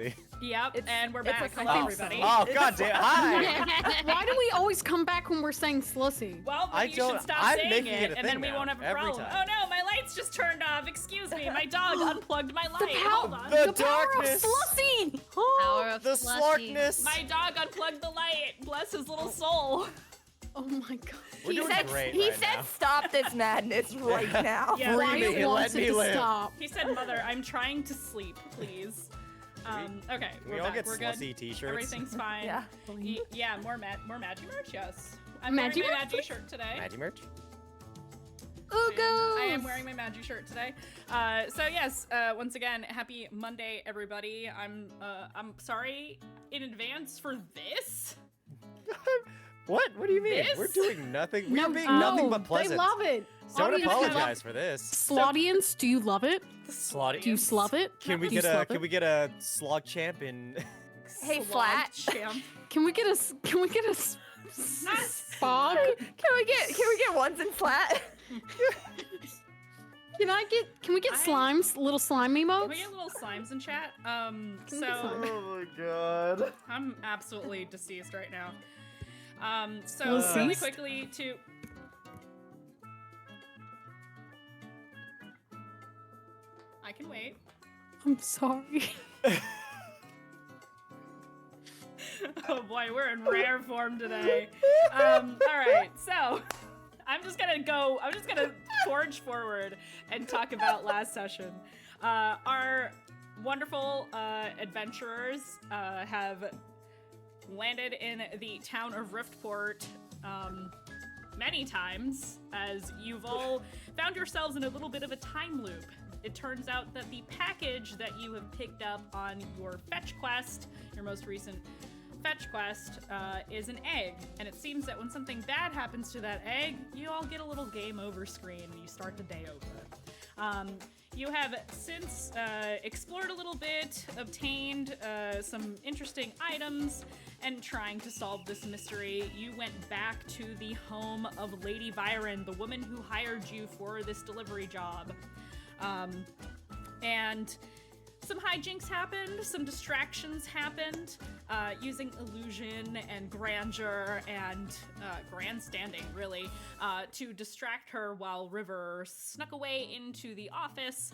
actually. Yep, and we're back. a Hello, close. everybody. Oh, goddamn. Hi. Why do we always come back when we're saying Slussy? Well, I you should don't- stop I'm saying making it, it a and then thing we now, won't have a every problem. time. Oh no, my lights just turned off. Excuse me, my dog unplugged my light. Hold on. The Power of darkness. Slussy! Power of The slushy. slarkness. My dog unplugged the light. Bless his little soul. Oh my god. We're He doing said, great he right said now. stop this madness right now. Yeah. Free Wyatt me, wants let it me to live. stop. He said, "Mother, I'm trying to sleep, please." Okay, We we're all back. get We're good. Slussy t-shirts. Everything's fine. Yeah. Yeah, more Magi merch. Yes. I'm wearing Magi my merch, Magi shirt today. Magi merch? I am wearing my Magi shirt today. So yes, once again, happy Monday, everybody. I'm sorry in advance for this. What? What do you mean? This? We're doing nothing. We're being no, nothing but pleasant. They love it. Don't Audience apologize for this. Slaudience, do you love it? Slaughter. Do you slub it? Can we Do you get a slub can it? we get a slog champ in Hey, Slog Flat. champ. Can we get a fog? Can we get ones and flat? Can we get slimes? Little slime Can emotes? we get little slimes in chat? Can we get So slime? Oh my god. I'm absolutely deceased right now. So Deceased? really quickly to. I can wait. I'm sorry. Oh boy, we're in rare form today. All right, so I'm just gonna forge forward and talk about last session. Our wonderful adventurers have landed in the town of Riftport many times, as you've all found yourselves in a little bit of a time loop. It turns out that the package that you have picked up on your fetch quest, your most recent fetch quest, is an egg. And it seems that when something bad happens to that egg, you all get a little game over screen and you start the day over. You have since explored a little bit, obtained some interesting items, and trying to solve this mystery, you went back to the home of Lady Byron, the woman who hired you for this delivery job. And some hijinks happened, some distractions happened, using illusion and grandeur and grandstanding, really, to distract her while River snuck away into the office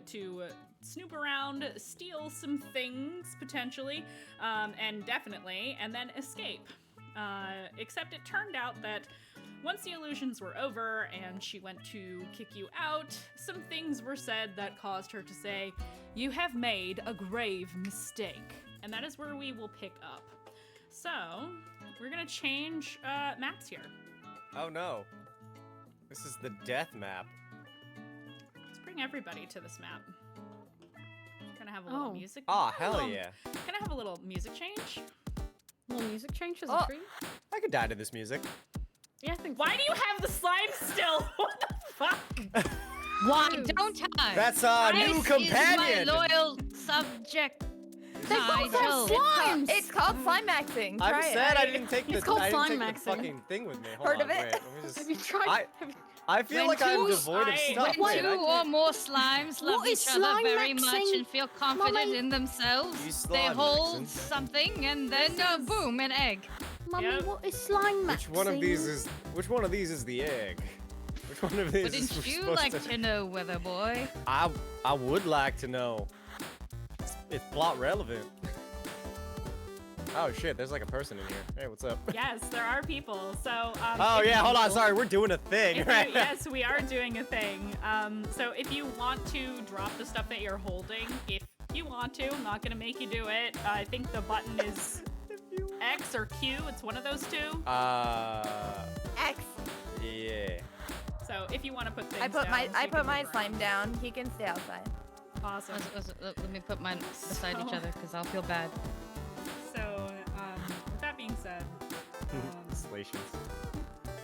to snoop around, steal some things, potentially, and definitely, and then escape. Except it turned out that once the illusions were over and she went to kick you out, some things were said that caused her to say, "You have made a grave mistake." And that is where we will pick up. So, we're gonna change maps here. Oh no. This is the death map. Let's bring everybody to this map. Gonna have a little music. Ah, hell yeah. Gonna have a little music change. Little music change as Oh. a treat? I could die to this music. Yeah, I think Why do you have the slime still? What the fuck? Why don't I? That's our new This companion. is my loyal subject. They both have Nigel. slimes! It's called climaxing. Try I it. said I didn't take the It's called I didn't slime take the maxing. fucking thing with me. Hold Heard on, of it? wait, let me just Have you tried? I feel When like I'm two- devoid of I- stuff. When Wait, two I or more slimes love What is each other slime very maxing? much and feel confident Mummy? in themselves, You they slime hold maxing. something and then boom, an egg. Mummy, Yep. what is slime Which one of these is the egg? Which one of these is Wouldn't you supposed like to know, Weather Boy? I would like to know. It's plot relevant. Oh shit, there's like a person in here. Hey, what's up? Yes, there are people. So. Oh if yeah, you- hold on. Sorry, we're doing a thing, If right? you, yes, we are doing a thing. So if you want to drop the stuff that you're holding, if you want to, I'm not gonna make you do it. I think the button is X or Q. It's one of those two. X. Yeah. So if you want to put things I put down, my you I can put my move around. slime down. He can stay outside. Awesome. Let me put mine beside each So- other because I'll feel bad. So with that being said, Slations.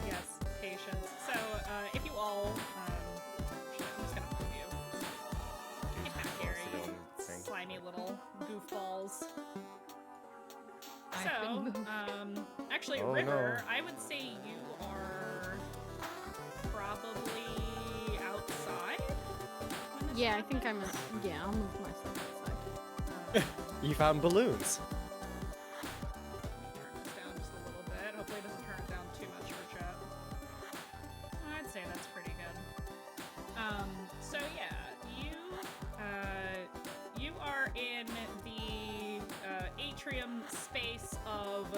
yes, patience. So if you all, shit, I'm just gonna move you. Get back here, you Thing. slimy little goofballs. I've So, been moved. actually, Oh, River, I would say you are probably outside. when this Yeah, I think I'm. happens. Yeah, I'll move myself outside. You found balloons. Turn this down just a little bit. Hopefully it doesn't turn it down too much for chat. I'd say that's pretty good. So yeah, you are in the atrium space of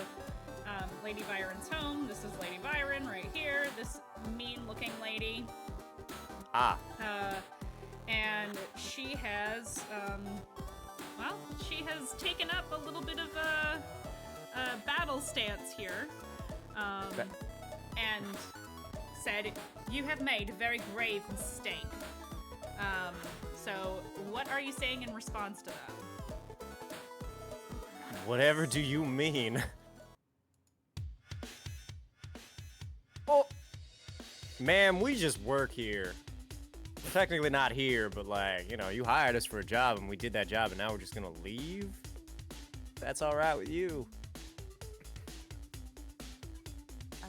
Lady Byron's home. This is Lady Byron right here. This mean-looking lady. Ah. And she has, she has taken up a little bit of a battle stance here, and said, "You have made a very grave mistake." So what are you saying in response to that? Whatever do you mean? Oh, Ma'am, we just work here. We're technically not here, but like, you know, you hired us for a job and we did that job and now we're just gonna leave? That's alright with you.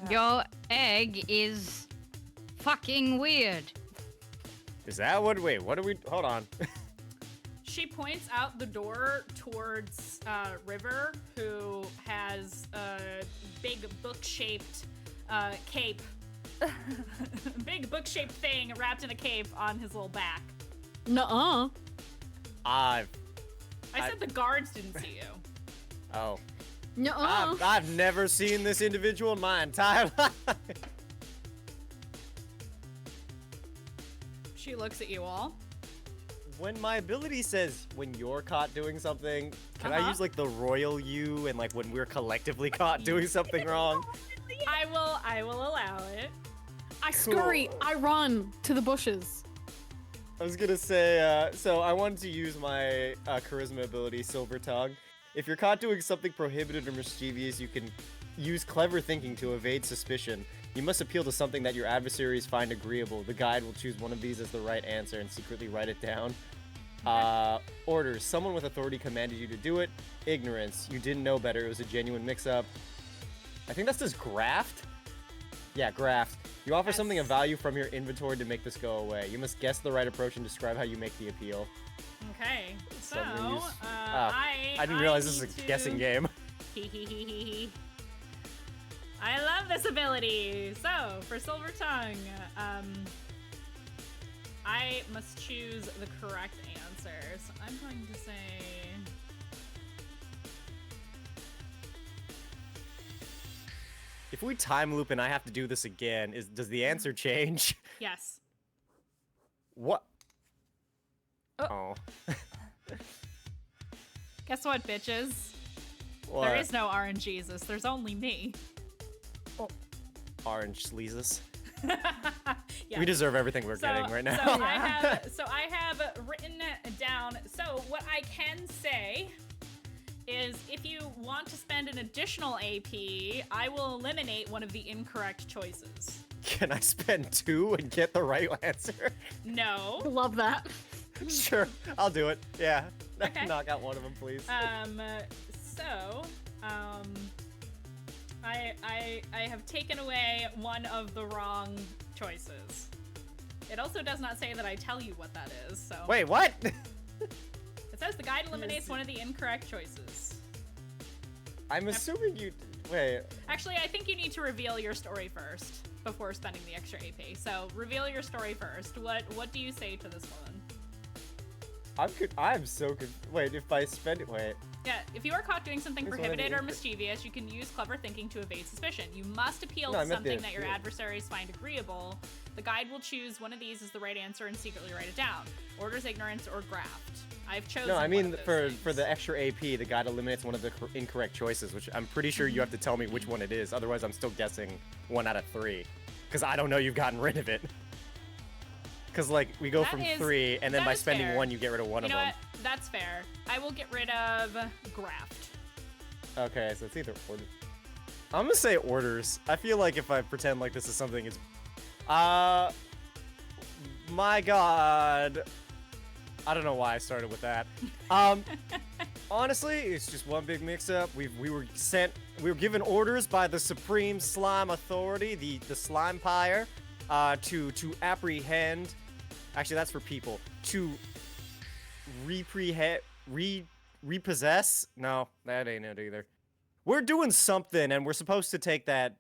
Your egg is fucking weird. Is that what, wait, what are we, hold on. She points out the door towards River, who has a big book-shaped cape. Big book-shaped thing wrapped in a cape on his little back. Nuh-uh. I said the guards didn't see you. Oh. Nuh-uh. I've never seen this individual in my entire life. She looks at you all. When my ability says when you're caught doing something, can I use like the royal you and like when we're collectively caught doing something wrong? I will allow it. I scurry. I run to the bushes. I was gonna say, so I wanted to use my charisma ability, Silver Tongue. If you're caught doing something prohibited or mischievous, you can use clever thinking to evade suspicion. You must appeal to something that your adversaries find agreeable. The guide will choose one of these as the right answer and secretly write it down. Orders. Someone with authority commanded you to do it. Ignorance. You didn't know better. It was a genuine mix-up. I think that's just graft? Yeah, graft. You offer something of value from your inventory to make this go away. You must guess the right approach and describe how you make the appeal. Okay, so So I'm gonna use- I didn't realize this is a guessing game. I love this ability. So for Silver Tongue, I must choose the correct answer. So I'm going to say. If we time loop and I have to do this again, does the answer change? Yes. What? Oh. Guess what, bitches? What? There is no RNGesus. There's only me. Orange sleazes. Yeah. We deserve everything we're getting right now. So I have written down. So what I can say is, if you want to spend an additional AP, I will eliminate one of the incorrect choices. Can I spend 2 and get the right answer? No. Love that. Sure, I'll do it. Yeah. Okay. Knock out one of them, please. I have taken away one of the wrong choices. It also does not say that I tell you what that is, so. Wait, what? It says the guide eliminates one of the incorrect choices. I'm assuming you. Wait. Actually, I think you need to reveal your story first before spending the extra AP. So reveal your story first. What do you say to this woman? I'm so good. Wait, if I spend it, wait. Yeah, if you are caught doing something Here's one of the prohibited or incorrect- mischievous, you can use clever thinking to evade suspicion. You must appeal No, I to meant the something that your appeal. adversaries find agreeable. The guide will choose one of these as the right answer and secretly write it down. Orders, ignorance, or graft. I've chosen No, I one mean of those for things. the extra AP, the guide eliminates one of the incorrect choices, which I'm pretty sure you have to tell me which one it is. Otherwise, I'm still guessing 1 out of 3, because I don't know you've gotten rid of it. Because like we go That from is- 3, and then that by is spending fair. 1, you get rid of one You of know them. what? That's fair. I will get rid of graft. Okay, so it's either order. I'm gonna say orders. I feel like if I pretend like this is something, it's. My God. I don't know why I started with that. Honestly, it's just one big mix-up. We were given orders by the Supreme Slime Authority, the SlimePire, to apprehend. Actually, that's for people. To repossess? No, that ain't it either. We're doing something, and we're supposed to take that,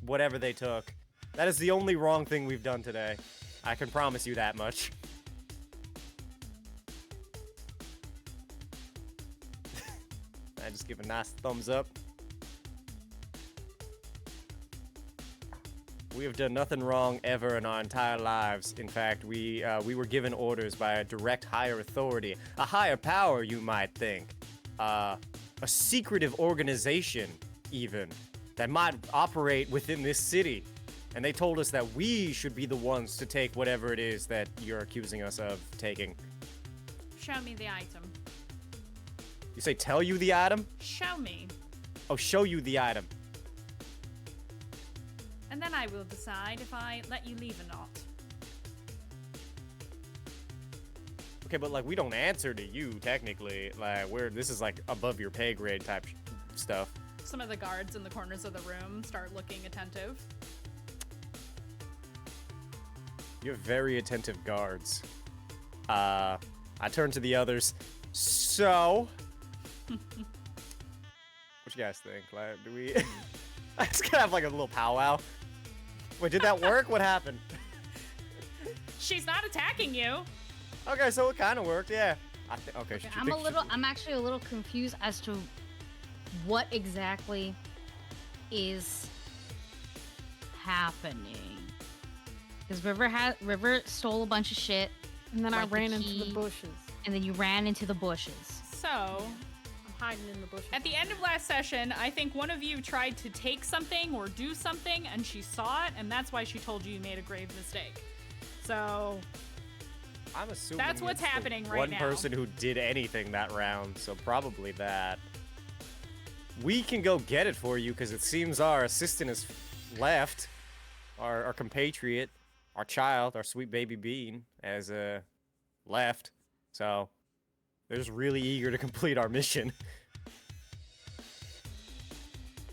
whatever they took. That is the only wrong thing we've done today. I can promise you that much. I just give a nice thumbs up. We have done nothing wrong ever in our entire lives. In fact, we were given orders by a direct higher authority, a higher power, you might think, a secretive organization, even, that might operate within this city. And they told us that we should be the ones to take whatever it is that you're accusing us of taking. Show me the item. You say tell you the item? Show me. Oh, show you the item. And then I will decide if I let you leave or not. Okay, but like we don't answer to you technically. Like this is like above your pay grade type stuff. Some of the guards in the corners of the room start looking attentive. You have very attentive guards. I turn to the others. So, what you guys think? Like, do we? I just gonna have like a little powwow. Wait, did that work? What happened? She's not attacking you. Okay, so it kind of worked. Yeah. Okay. I'm actually a little confused as to what exactly is happening. Because River stole a bunch of shit. And then I like the ran into key, the bushes. And then you ran into the bushes. So, I'm hiding in the bushes. at the end of last session, I think one of you tried to take something or do something, and she saw it, and that's why she told you you made a grave mistake. So, I'm assuming that's what's it's the happening right one now. person who did anything that round, so probably that. We can go get it for you because it seems our assistant has left. Our compatriot, our child, our sweet baby Bean, has left. So they're just really eager to complete our mission.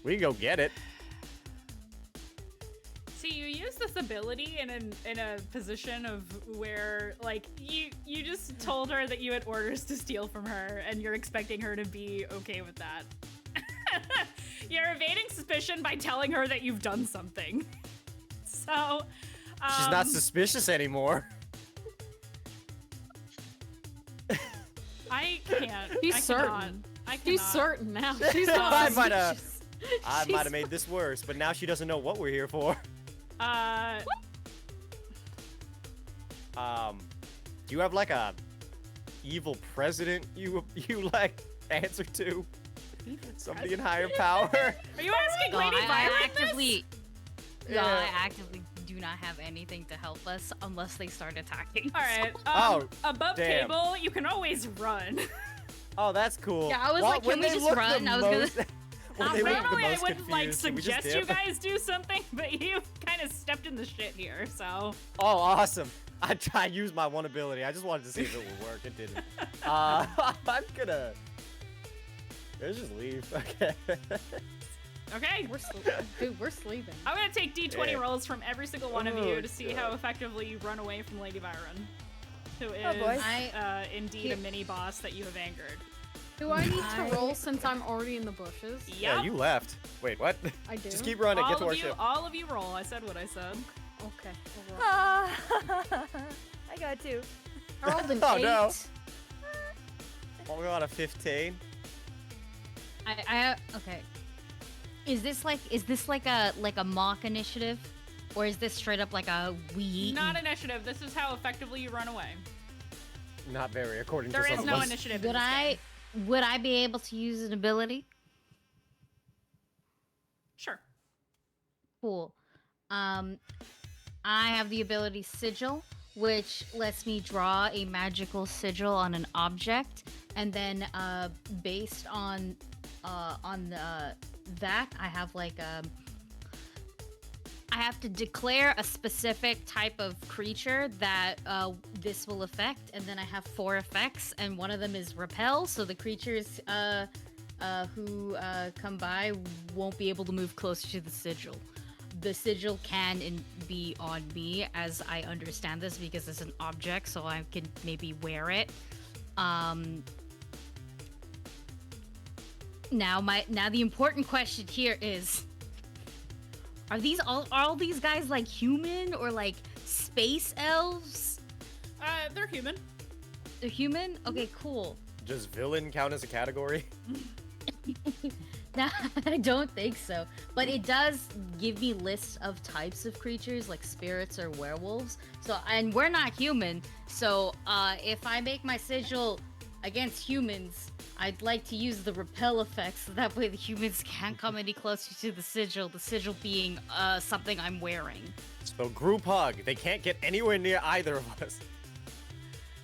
We can go get it. See, you use this ability in a position of where, like, you just told her that you had orders to steal from her, and you're expecting her to be okay with that. You're evading suspicion by telling her that you've done something. So, She's not suspicious anymore. I can't. She's I certain. cannot. I cannot. She's certain now. She's I not. might have made this worse, but now she doesn't know what we're here for. Do you have like a evil president you like answer to? Somebody in higher power? Are you asking Lady Byron this? I actively do not have anything to help us unless they start attacking. All right. Above damn. table, you can always run. Oh, that's cool. Yeah, I was like, can we just run? I was gonna. Normally, I wouldn't like suggest you guys do something, but you kind of stepped in the shit here, so. Oh, awesome. I used my one ability. I just wanted to see if it would work. It didn't. I'm gonna. Let's just leave. Okay. Okay. We're sleeping. Dude, we're sleeping. I'm gonna take D20 Yeah. rolls from every single one of Oh, you to see how effectively you run away from Lady Byron, who is boy. indeed a mini boss that you have angered. Do I need to roll since I'm already in the bushes? Yep. Yeah, you left. Wait, what? I do. Just keep running. Get to our ship. All of you roll. I said what I said. Okay. I'll roll. I got 2. I rolled an Oh, 8. no. Oh, we got a 15. Okay. Is this like a mock initiative, or is this straight up like a we? Not initiative. This is how effectively you run away. Not very, according There to some is of no us. initiative. in Would this game. would I be able to use an ability? Sure. Cool. I have the ability Sigil, which lets me draw a magical sigil on an object, and then based on that, I have like I have to declare a specific type of creature that this will affect, and then I have 4 effects, and one of them is repel, so the creatures who come by won't be able to move closer to the sigil. The sigil can be on me, as I understand this, because it's an object, so I can maybe wear it. Now the important question here is, are all these guys like human or like space elves? They're human. They're human? Okay, cool. Does villain count as a category? Nah, I don't think so. But it does give me lists of types of creatures, like spirits or werewolves. So, and we're not human. So, if I make my sigil against humans, I'd like to use the repel effect, so that way the humans can't come any closer to the sigil being something I'm wearing. So group hug. They can't get anywhere near either of us.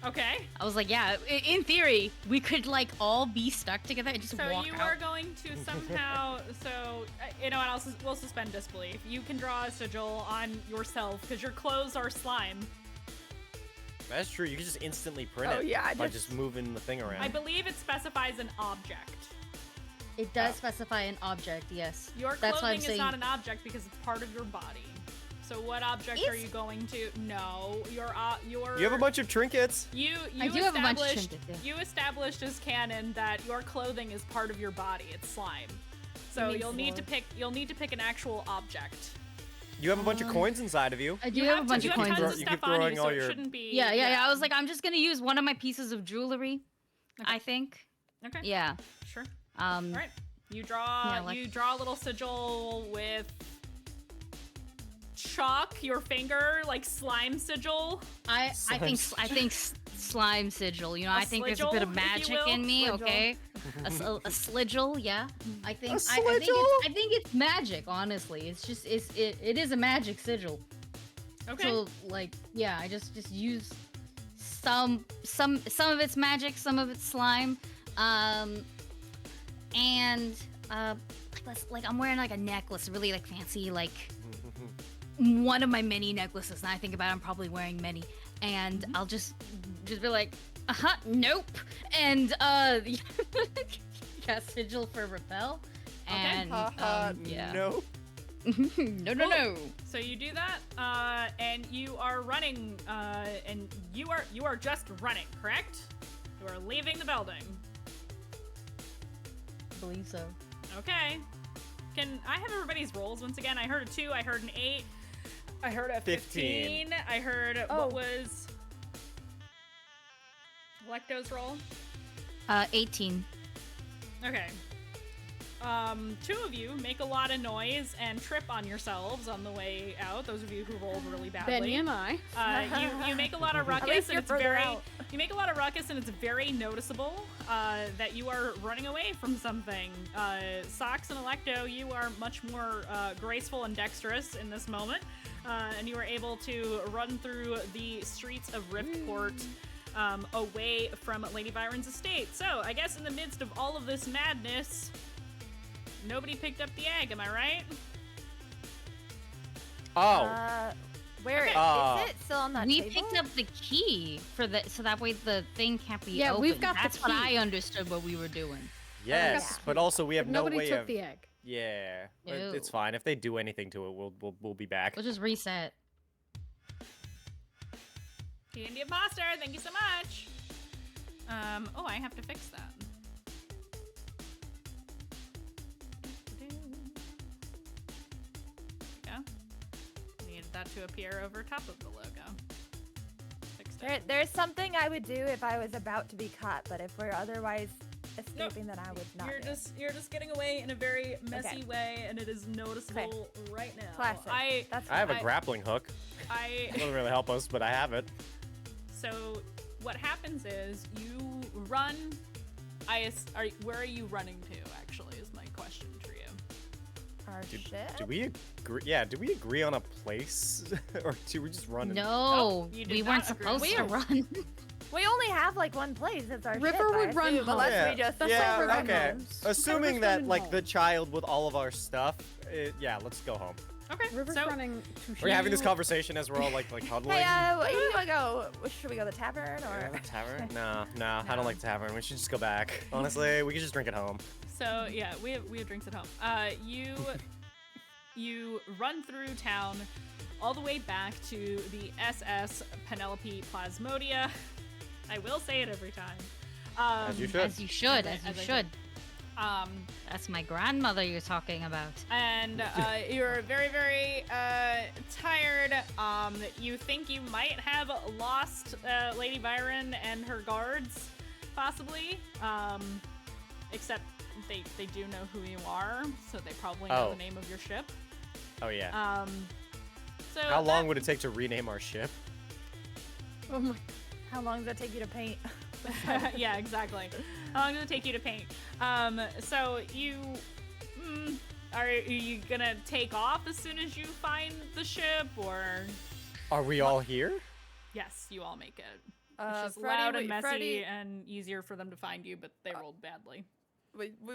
Okay. I was like, yeah, in theory, we could like all be stuck together and just So walk you out. are going to somehow. So you know what? We'll suspend disbelief. You can draw a sigil on yourself because your clothes are slime. That's true. You can just instantly print Oh, it yeah, by just moving the thing around. I believe it specifies an object. It does specify an object, yes. Your That's why I'm clothing is saying. not an object because it's part of your body. So what object are you going to? No, your. You have a bunch of trinkets. You I do have a bunch of established. trinkets, yeah. You established as canon that your clothing is part of your body. It's slime. So mean you'll need to slime? pick. You'll need to pick an actual object. You have a bunch of coins inside of you. I do have a bunch you of have coins. tons of You stuff keep on throwing you, so all it your- shouldn't be. Yeah. I was like, I'm just gonna use one of my pieces of jewelry. I think. Okay. Yeah. Sure. All All right. You draw. Yeah, like- You draw a little sigil with chalk. Your finger, like slime sigil. I think slime sigil. You know, A I think there's a bit of sligil, if you magic will. in me. Sligil. Okay. A sligil, yeah. I think A I think sligil? I think it's magic. Honestly, it's just it is a magic sigil. Okay. So like yeah, I just use some of it's magic, some of it's slime, and like I'm wearing like a necklace, really like fancy, like one of my many necklaces. And I think about it, I'm probably wearing many, and I'll just be like, nope, and cast sigil for repel, and yeah, No. no. So you do that, and you are running, and you are just running, correct? You are leaving the building. I believe so. Okay. Can I have everybody's rolls once again? I heard a 2, I heard an 8, I heard a 15, I heard what was Alecto's roll? 18. Okay. 2 of you make a lot of noise and trip on yourselves on the way out. Those of you who rolled really badly. Benny and I. You make a lot of At ruckus, least and you're it's further very. out. You make a lot of ruckus, and it's very noticeable that you are running away from something. Sox and Alecto, you are much more graceful and dexterous in this moment, and you are able to run through the streets of Riftport. Away from Lady Byron's estate. So, I guess in the midst of all of this madness, nobody picked up the egg, am I right? Oh. Where is Okay. it? Still on that We table? picked up the key for so that way the thing can't be Yeah, opened. we've got the That's what key. I understood what we were doing. Yes, yeah. but also we have But no nobody way took of. the egg. Yeah, but No. it's fine. If they do anything to it, we'll be back. We'll just reset. Candy Imposter, thank you so much. Oh, I have to fix that. Yeah. Needed that to appear over top of the logo. Fixed it. There's something I would do if I was about to be caught, but if we're otherwise escaping, then I would not. You're do it. you're just getting away in a very messy Okay. way, and it is noticeable right now. Classic. That's I have a I- grappling hook. I It doesn't really help us, but I have it. So what happens is you run. Where are you running to? Actually, is my question for you. our ship. Do we agree? Yeah, do we agree on a place, or do we just run? No, you did we not weren't agree. supposed We to are- run. We only have like one place. It's our River ship, I would run assume, home. unless Yeah, we just That's yeah, why we're running okay. home. Assuming River's that running like home. the child with all of our stuff, yeah, let's go home. Okay. River's so running to We're having this you. conversation as we're all like huddling. Hey, where do you want to go? Should we go to the tavern or? Yeah, tavern? No, I don't like tavern. We should just go back. Honestly, we could just drink at home. So yeah, we have drinks at home. You run through town, all the way back to the SS Penelope Plasmodia. I will say it every time. As you should. As you should. As I- As you as I should. That's my grandmother you're talking about. And you're very, very tired. You think you might have lost Lady Byron and her guards, possibly. Except they do know who you are, so they probably know the name of your ship. Oh yeah. So how long would it take to rename our ship? Oh my. How long does that take you to paint? yeah, exactly. How long does it take you to paint? So you are you gonna take off as soon as you find the ship, or? Are we all here? Yes, you all make it. It's just Freddy, loud and messy Freddy, and easier for them to find you, but they rolled badly.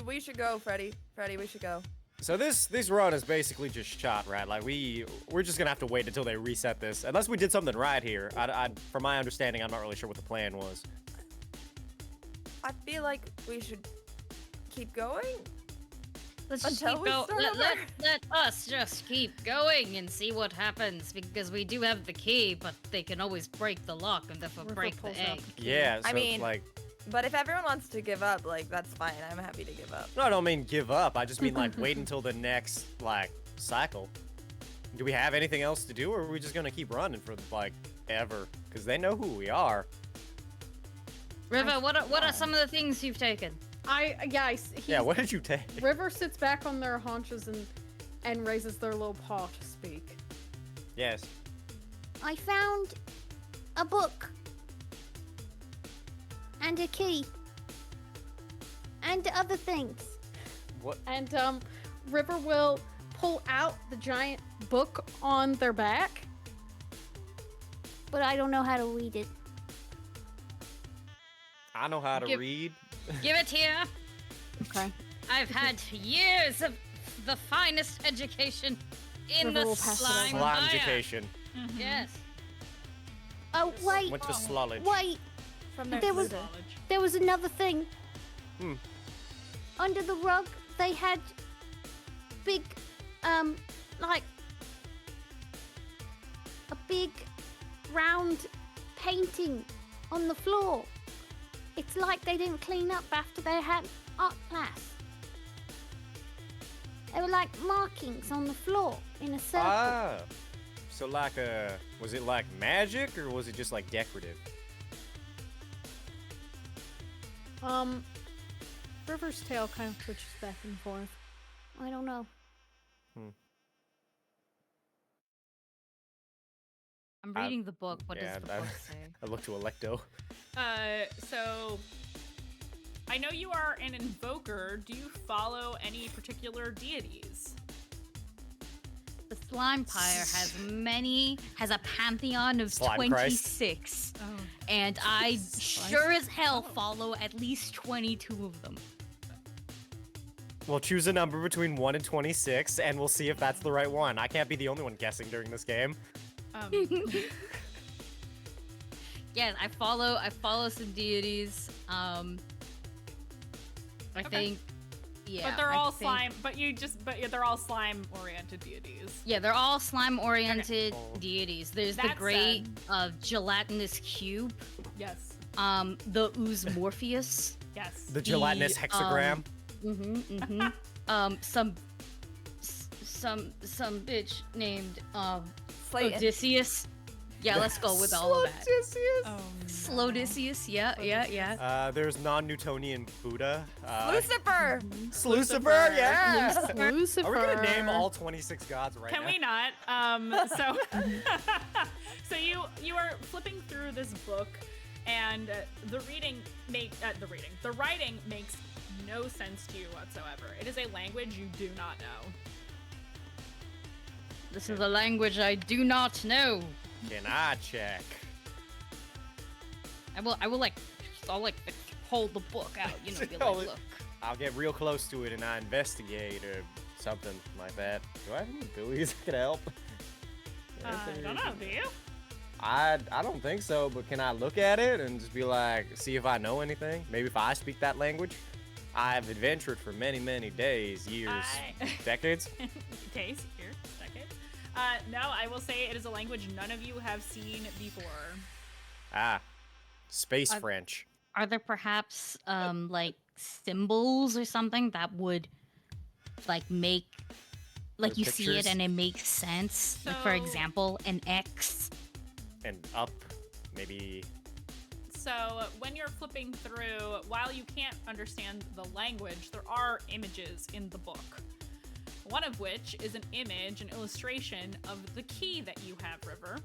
we should go, Freddy. Freddy, we should go. So this run is basically just shot, right? Like we're just gonna have to wait until they reset this, unless we did something right here. From my understanding, I'm not really sure what the plan was. I feel like we should keep going. Let's just Until keep we going. start over. Let us just keep going and see what happens, because we do have the key, but they can always break the lock and therefore River break the pulls out egg. the key. Yeah. So I mean- like, But if everyone wants to give up, like, that's fine. I'm happy to give up. no, I don't mean give up. I just mean like wait until the next like cycle. Do we have anything else to do, or are we just gonna keep running for like ever? Because they know who we are. River, what are some of the things you've taken? Yeah. What did you take? River sits back on their haunches and raises their little paw to speak. Yes. I found a book and a key and other things. What? And River will pull out the giant book on their back. But I don't know how to read it. I know how to Give- read. Give it here. Okay. I've had years of the finest education in River the will pass it over. slime Slime fire. education. Yes. Oh, wait. Went to Slolage. Wait. From their There was- tutor. There was another thing. Hmm. Under the rug, they had big, like a big round painting on the floor. It's like they didn't clean up after they had art class. They were like markings on the floor in a circle. Ah. So like was it like magic or was it just like decorative? River's tail kind of twitches back and forth. I don't know. I'm reading the book. What yeah, does the book say? I look to Alecto. So I know you are an invoker. Do you follow any particular deities? The Slime Pyre has a pantheon of Slime Christ. 26. Oh. And I sure as hell follow at least 22 of them. We'll choose a number between 1 and 26, and we'll see if that's the right one. I can't be the only one guessing during this game. Yeah, I follow some deities. I think, yeah. But they're I all think- slime. They're all slime-oriented deities. Yeah, they're all slime-oriented Okay. deities. There's the That great gelatinous cube, Yes. the ooze Morpheus. Yes. The gelatinous hexagram. Some bitch named Slayton. Odysseus. Yeah, let's go with all of that. Oh, Slodicius, yeah. There's non-Newtonian Buddha. Lucifer! Lucifer, yeah! Lucifer. Are we gonna name all 26 gods right Can now? we not? So, so you are flipping through this book, and the writing makes no sense to you whatsoever. It is a language you do not know. This is a language I do not know. Can I check? I'll like hold the book out, you know, be like, Hold it. look. I'll get real close to it and I investigate or something like that. Do I have any abilities that can help? I don't know, do you? I don't think so, but can I look at it and just be like, see if I know anything? Maybe if I speak that language? I've adventured for many, many days, years, decades. Days, years, decades. No, I will say it is a language none of you have seen before. Ah, space French. Are there perhaps like symbols or something that would like make like Or you see it pictures? and it makes sense. Like for So- example, an X. And up, maybe. So when you're flipping through, while you can't understand the language, there are images in the book. One of which is an image, an illustration of the key that you have, River.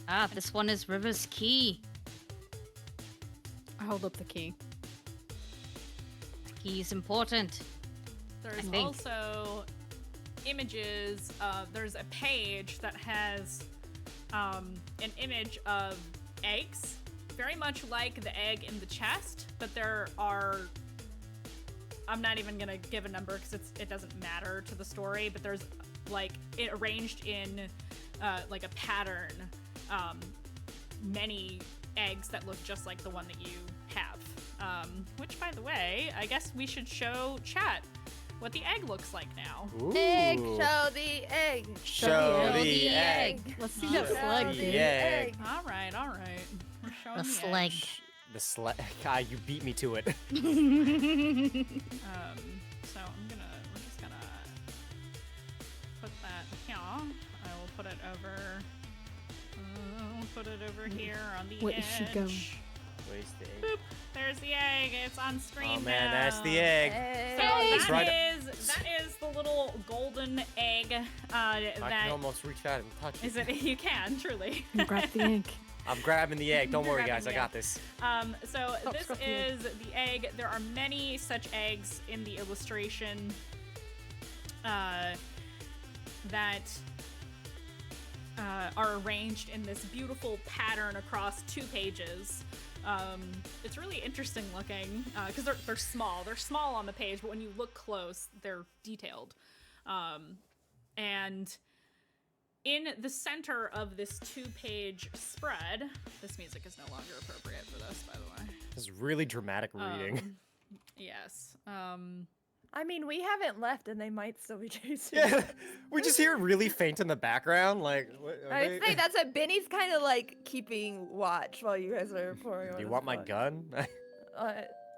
Ah, this one is River's key. I hold up the key. Key is important. There's think. also images. There's a page that has an image of eggs, very much like the egg in the chest, but there are. I'm not even gonna give a number because it doesn't matter to the story. But there's like it arranged in like a pattern, many eggs that look just like the one that you have. Which, by the way, I guess we should show chat what the egg looks like now. Egg, Ooh. show the egg. Show the the egg. egg. Let's see Show that flag, the dude. egg. All right. We're showing The the slag. egg. The God, you beat me to it. So we're just gonna put that here. I will put it over. Put it over here on the Where edge. is she going? Where's the egg? Boop. There's the egg. It's on screen Oh man, now. that's the egg. So It's right- that is the little golden egg. I That can almost reach out and touch is it. it. You can truly. Grab the egg. I'm grabbing the egg. Don't You're worry, grabbing guys. I the got egg. this. So Stop this scruffing it. is the egg. There are many such eggs in the illustration that are arranged in this beautiful pattern across 2 pages. It's really interesting looking because they're small. They're small on the page, but when you look close, they're detailed. And in the center of this 2-page spread, this music is no longer appropriate for this, by the way. This is really dramatic reading. Yes. I mean, we haven't left, and they might still be chasing. Yeah, we just hear it really faint in the background. Like, what, are I they- think that's what Benny's kind of like keeping watch while you guys are pouring. Do you want my gun?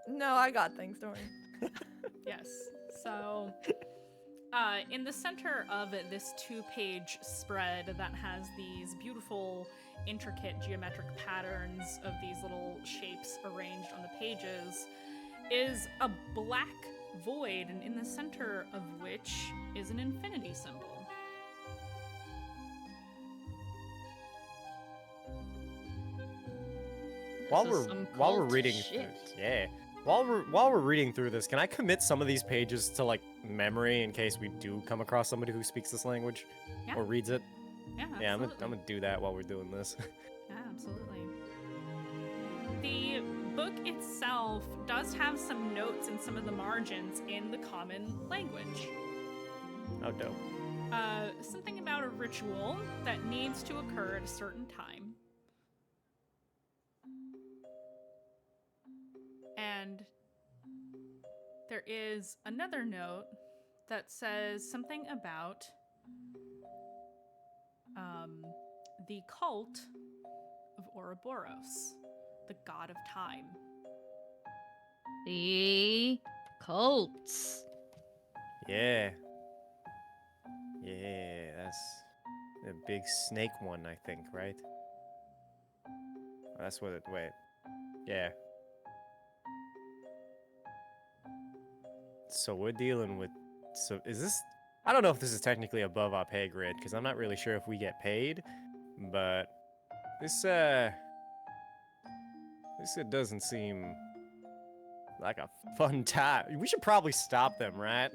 No, I got things. Don't worry. Yes. So, in the center of this 2-page spread that has these beautiful, intricate geometric patterns of these little shapes arranged on the pages is a black void, and in the center of which is an infinity symbol. while This we're is some while we're cult reading, shit. yeah, while we're reading through this, can I commit some of these pages to like memory in case we do come across somebody who speaks this language Yeah. or reads it? Yeah, Yeah, I'm absolutely. gonna do that while we're doing this. Yeah, absolutely. The book itself does have some notes in some of the margins in the common language. Oh, dope. Something about a ritual that needs to occur at a certain time. And there is another note that says something about the cult of Ouroboros, the god of time. The cults. Yeah. Yeah, that's the big snake one, I think, right? That's what it. Wait. Yeah. So we're dealing with. So is this? I don't know if this is technically above our pay grade because I'm not really sure if we get paid, but this doesn't seem like a fun time. We should probably stop them, right?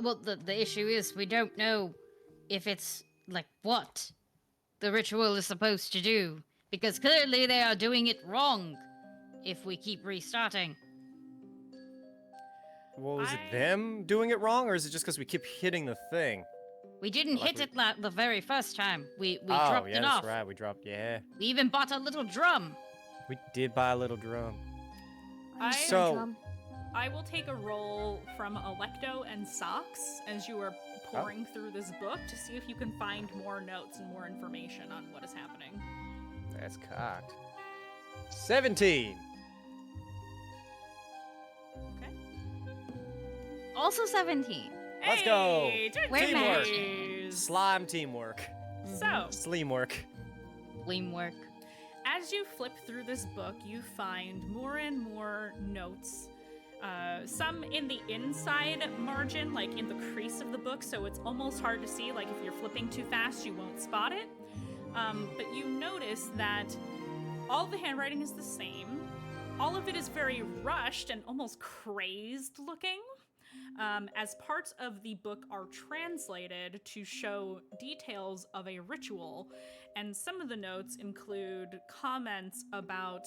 Well, the issue is we don't know if it's like what the ritual is supposed to do because clearly they are doing it wrong. If we keep restarting. Well, is it I- them doing it wrong, or is it just because we keep hitting the thing? We didn't Like hit we- it the very first time. We Oh, dropped yeah, it that's off. right. We dropped. Yeah, We even bought a little drum. we did buy a little drum. I will take a roll from Alecto and Socks as you are pouring through this book to see if you can find more notes and more information on what is happening. That's cocked. 17. Okay. Also 17. Let's go. Hey, We're Teamwork. matching. Slime teamwork. So, Sleamwork. Teamwork. as you flip through this book, you find more and more notes. Some in the inside margin, like in the crease of the book, so it's almost hard to see. Like if you're flipping too fast, you won't spot it. But you notice that all the handwriting is the same. All of it is very rushed and almost crazed looking. As parts of the book are translated to show details of a ritual, and some of the notes include comments about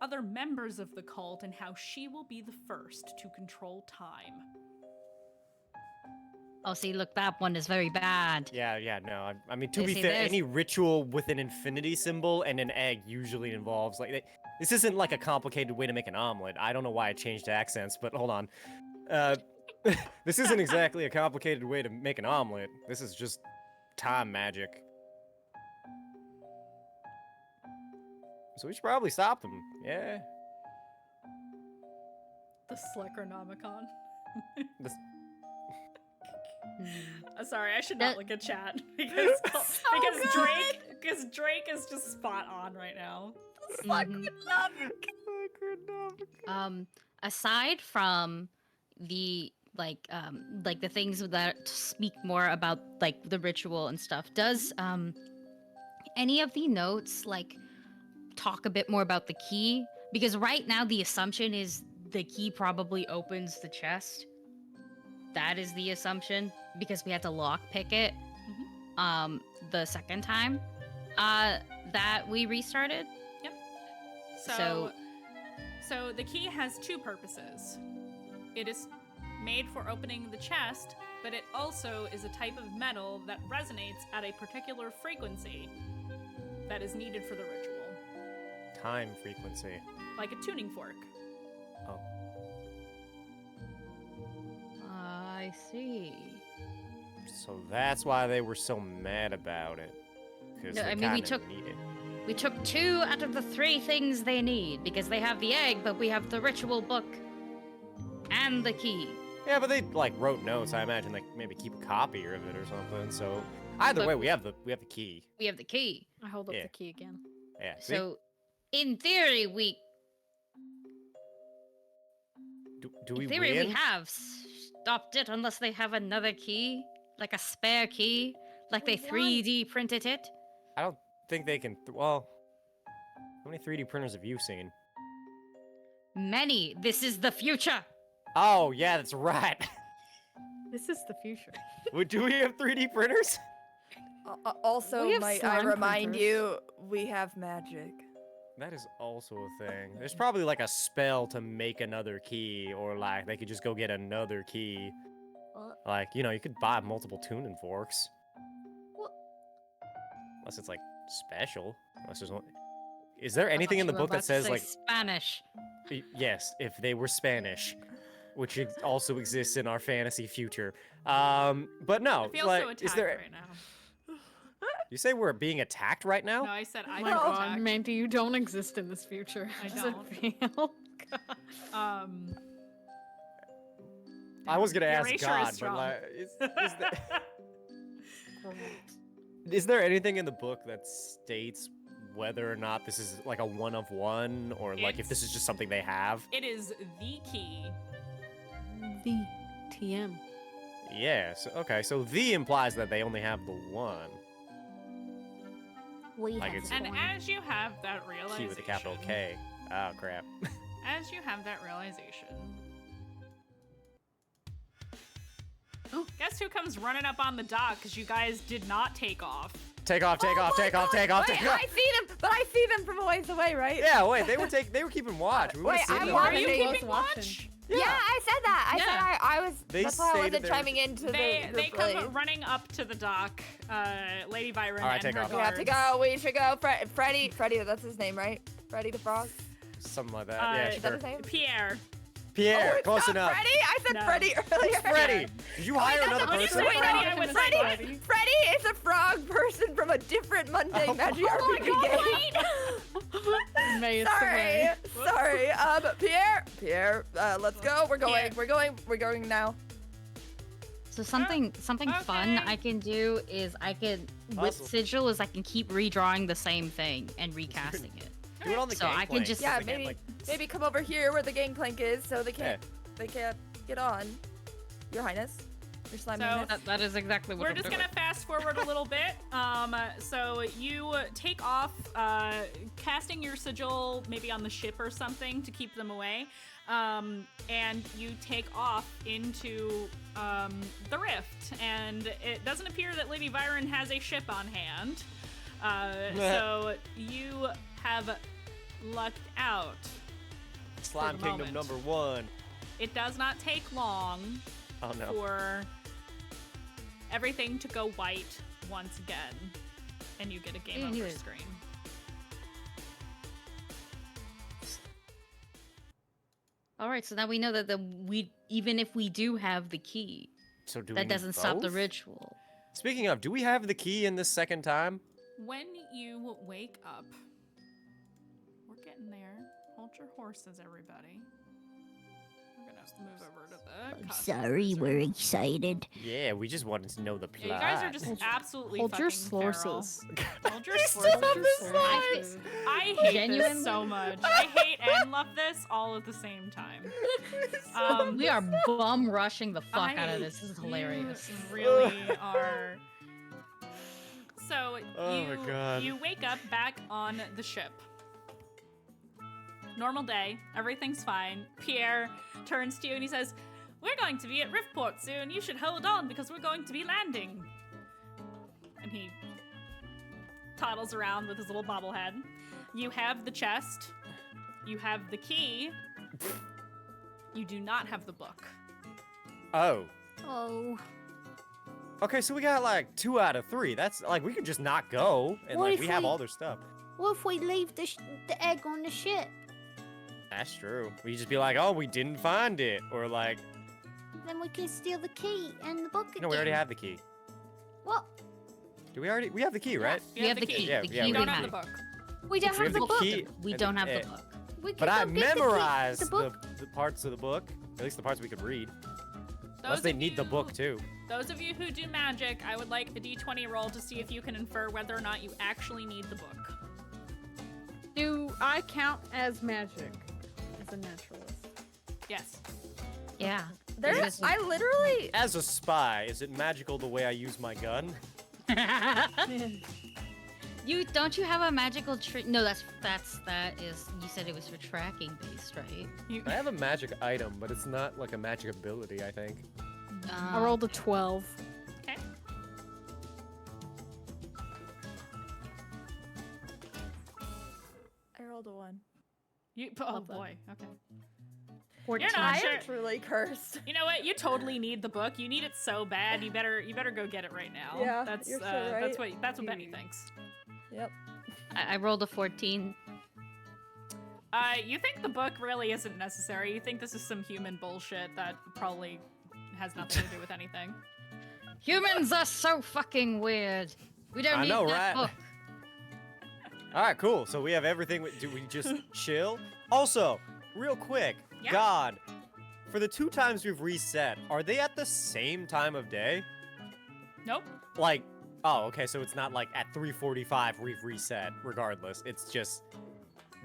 other members of the cult and how she will be the first to control time. Oh, see, look, that one is very bad. Yeah, no. I mean, to You be see, fair, there's- any ritual with an infinity symbol and an egg usually involves, like, this isn't like a complicated way to make an omelet. I don't know why I changed accents, but hold on. This isn't exactly a complicated way to make an omelet. This is just time magic. So we should probably stop them. Yeah. The Sleckernomicon. This- Sorry, I should not That- look at chat because Drake is just spot on right now. Mhm. Aside from the like the things that speak more about like the ritual and stuff, does any of the notes like talk a bit more about the key? Because right now the assumption is the key probably opens the chest. That is the assumption because we had to lock pick it the second time that we restarted. So the key has two purposes. It is made for opening the chest, but it also is a type of metal that resonates at a particular frequency that is needed for the ritual, Time frequency. like a tuning fork. Oh. I see. So that's why they were so mad about it. Because No, they I mean, we kinda took- need it. We took 2 out of the 3 things they need because they have the egg, but we have the ritual book and the key. Yeah, but they like wrote notes. I imagine they maybe keep a copy of it or something. So either But- way, we have the key. We have the key. I hold up Yeah. the key again. Yeah. see? So, in theory, we do we in theory win? we have stopped it unless they have another key, like a spare key, like they 3D printed it. I don't think they can. Well, how many 3D printers have you seen? Many. This is the future. Oh yeah, that's right. This is the future. Do we have 3D printers? Also, We have might I slime remind printers. you, we have magic. That is also a thing. There's probably like a spell to make another key, or like they could just go get another key. What? Like, you know, you could buy multiple tuning forks. What? Unless it's like special. Unless there's one. Is there I anything thought in the you were book that about to says say like Spanish? yes, if they were Spanish, which also exists in our fantasy future. But no, I feel like, so attacked is there? right now. You say we're being attacked right now? No, I said I Oh my feel god, attacked. Mandii, you don't exist in this future. I How does it don't. feel? I was gonna ask Erasure is God, but strong. like, is there anything in the book that states whether or not this is like a one of one, or like if this is just something they have? It is the key. The TM. Yes. Okay. So the implies that they only have the one We Like have it's- And one. as you have that realization, key with a capital K. Oh crap. as you have that realization, guess who comes running up on the dock because you guys did not take off? Take off. Take off. Take off. Take off. Wait, Take off. I see them, but I see them from a ways away, right? Yeah. Wait. They were keeping watch. We would've Wait, seen I'm them. Were watching. you Close keeping watching. watch? Yeah, I said that. I Yeah. said I was. They That's why I stated wasn't they were- chiming into They the come place. running up to the dock, Lady Byron All right, and take her off. We have to guards. go. We should go. Freddy, that's his name, right? Freddy the Frog. Something like that. Uh, yeah. Is that Sure. his name? Pierre. Pierre, it's close not enough. Freddy? I said No. Freddie earlier. Freddy, did you hire another When you person? say Freddy, I would say Freddy. Freddy is a frog person from a different Monday Magic RPG game. May it's Sorry, away. sorry. Pierre, let's go. We're going now. So something fun okay. I can do is I can with Awesome. sigil is I can keep redrawing the same thing and recasting it. Do it on the So I can gangplank, just- 'cause Yeah, they can't, maybe like, maybe come over here where the gangplank is, so they can't get on. Your Highness, your slime So- highness. That is exactly what We're I'm just doing. gonna fast forward a little bit. So you take off, casting your sigil maybe on the ship or something to keep them away, and you take off into the rift. And it doesn't appear that Lady Byron has a ship on hand. So you have lucked out. Slime for the Kingdom moment. #1. It does not take long Oh no. for everything to go white once again, and you get a game over screen. All right, so now we know that even if we do have the key, So do we that need doesn't stop the both? ritual. Speaking of, do we have the key in this second time? When you wake up, we're getting there. Hold your horses, everybody. We're gonna move over to the. costume wizard. excited. Yeah, we just wanted to know the plot. Yeah, you guys are just absolutely Hold your fucking feral. slorses. Hold your Still have slorses. this slime. I hate Genuinely? this so much. I hate and love this all at the same time. We are bum rushing the fuck out of I- this. This is hilarious. You really are. So Oh my God. you wake up back on the ship. Normal day, everything's fine. Pierre turns to you and he says, "We're going to be at Riftport soon. You should hold on because we're going to be landing." And he toddles around with his little bobblehead. You have the chest. You have the key. You do not have the book. Oh. Oh. Okay, so we got like 2 out of 3. That's like we could just not go, and What like if we have we- all their stuff. What if we leave the egg on the ship? That's true. We just be like, oh, we didn't find it, or like, Then we can steal the key and the book again. no, we already have the key. What? Do we already? We have the key, right? You We have the key. Yeah, The yeah, key we You don't we have have. the book. We don't We have have the the book. key. We and- don't have eh, the book. We can But I go get memorized the book. the parts of the book, at least the parts we could read. Unless Those they of need the book you- too. Those of you who do magic, I would like a d20 roll to see if you can infer whether or not you actually need the book. Do I count as magic as a naturalist? Yes. Yeah. There's, I literally. As a spy, is it magical the way I use my gun? You don't you have a magical trick? No, that is. You said it was for tracking based, right? I have a magic item, but it's not like a magic ability, I think. I rolled a 12. Okay. I rolled a 1. Oh Love that. boy. Okay. 14. You're not I sure. am truly cursed. You know what? You totally need the book. You need it so bad. You better go get it right now. Yeah, That's you're so that's right. what Benny thinks. Yep. I rolled a 14. You think the book really isn't necessary. You think this is some human bullshit that probably has nothing to do with anything. Humans are so fucking weird. We don't I need know, that right? book. All right, cool. So we have everything. Do we just chill? Also, real quick, Yeah. God, for the 2 times we've reset, are they at the same time of day? Nope. Like, oh, okay, so it's not like at 3:45 we've reset. Regardless, it's just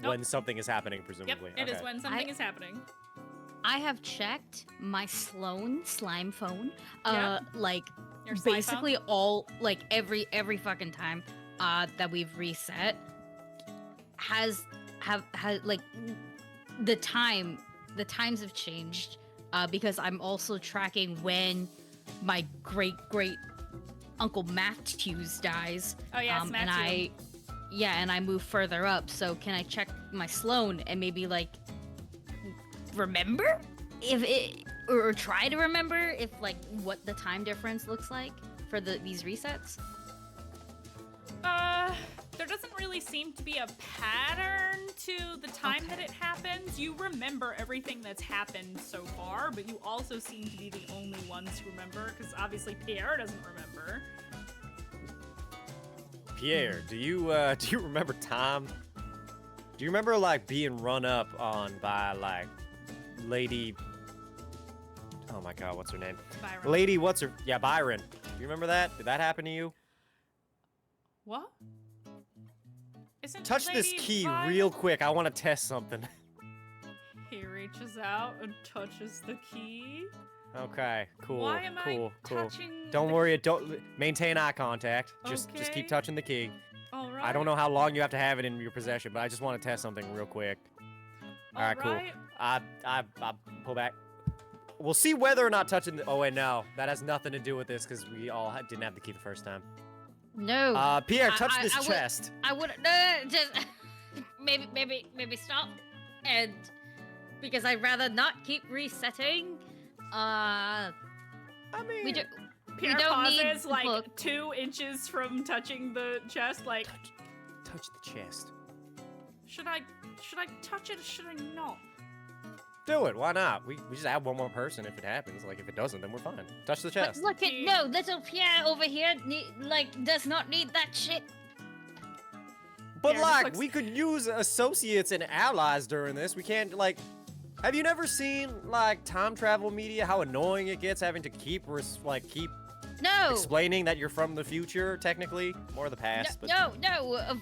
Nope. when something is happening, Yep. presumably. It is Okay. when something is happening. I have checked my Sloan slime phone. Yeah. Like Your slime basically all like every fucking time that we've reset has like the times have changed because I'm also tracking when my great uncle Matthews dies. Oh yeah, it's and Matthew. I move further up. So can I check my Sloan and maybe like remember if it or try to remember if like what the time difference looks like for these resets? There doesn't really seem to be a pattern to the time that it happens, you remember everything that's happened so far, but you also seem to be the only ones who remember, because obviously Pierre doesn't remember. Pierre, do you remember Tom? Do you remember like being run up on by like Lady? Oh my God, what's her name? Byron. Lady, what's her? Yeah, Byron. Do you remember that? Did that happen to you? What? Isn't Touch this Lady key Vi- real quick. I want to test something. He reaches out and touches the key. Okay, cool. Why am cool. I touching? Don't the worry. Don't maintain eye contact. Just Okay. keep touching the key. All right. I don't know how long you have to have it in your possession, but I just want to test something real quick. All right, cool. I pull back. We'll see whether or not touching the. Oh wait, no, that has nothing to do with this because we all didn't have the key the first time. No. Pierre, touch this I would- chest. I would just maybe stop, and because I'd rather not keep resetting. I mean, We do. Pierre we don't need pauses the like book. 2 inches from touching the chest. Like, touch the chest. should I touch it or should I not? Do it. Why not? We just add one more person if it happens. Like if it doesn't, then we're fine. Touch the But chest. look at no little Pierre over here. Does not need that shit. But Pierre just like, looks- we could use associates and allies during this. We can't like. Have you never seen like time travel media? How annoying it gets having to keep No. explaining that you're from the future, technically, or the past. but No,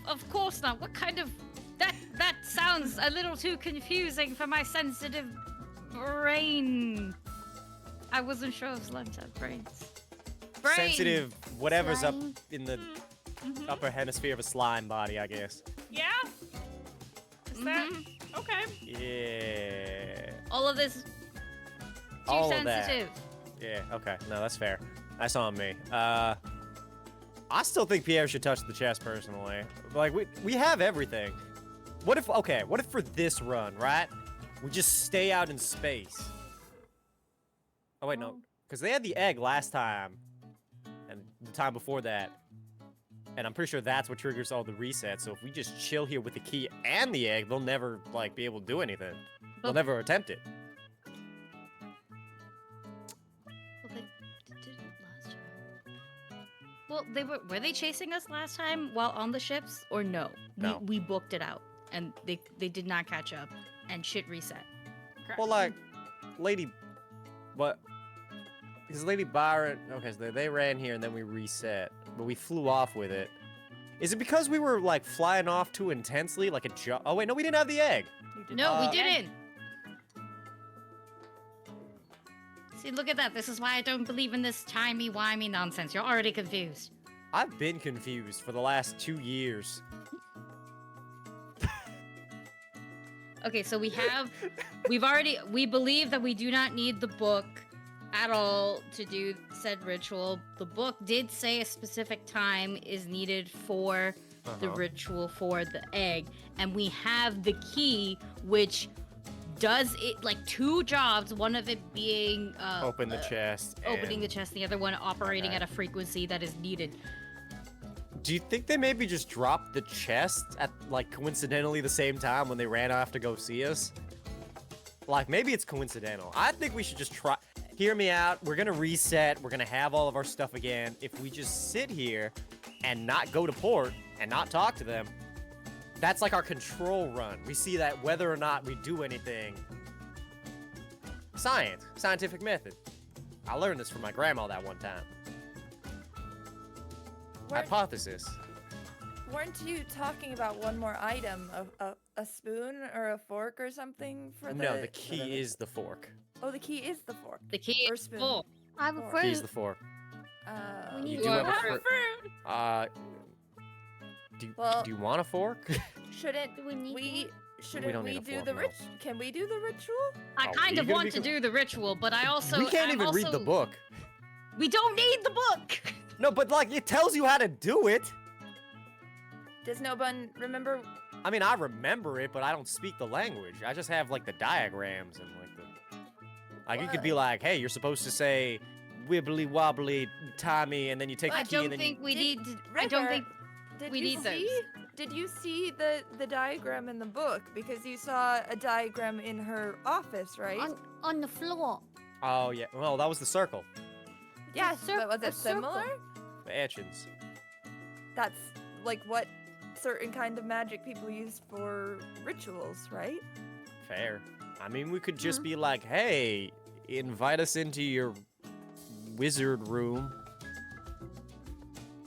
of course not. What kind of that sounds a little too confusing for my sensitive brain. I wasn't sure if slimes have brains. Brain. sensitive, whatever's up Slime. in the Mhm. upper hemisphere of a slime body, I guess. Yeah. Is that Mhm. okay? Yeah. All of this too All of sensitive. that. Yeah. Okay. No, that's fair. That's on me. I still think Pierre should touch the chest personally. Like we have everything. What if for this run, right? We just stay out in space. Oh wait, no, because they had the egg last time, and the time before that, and I'm pretty sure that's what triggers all the resets. So if we just chill here with the key and the egg, they'll never like be able to do anything. They'll But- never attempt it. Well, they did it last time. Well, were they chasing us last time while on the ships or no? No. We booked it out and they did not catch up and shit reset. Correct. Well, like, because Lady Byron, okay, so they ran here and then we reset, but we flew off with it. Is it because we were, like, flying off too intensely, like a oh wait, no, we didn't have the egg. You did No, we Uh, didn't. See, look at that. This is why I don't believe in this timey-wimey nonsense. You're already confused. I've been confused for the last 2 years. Okay, so we believe that we do not need the book at all to do said ritual. The book did say a specific time is needed for the ritual for the egg, and we have the key, which does it like 2 jobs, one of it being Open the chest. opening and- the chest, the other one operating Okay. at a frequency that is needed. Do you think they maybe just dropped the chest at, like, coincidentally the same time when they ran off to go see us? Like, maybe it's coincidental. I think we should just try. Hear me out. We're gonna reset. We're gonna have all of our stuff again. If we just sit here and not go to port and not talk to them, that's like our control run. We see that whether or not we do anything. Scientific method. I learned this from my grandma that one time. Hypothesis. Weren't you talking about one more item, a spoon or a fork or something for the? No, the for key is the fork. Oh, the key is the fork. The key Or is spoon. full. I have a Or- fruit. Key is the fork. Uh, We You need do to have a work. fruit. Well- Do you want a fork? shouldn't Do we need we? We Shouldn't don't we, need a do fork, the no. ritual? Can we do the ritual? I Are kind we of gonna want be to com- do the ritual, but I also we can't I'm even read the also- book. We don't need the book. No, but like it tells you how to do it. Does no one remember? I mean, I remember it, but I don't speak the language. I just have like the diagrams and like the. Like it could be What? like, hey, you're supposed to say wibbly wobbly timey, and then you take I the key and don't then think we Did- need. I don't River, think Did we you need see? did you see the diagram in the book? Because you saw a diagram in her office, right? On the floor. Oh yeah. Well, that was the circle. Yes, cir- but was a it similar? circle. The etchings. That's like what certain kind of magic people use for rituals, right? Fair. I mean, we could just be like, hey, invite us into your wizard room.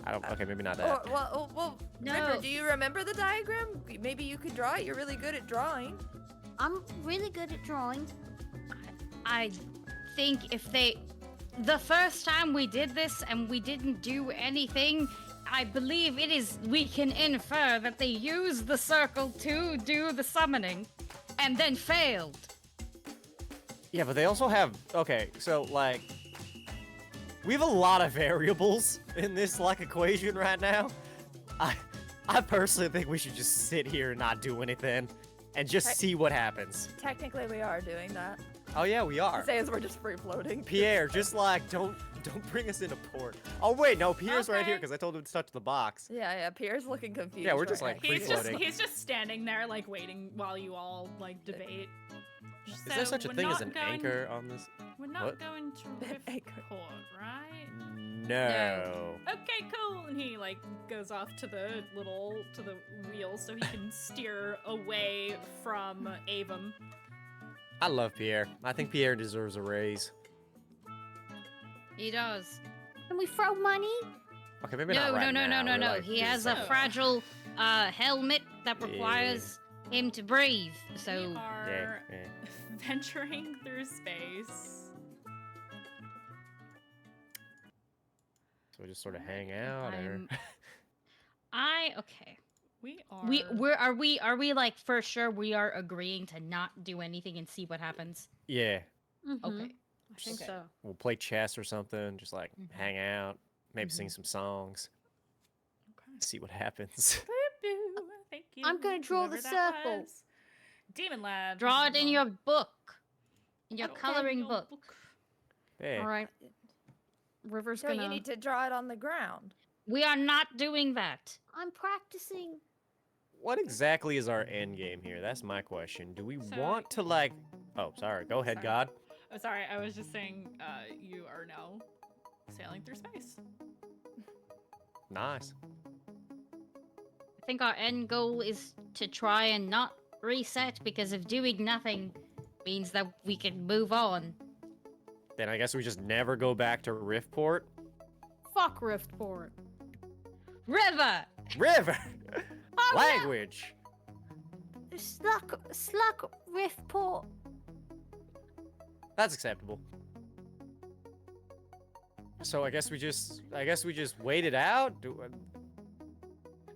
I don't. Okay, maybe not that. Well, No. River, do you remember the diagram? Maybe you could draw it. You're really good at drawing. I'm really good at drawing. I think if the first time we did this and we didn't do anything, I believe we can infer that they used the circle to do the summoning and then failed. Yeah, but they also have. Okay, so like, we have a lot of variables in this like equation right now. I personally think we should just sit here and not do anything, and just see what happens. Technically, we are doing that. Oh yeah, we are. Say as we're just free floating. Pierre, just like don't bring us into port. Oh wait, no, Pierre's right here Okay. because I told him to touch the box. Yeah, Pierre's looking confused. Yeah, we're just, right like, now. free He's floating. just standing there like waiting while you all like debate. Is there such a we're thing as not an going- anchor on this? We're not What? going to Anchor. Riftport, right? No. Okay, cool. And he like goes off to the wheel so he can steer away from Avon. I love Pierre. I think Pierre deserves a raise. He does. Can we throw money? Okay, maybe No, not right no, now. no, We're, no. like, He has just, a Oh. fragile helmet that requires him to breathe. We So are Yeah. venturing through space. So we just sort of hang out, or okay. We Are we like for sure we are agreeing to not do anything and see what happens? yeah, Mm-hmm. Okay. I think Okay. so. we'll play chess or something. Just like hang out, maybe sing some songs, Okay. see what happens. Thank you. I'm gonna draw the whoever that circle. was. Demon Lad. Draw this it is in all- your book. In your Okay. coloring Your book. Hey, All right. River's No, gonna. you need to draw it on the ground. We are not doing that. I'm practicing. what exactly is our end game here? That's my question. Do we So- want to like? Oh, sorry. Go ahead, Sorry. God. Oh, sorry. I was just saying. You are now sailing through space. Nice. I think our end goal is to try and not reset because if doing nothing means that we can move on. Then I guess we just never go back to Riftport. Fuck Riftport. River! River. Oh, yeah. Language. Slug Riftport. That's acceptable. So I guess we just wait it out.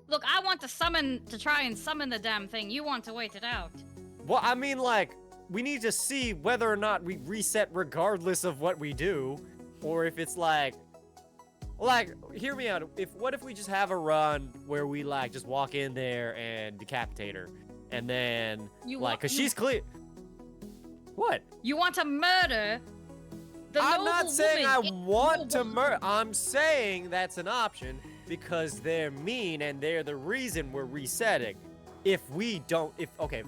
Look, I want to try and summon the damn thing. You want to wait it out. Well, I mean, like, we need to see whether or not we reset regardless of what we do, or if it's like, hear me out. What if we just have a run where we like just walk in there and decapitate her, and then You like, want- cause you- she's clear. What? You want to murder the I'm not noble saying I woman. want to murder. I'm saying that's an option because they're mean and they're the reason we're resetting. If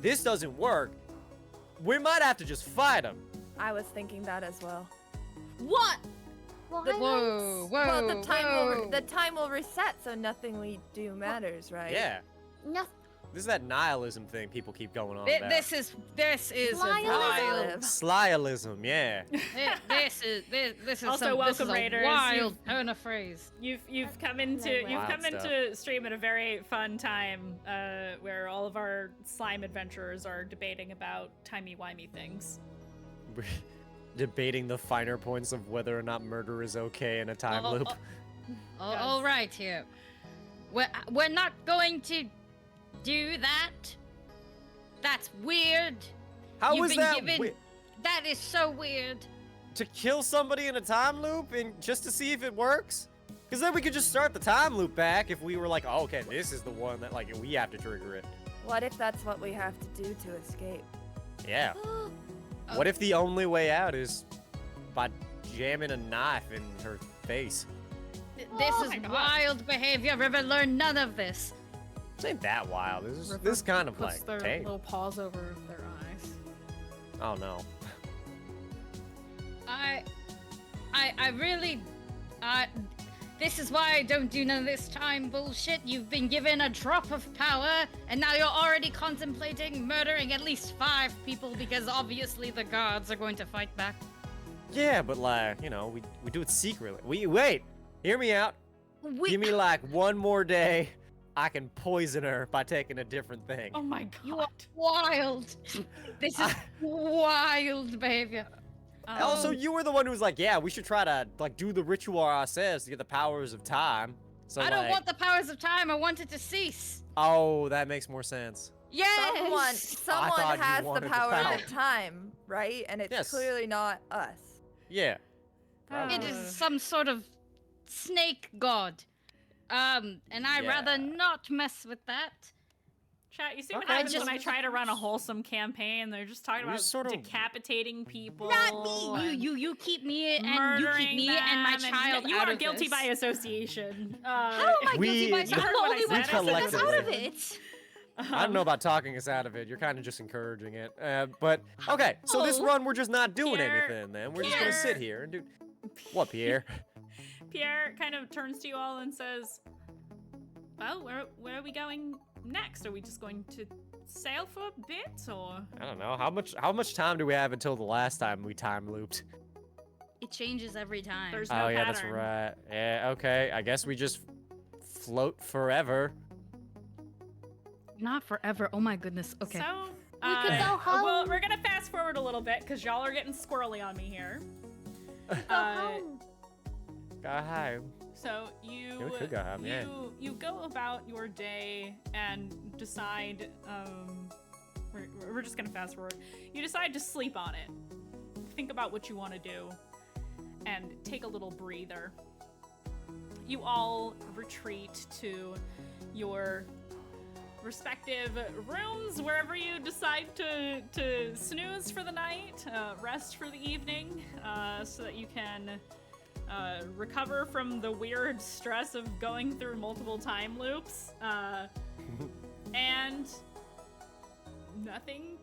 this doesn't work, we might have to just fight them. I was thinking that as well. What? Whoa, Whoa, Well, whoa. the time will reset, so nothing we do matters, right? Yeah. Nothing. This is that nihilism thing people keep going on Thi- about. This is a Nihilism. wild. Slyism, yeah. This is Also, this welcome, is a Raiders. wild turn of phrase. You've come into Wild stuff. stream at a very fun time, where all of our slime adventurers are debating about timey-wimey things. We're debating the finer points of whether or not murder is okay in a time Oh, loop. All right here. We're not going to do that. That's weird. How You've is been that given- That is so weird. to kill somebody in a time loop and just to see if it works? Because then we could just start the time loop back if we were like, oh, okay, this is the one that like we have to trigger it. What if that's what we have to do to escape? Yeah. What if the only way out is by jamming a knife in her face? This Oh is my God. wild behavior. River learned none of this. This ain't that wild. This River is kind of puts like, their hey, little paws over their eyes. oh no. I really, this is why I don't do none of this time bullshit. You've been given a drop of power, and now you're already contemplating murdering at least 5 people because obviously the guards are going to fight back. Yeah, but like, you know, we do it secretly. Wait, hear me out. Give me like one more day. I can poison her by taking a different thing. Oh my god. You are wild. This is wild behavior. Also, you were the one who was like, yeah, we should try to like do the ritual ourselves to get the powers of time. So I don't like, want the powers of time. I want it to cease. oh, that makes more sense. Yes. Someone thought you has the wanted the power power. of time, right? And it's Yes. clearly not us. Yeah. It is some sort of snake god. And I'd Yeah. rather not mess with that. Chat, you see what Okay. happens Just- when I try to run a wholesome campaign? They're just talking You're about just sort of- decapitating people. Not me. You keep me and you keep me and my child you out are of guilty this. by association. How am I guilty by We- I'm the only we one person that's out of collectively- it. I don't know about talking us out of it. You're kind of just encouraging it. But okay, so this Oh. run we're just not doing Pierre- anything. Then we're just gonna Pierre- sit here and do. What, Pierre? Pierre kind of turns to you all and says, well, where are we going next? Are we just going to sail for a bit, or? I don't know. How much time do we have until the last time we time looped? It changes every time. There's no Oh yeah, that's pattern. right. Yeah, okay. I guess we just float forever. Not forever. Oh my goodness. Okay. So, We could go well, home. we're gonna fast forward a little bit because y'all are getting squirrely on me here. Go home. Hi. So you Yeah, we could go home, yeah. you go about your day and decide. We're just gonna fast forward. You decide to sleep on it. Think about what you want to do, and take a little breather. You all retreat to your respective rooms, wherever you decide to snooze for the night, rest for the evening, so that you can recover from the weird stress of going through multiple time loops. And nothing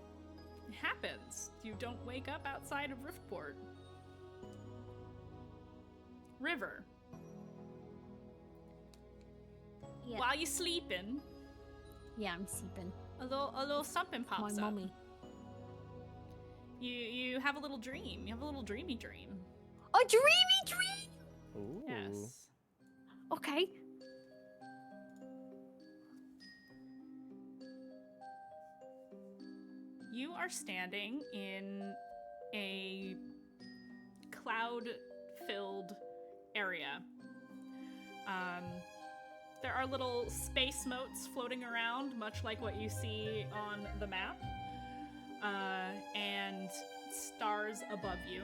happens. You don't wake up outside of Riftport. River, Yeah. while you sleeping, Yeah, I'm sleeping. a little something My pops up. mommy. You have a little dream. You have a little dreamy dream. A dreamy dream! Ooh. Yes. Okay. You are standing in a cloud-filled area. There are little space motes floating around, much like what you see on the map, and stars above you.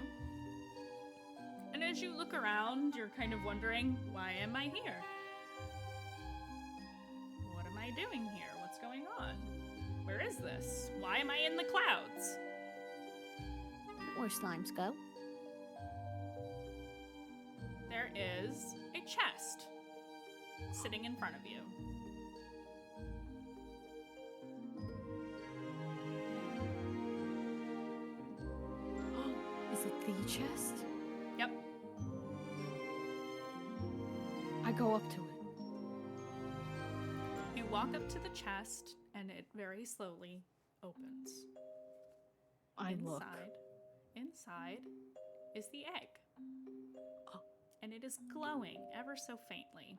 And as you look around, you're kind of wondering, why am I here? What am I doing here? What's going on? Where is this? Why am I in the clouds? Where slimes go. There is a chest sitting in front of you. Is it the chest? Yep. I go up to it. You walk up to the chest and it very slowly opens. I look. Inside is the egg. And it is glowing ever so faintly.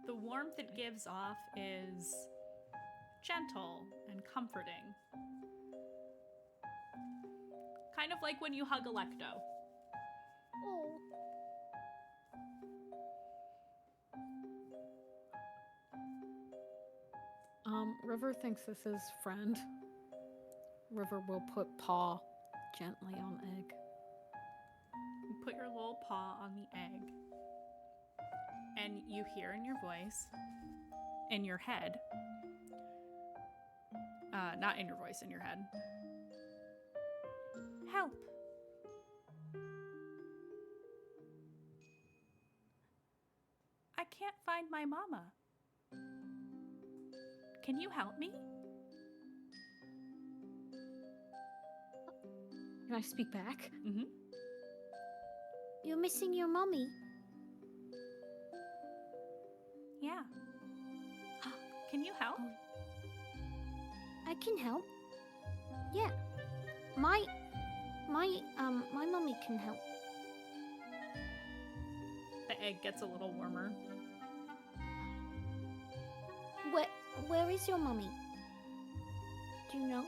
The warmth it gives off is gentle and comforting. Kind of like when you hug Alecto. Oh. River thinks this is friend. River will put paw gently on egg. You put your little paw on the egg, and you hear in your voice, in your head, not in your voice, in your head, help. find my mama. Can you help me? Can I speak back? Mm-hmm. You're missing your mommy. Yeah. Can you help? I can help. Yeah. My mommy can help. The egg gets a little warmer. Where is your mommy? Do you know?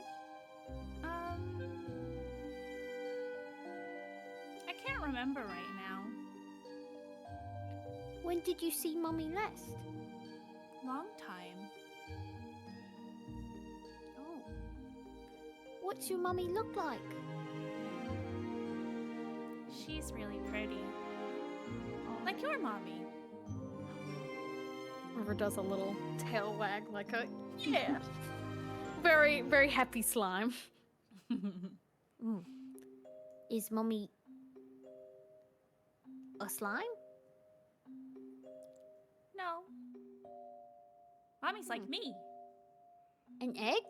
I can't remember right now. When did you see mommy last? Long time. Oh. What's your mommy look like? She's really pretty. Like your mommy. River does a little tail wag, like a yeah. Very, very happy slime. Is mommy a slime? No. Mommy's like me. An egg?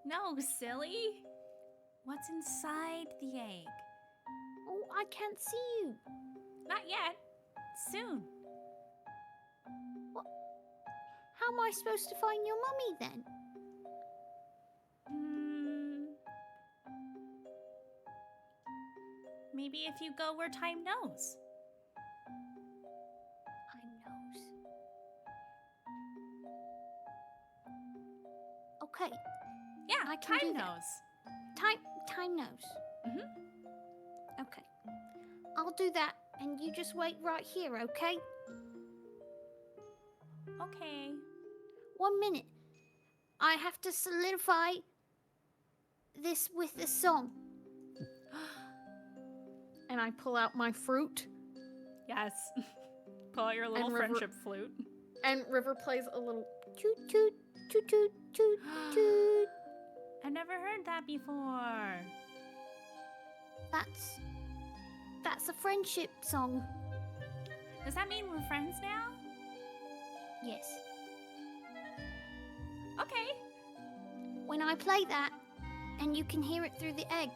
No, silly. What's inside the egg? Oh, I can't see you. Not yet. Soon. How am I supposed to find your mommy then? Maybe if you go where time knows. Time knows. Okay, Yeah, I can time do that. knows. time knows. Mm-hmm. Okay. I'll do that, and you just wait right here, okay? Okay. 1 minute. I have to solidify this with a song. And I pull out my fruit, Yes. Pull out your little And River- friendship flute. and River plays a little. Toot toot toot toot toot toot. I've never heard that before. That's a friendship song. Does that mean we're friends now? Yes. Okay. When I play that, and you can hear it through the egg,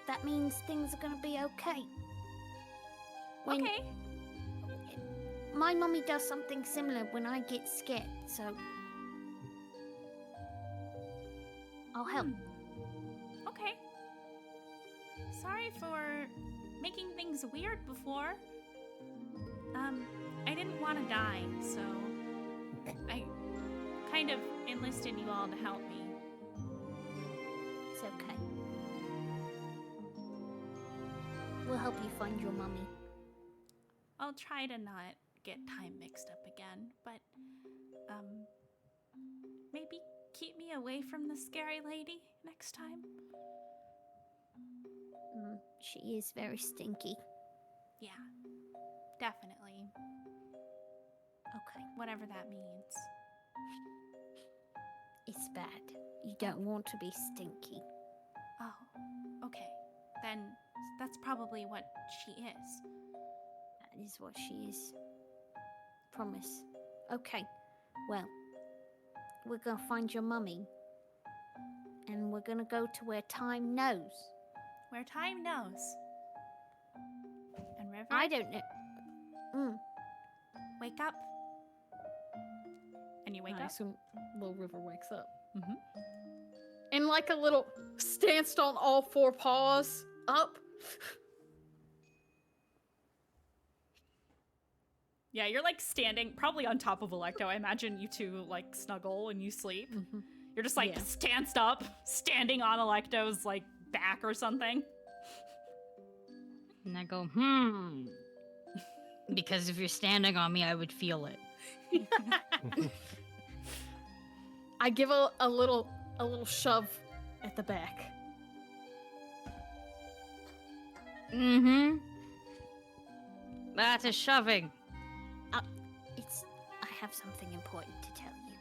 that means things are gonna be okay. When Okay. my mommy does something similar when I get scared, so I'll help. Okay. Sorry for making things weird before. I didn't want to die, so I kind of enlisted you all to help me. It's okay. We'll help you find your mommy. I'll try to not get time mixed up again, but maybe keep me away from the scary lady next time. She is very stinky. Yeah, definitely. Okay. Whatever that means. It's bad. You don't want to be stinky. Oh, okay. Then that's probably what she is. That is what she is. Promise. Okay. Well, we're gonna find your mummy. And we're gonna go to where time knows. Where time knows. And River, I don't know. wake up. And you wake I up. assume little River wakes up. Mm-hmm. And like a little stanced on all four paws up. Yeah, you're like standing probably on top of Alecto. I imagine you two like snuggle when you sleep. Mm-hmm. You're just like Yeah. stanced up, standing on Alecto's like back or something. And I go, because if you're standing on me, I would feel it. I give a little shove at the back. Mm-hmm. That's a shoving. I have something important to tell you.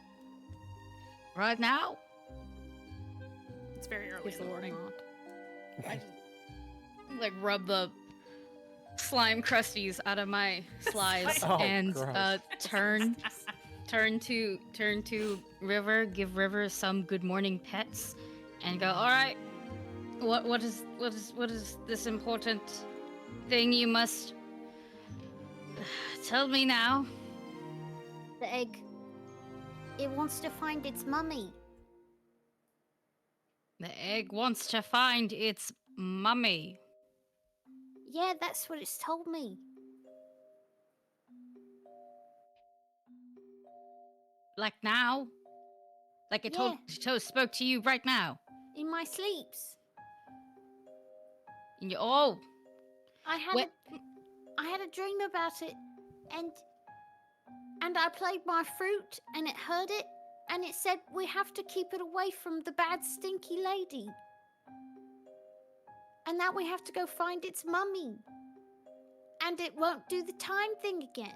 Right now? It's very early Gives in the a little morning. nod. I just like rub the slime crusties out of my slides Oh, and gross. turn to River, give River some good morning pets, and go. All right, what is this important thing you must tell me now? The egg. It wants to find its mummy. The egg wants to find its mummy. Yeah, that's what it's told me. Like now? Like it spoke to you right now? In my sleeps. In your oh, I had a dream about it, and I played my fruit, and it heard it, and it said we have to keep it away from the bad stinky lady. And that we have to go find its mummy. And it won't do the time thing again.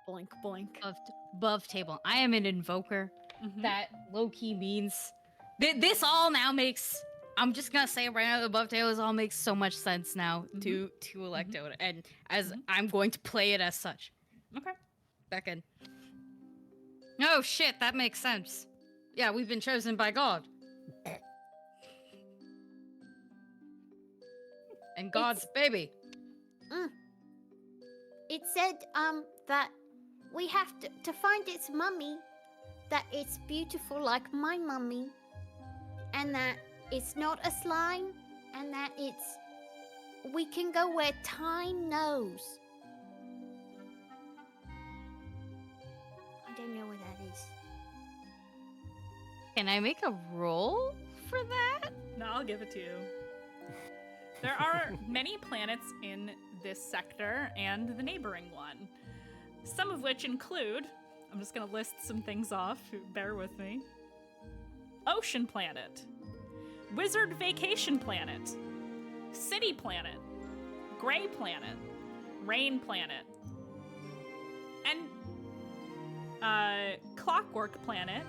Blink, blink. above table. I am an invoker. Mhm. That low key means this all now makes. I'm just gonna say right now, the above tables all makes so much sense now to Alecto, and as I'm going to play it as such. Okay. Back in. Oh shit, that makes sense. Yeah, we've been chosen by God. And God's baby. It said, that we have to find its mummy, that it's beautiful like my mummy, and that it's not a slime, and that we can go where time knows. I don't know where that is. Can I make a roll for that? No, I'll give it to you. There are many planets in this sector and the neighboring one. Some of which include, I'm just gonna list some things off, bear with me. Ocean Planet, Wizard Vacation Planet, City Planet, Gray Planet, Rain Planet, and Clockwork Planet,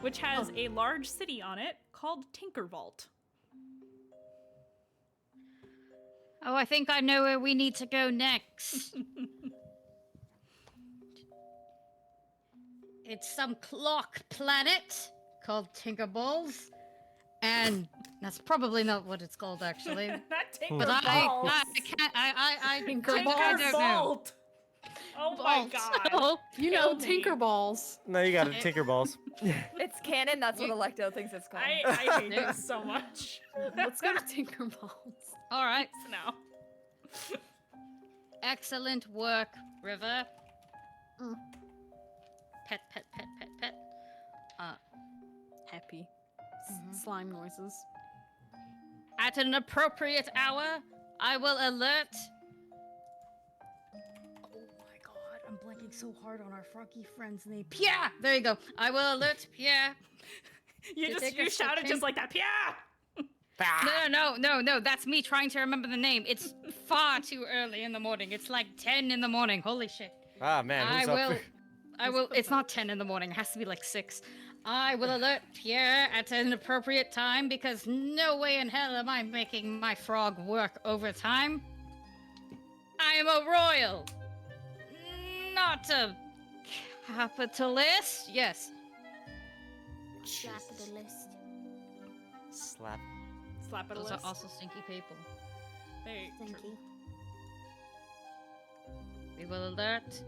which has a large city on it called Tinkervault. Oh, I think I know where we need to go next. It's some clock planet called Tinkerballs, and that's probably not what it's called actually. Not But I can't. I don't know. Tinkervault! Oh my Vault. god. Oh, You know, Kill me. Tinkerballs. No, you got it. Tinkerballs. It's canon. That's what Alecto thinks it's called. I hate this so much. Let's go to Tinkerballs. all right. now. Excellent work, River. Mm. Pet, pet, pet, pet, pet. Happy. Slime noises. At an appropriate hour, I will alert. Oh my god, I'm blanking so hard on our froggy friend's name. Pierre! There you go. I will alert Pierre. You take a shouted second. just like that. Yeah! No. That's me trying to remember the name. It's far too early in the morning. It's like 10 in the morning. Holy shit. Ah, man. Who's up? I will. It's not 10 in the morning. It has to be like 6. I will alert Pierre at an appropriate time because no way in hell am I making my frog work overtime. I am a royal, not a capitalist. Yes. Capitalist. Slap. Slap it a Those list. are also stinky people. They, Thank you. We will alert.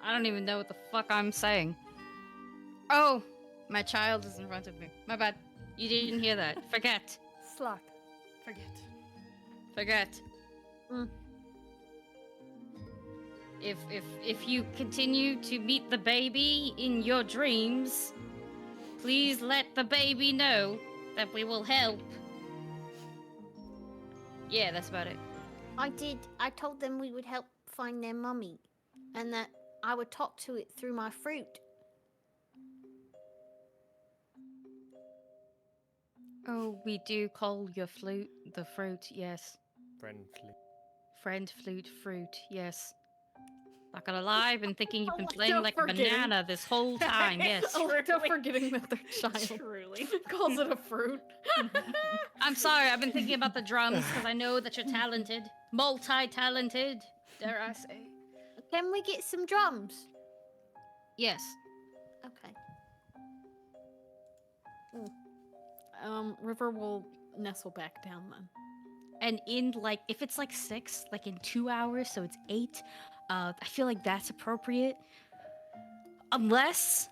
I don't even know what the fuck I'm saying. Oh, my child is in front of me. My bad. You didn't hear that. Forget. Slack. Forget. Mm. If you continue to meet the baby in your dreams, please let the baby know that we will help. Yeah, that's about it. I did. I told them we would help find their mummy, and that I would talk to it through my fruit. Oh, we do call your flute the fruit, yes. Friendly. Friend flute fruit, yes. Not gonna lie, I've been thinking you've been Alecto playing like a forgetting. banana this whole time. Yes. Alecto forgetting that they're child. Truly. Calls it a fruit. I'm sorry, I've been thinking about the drums because I know that you're talented. Multi-talented, dare I say. Can we get some drums? Yes. Okay. River will nestle back down then. And in like, if it's like 6, like in 2 hours, so it's 8, I feel like that's appropriate. Unless,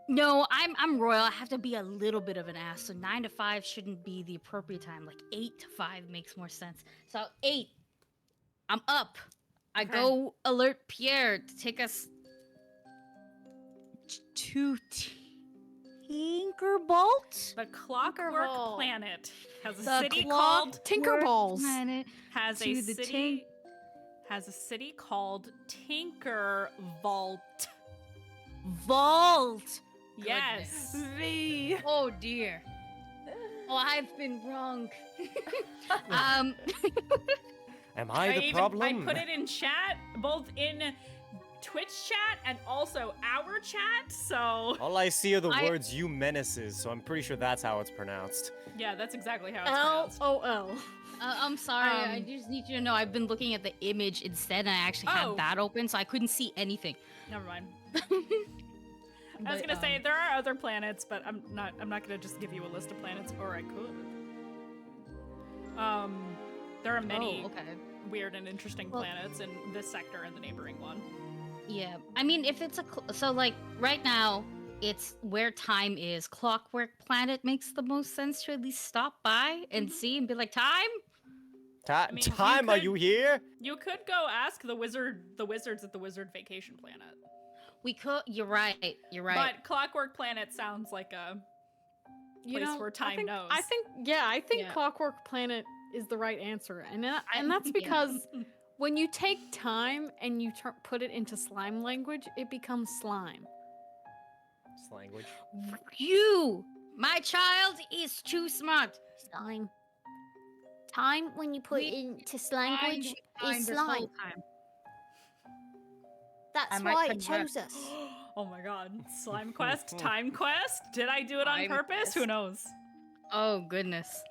no, I'm royal. I have to be a little bit of an ass, so 9 to 5 shouldn't be the appropriate time. Like 8 to 5 makes more sense. So 8, I'm up. I Okay. go alert Pierre to take us to Tinkerbolt. The Clockwork Tinkerhole. Planet has a The city clock- called Tinkerballs. Planet. has to a the city has a city called Tinker Vault. Vault. Yes. V. Oh dear. Oh, I've been wrong. um, Am I the problem? I put it in chat, both in Twitch chat and also our chat. So All I see are the I- words "you menaces," so I'm pretty sure that's how it's pronounced. yeah, that's exactly how it's pronounced. LOL. I'm sorry. I Um, just need you to know I've been looking at the image instead, and I actually Oh. had that open, so I couldn't see anything. Never mind. I was gonna say there are other planets, but I'm not gonna just give you a list of planets, or I could. There are many Oh, okay. weird and interesting Well- planets in this sector and the neighboring one. Yeah. I mean, if it's so like right now, it's where time is. Clockwork Planet makes the most sense to at least stop by and see and be like, time. Time, mean, you are could- you here? You could go ask the wizards at the Wizard Vacation Planet. We could. You're right. You're right. But Clockwork Planet sounds like a place where time knows. I think Yeah. Clockwork Planet is the right answer, and that's because when you take time and you put it into slime language, it becomes slime. This language. You, my child, is too smart. Slime. Time, when you put it into language, is slime. I That's might why it convert. chose us. Oh my god. SlimeQuest? TimeQuest? Did I do it on Time purpose? Who quest. knows? Oh goodness.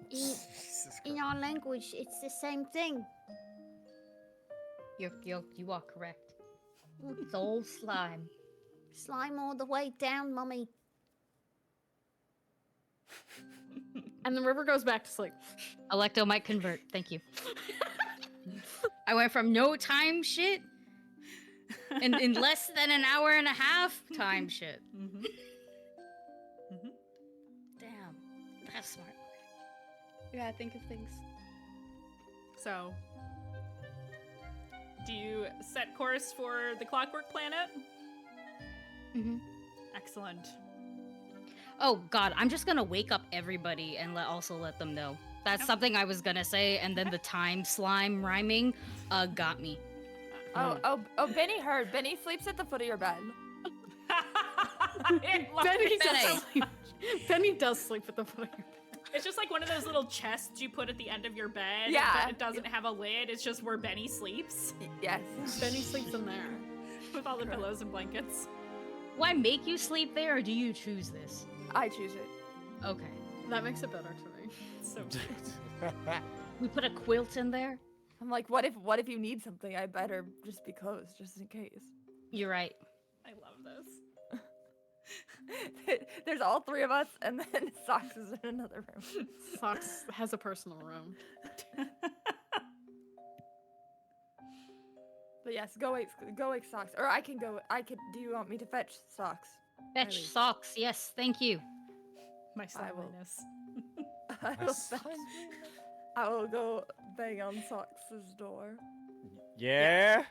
In, Jesus in our language, it's the same thing. You are correct. It's all slime. Slime all the way down, mummy. And the river goes back to sleep. Alecto might convert. Thank you. I went from no time shit and in less than an hour and a half time shit. Mm-hmm. Damn, that's smart. You gotta think of things. So, do you set course for the Clockwork Planet? Mm-hmm. Excellent. Oh god, I'm just gonna wake up everybody and also let them know. That's something I was gonna say, and then the time slime rhyming got me. Oh, Benny heard. Benny sleeps at the foot of your bed. I love Benny it. does sleep. Benny does sleep at the foot of your bed. It's just like one of those little chests you put at the end of your bed. Yeah. But it doesn't have a lid. It's just where Benny sleeps Yes. Benny sleeps in there. with all the pillows and blankets. Do I make you sleep there, or do you choose this? I choose it. Okay. That makes it better to me. It's so cute. We put a quilt in there. I'm like, what if you need something? I better just be close, just in case. You're right. I love this. There's all three of us, and then Socks is in another room. Socks has a personal room. But yes, go wake Socks, or I can go. Do you want me to fetch Socks? Fetch leave. socks. Yes, thank you. My I will. sliminess. I will go bang on Socks' door. Yeah?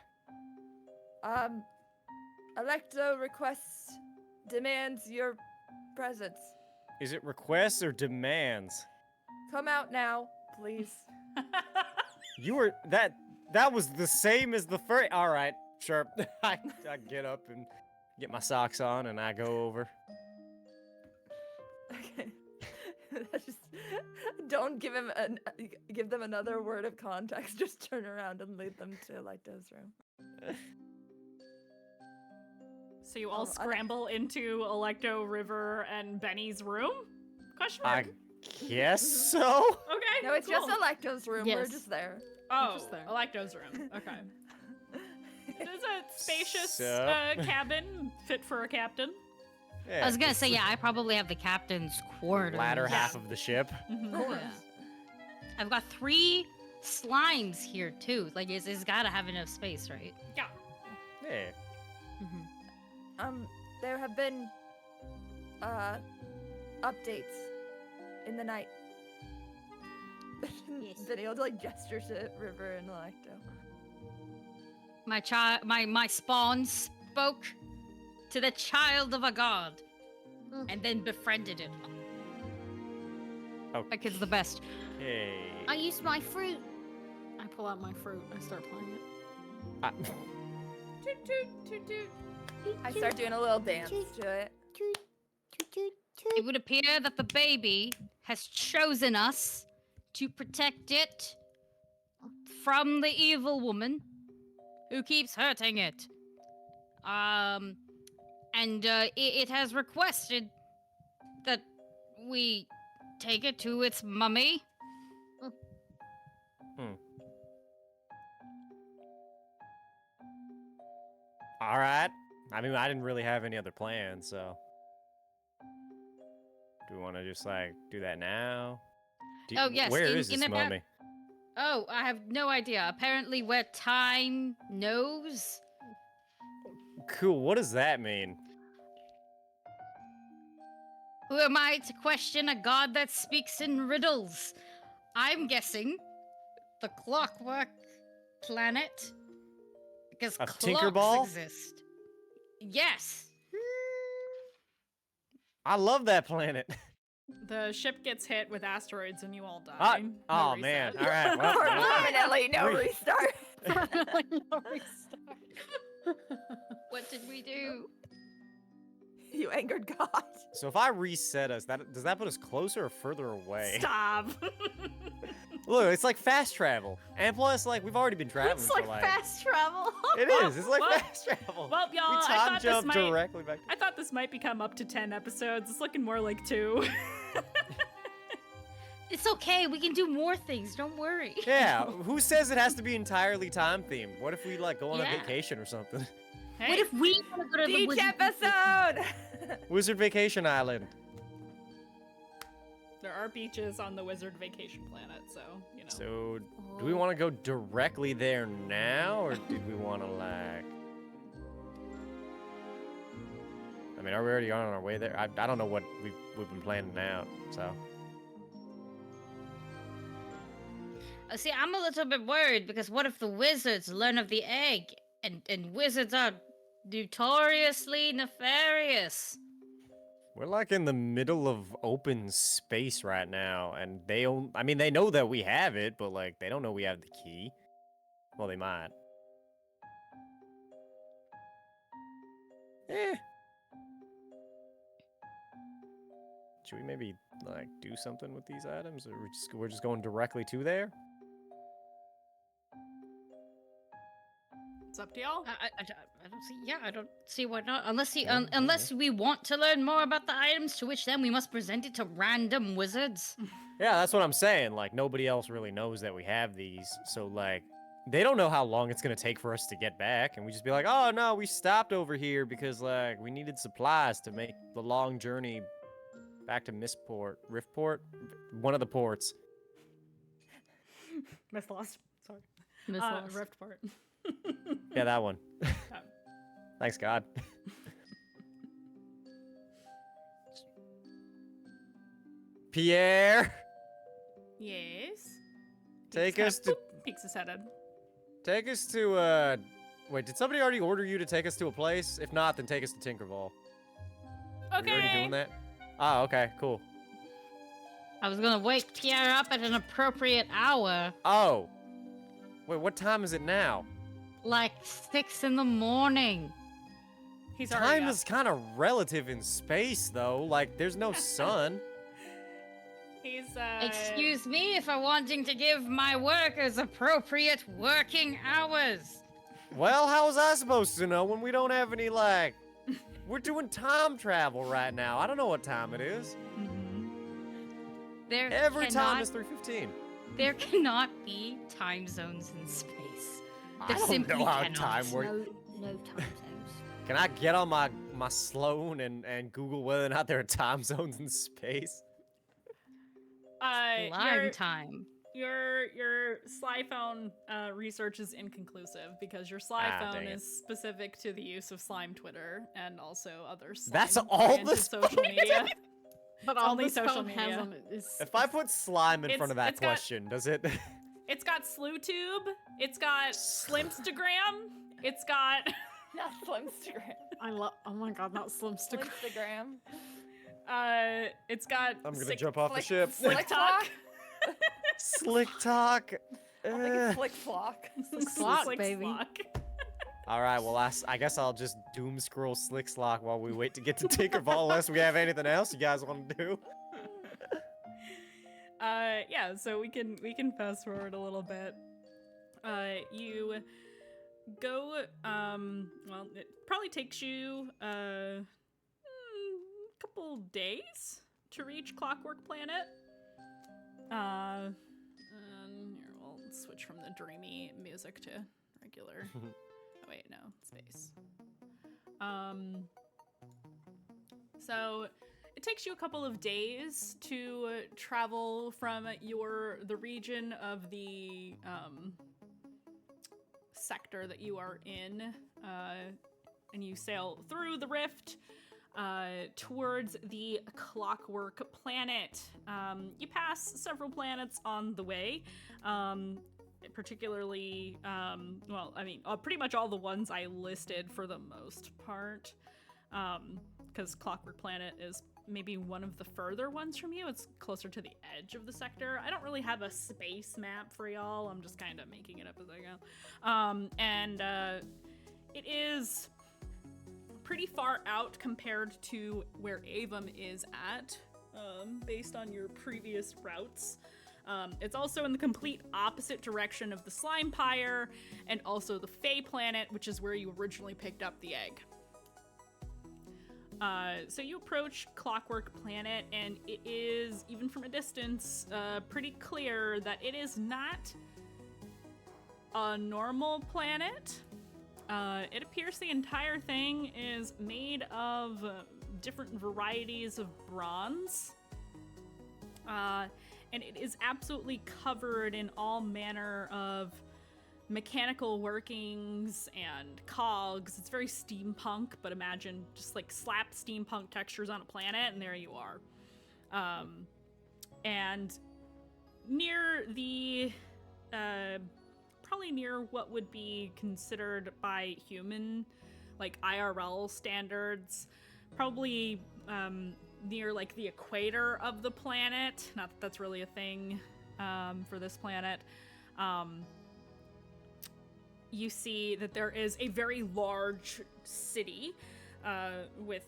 Alecto demands your presence. Is it requests or demands? Come out now, please. You were that was the same as the first. All right, sure. I get up and get my socks on, and I go over. Okay. That's just Don't give them another word of context. Just turn around and lead them to Alecto's room. So you all scramble into Alecto, River, and Benny's room? Question mark? I guess so. Okay. No, it's cool. just Alecto's room. We're Yes. just there. Oh, just there. Alecto's room. Okay. It is a spacious So- cabin fit for a captain. Yeah, I was gonna it's say, the yeah, I probably have the captain's quarters. latter half of the ship. Mhm. Oh, yeah. I've got 3 slimes here too. Like, it's gotta have enough space, right? Yeah. Yeah. There have been updates in the night. Yes. Video like gestures to River and Alecto. My spawn spoke to the child of a god, and then befriended it. Oh. That kid's the best. Hey. I used my fruit. I pull out my fruit. I start playing it. Toot toot toot toot. I start doing a little dance to it. Toot, toot, toot, toot. It would appear that the baby has chosen us to protect it from the evil woman who keeps hurting it. It has requested that we take it to its mummy. All right. I mean, I didn't really have any other plans, so. Do we want to just like do that now? Oh, yes, Where in- is in this about- mummy? Oh, I have no idea. Apparently, where time knows. Cool. What does that mean? Who am I to question a god that speaks in riddles? I'm guessing the clockwork planet. Because A clocks Tinkerball? exist. Yes. I love that planet. The ship gets hit with asteroids and you all die. Ah, No oh reset. man. All right. Well, Permanently no Re- restart. No restart. What did we do? You angered God. so if I reset us, does that put us closer or further away? Stop. Look, it's like fast travel, and plus, like we've already been traveling. It's like for, fast travel. It is. It's like Well- fast travel. Well, y'all, we I time thought this jump might. directly back. I thought this might become up to 10 episodes. It's looking more like 2. It's okay. We can do more things. Don't worry. Yeah. Who says it has to be entirely time themed? What if we like go on a Yeah. vacation or something? Hey, What if we want to go to the Beach wizard- episode. Wizard Vacation Island. there are beaches on the Wizard Vacation Planet, so, you know. So, do we want to go directly there now, or did we want to like? I mean, are we already on our way there? I don't know what we've been planning out. So, See, I'm a little bit worried because what if the wizards learn of the egg? And wizards are notoriously nefarious. we're like in the middle of open space right now, and I mean, they know that we have it, but like they don't know we have the key. Well, they might. Eh. Should we maybe like do something with these items, or we're just going directly to there? It's up to y'all. I don't see. Yeah, I don't see why not. Unless we want to learn more about the items, to which then we must present it to random wizards. Yeah, that's what I'm saying. Like nobody else really knows that we have these, so like they don't know how long it's gonna take for us to get back, and we just be like, oh no, we stopped over here because like we needed supplies to make the long journey back to Riftport, one of the ports. Miss Lost. Sorry. Miss Lost. Riftport. Yeah, that one. Thanks, God. Pierre, Yes. take Peeks us to Peeks his head in. Wait, did somebody already order you to take us to a place? If not, then take us to Tinkerval. Are we already doing that? Ah, okay, cool. I was gonna wake Pierre up at an appropriate hour, Oh. Wait, what time is it now? like 6 in the morning. He's already Time up. is kind of relative in space, though. Like, there's no sun. He's Excuse me if I'm wanting to give my workers appropriate working hours. Well, how was I supposed to know when we don't have any, like... We're doing time travel right now. I don't know what time it is. There Every time cannot- is 3:15. There cannot be time zones in space. I There don't simply know how cannot. time works. No time zones. Can I get on my Sloan and Google whether or not there are time zones in space? Slime time. Your Sly phone research is inconclusive because your Sly Ah, phone dang it. is specific to the use of Slime Twitter and also other slime That's all oriented this social phone media. But It's all only this social phone has media. on it is If I put slime in front of that it's got- question, does it? It's got SlewTube. It's got Slimstagram. It's got Not Slimstagram. I love. Oh my god, not Slimstagram. Slimstagram. it's got I'm gonna Sick- jump off the Flick- ship. Flick Slick Talk? Talk. Slick talk. I think Eh. it's Flick Flock. Slock, Slick baby. Slock. All right, well, I guess I'll just doom scroll Slick Slock while we wait to get to Tinkerball unless we have anything else you guys want to do. Yeah, so we can fast forward a little bit. You go, well, it probably takes you a couple days to reach Clockwork Planet. And here, we'll switch from the dreamy music to regular. Oh wait, no, space. So it takes you a couple of days to travel from the region of the sector that you are in, and you sail through the rift towards the Clockwork Planet. You pass several planets on the way, particularly, well, I mean, pretty much all the ones I listed for the most part, because Clockwork Planet is maybe one of the further ones from you. It's closer to the edge of the sector. I don't really have a space map for y'all. I'm just kind of making it up as I go. And it is pretty far out compared to where Avum is at, based on your previous routes. It's also in the complete opposite direction of the Slime Pyre and also the Fey Planet, which is where you originally picked up the egg. So you approach Clockwork Planet, and it is, even from a distance, pretty clear that it is not a normal planet. It appears the entire thing is made of different varieties of bronze. And it is absolutely covered in all manner of mechanical workings and cogs. It's very steampunk, but imagine just like slap steampunk textures on a planet, and there you are. And near the, probably near what would be considered by human, like IRL standards, probably near like the equator of the planet. Not that that's really a thing for this planet. You see that there is a very large city with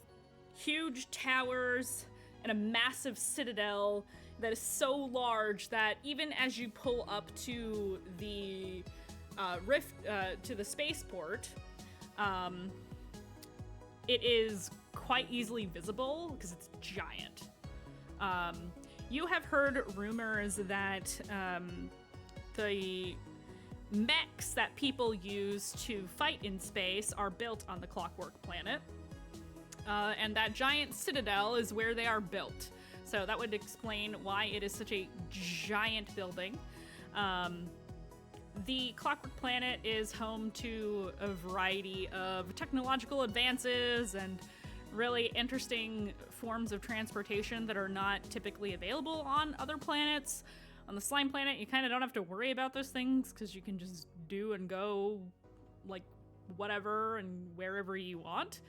huge towers and a massive citadel that is so large that even as you pull up to the rift, to the spaceport, it is quite easily visible because it's giant. You have heard rumors that the mechs that people use to fight in space are built on the Clockwork Planet, and that giant citadel is where they are built. So that would explain why it is such a giant building. The Clockwork Planet is home to a variety of technological advances and really interesting forms of transportation that are not typically available on other planets. On the Slime Planet, you kind of don't have to worry about those things because you can just do and go like whatever and wherever you want.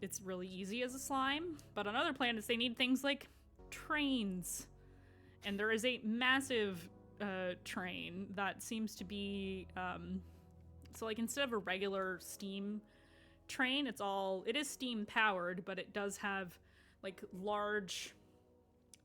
It's really easy as a slime, but on other planets they need things like trains. And there is a massive train that seems to be, so like instead of a regular steam train, it is steam powered, but it does have like large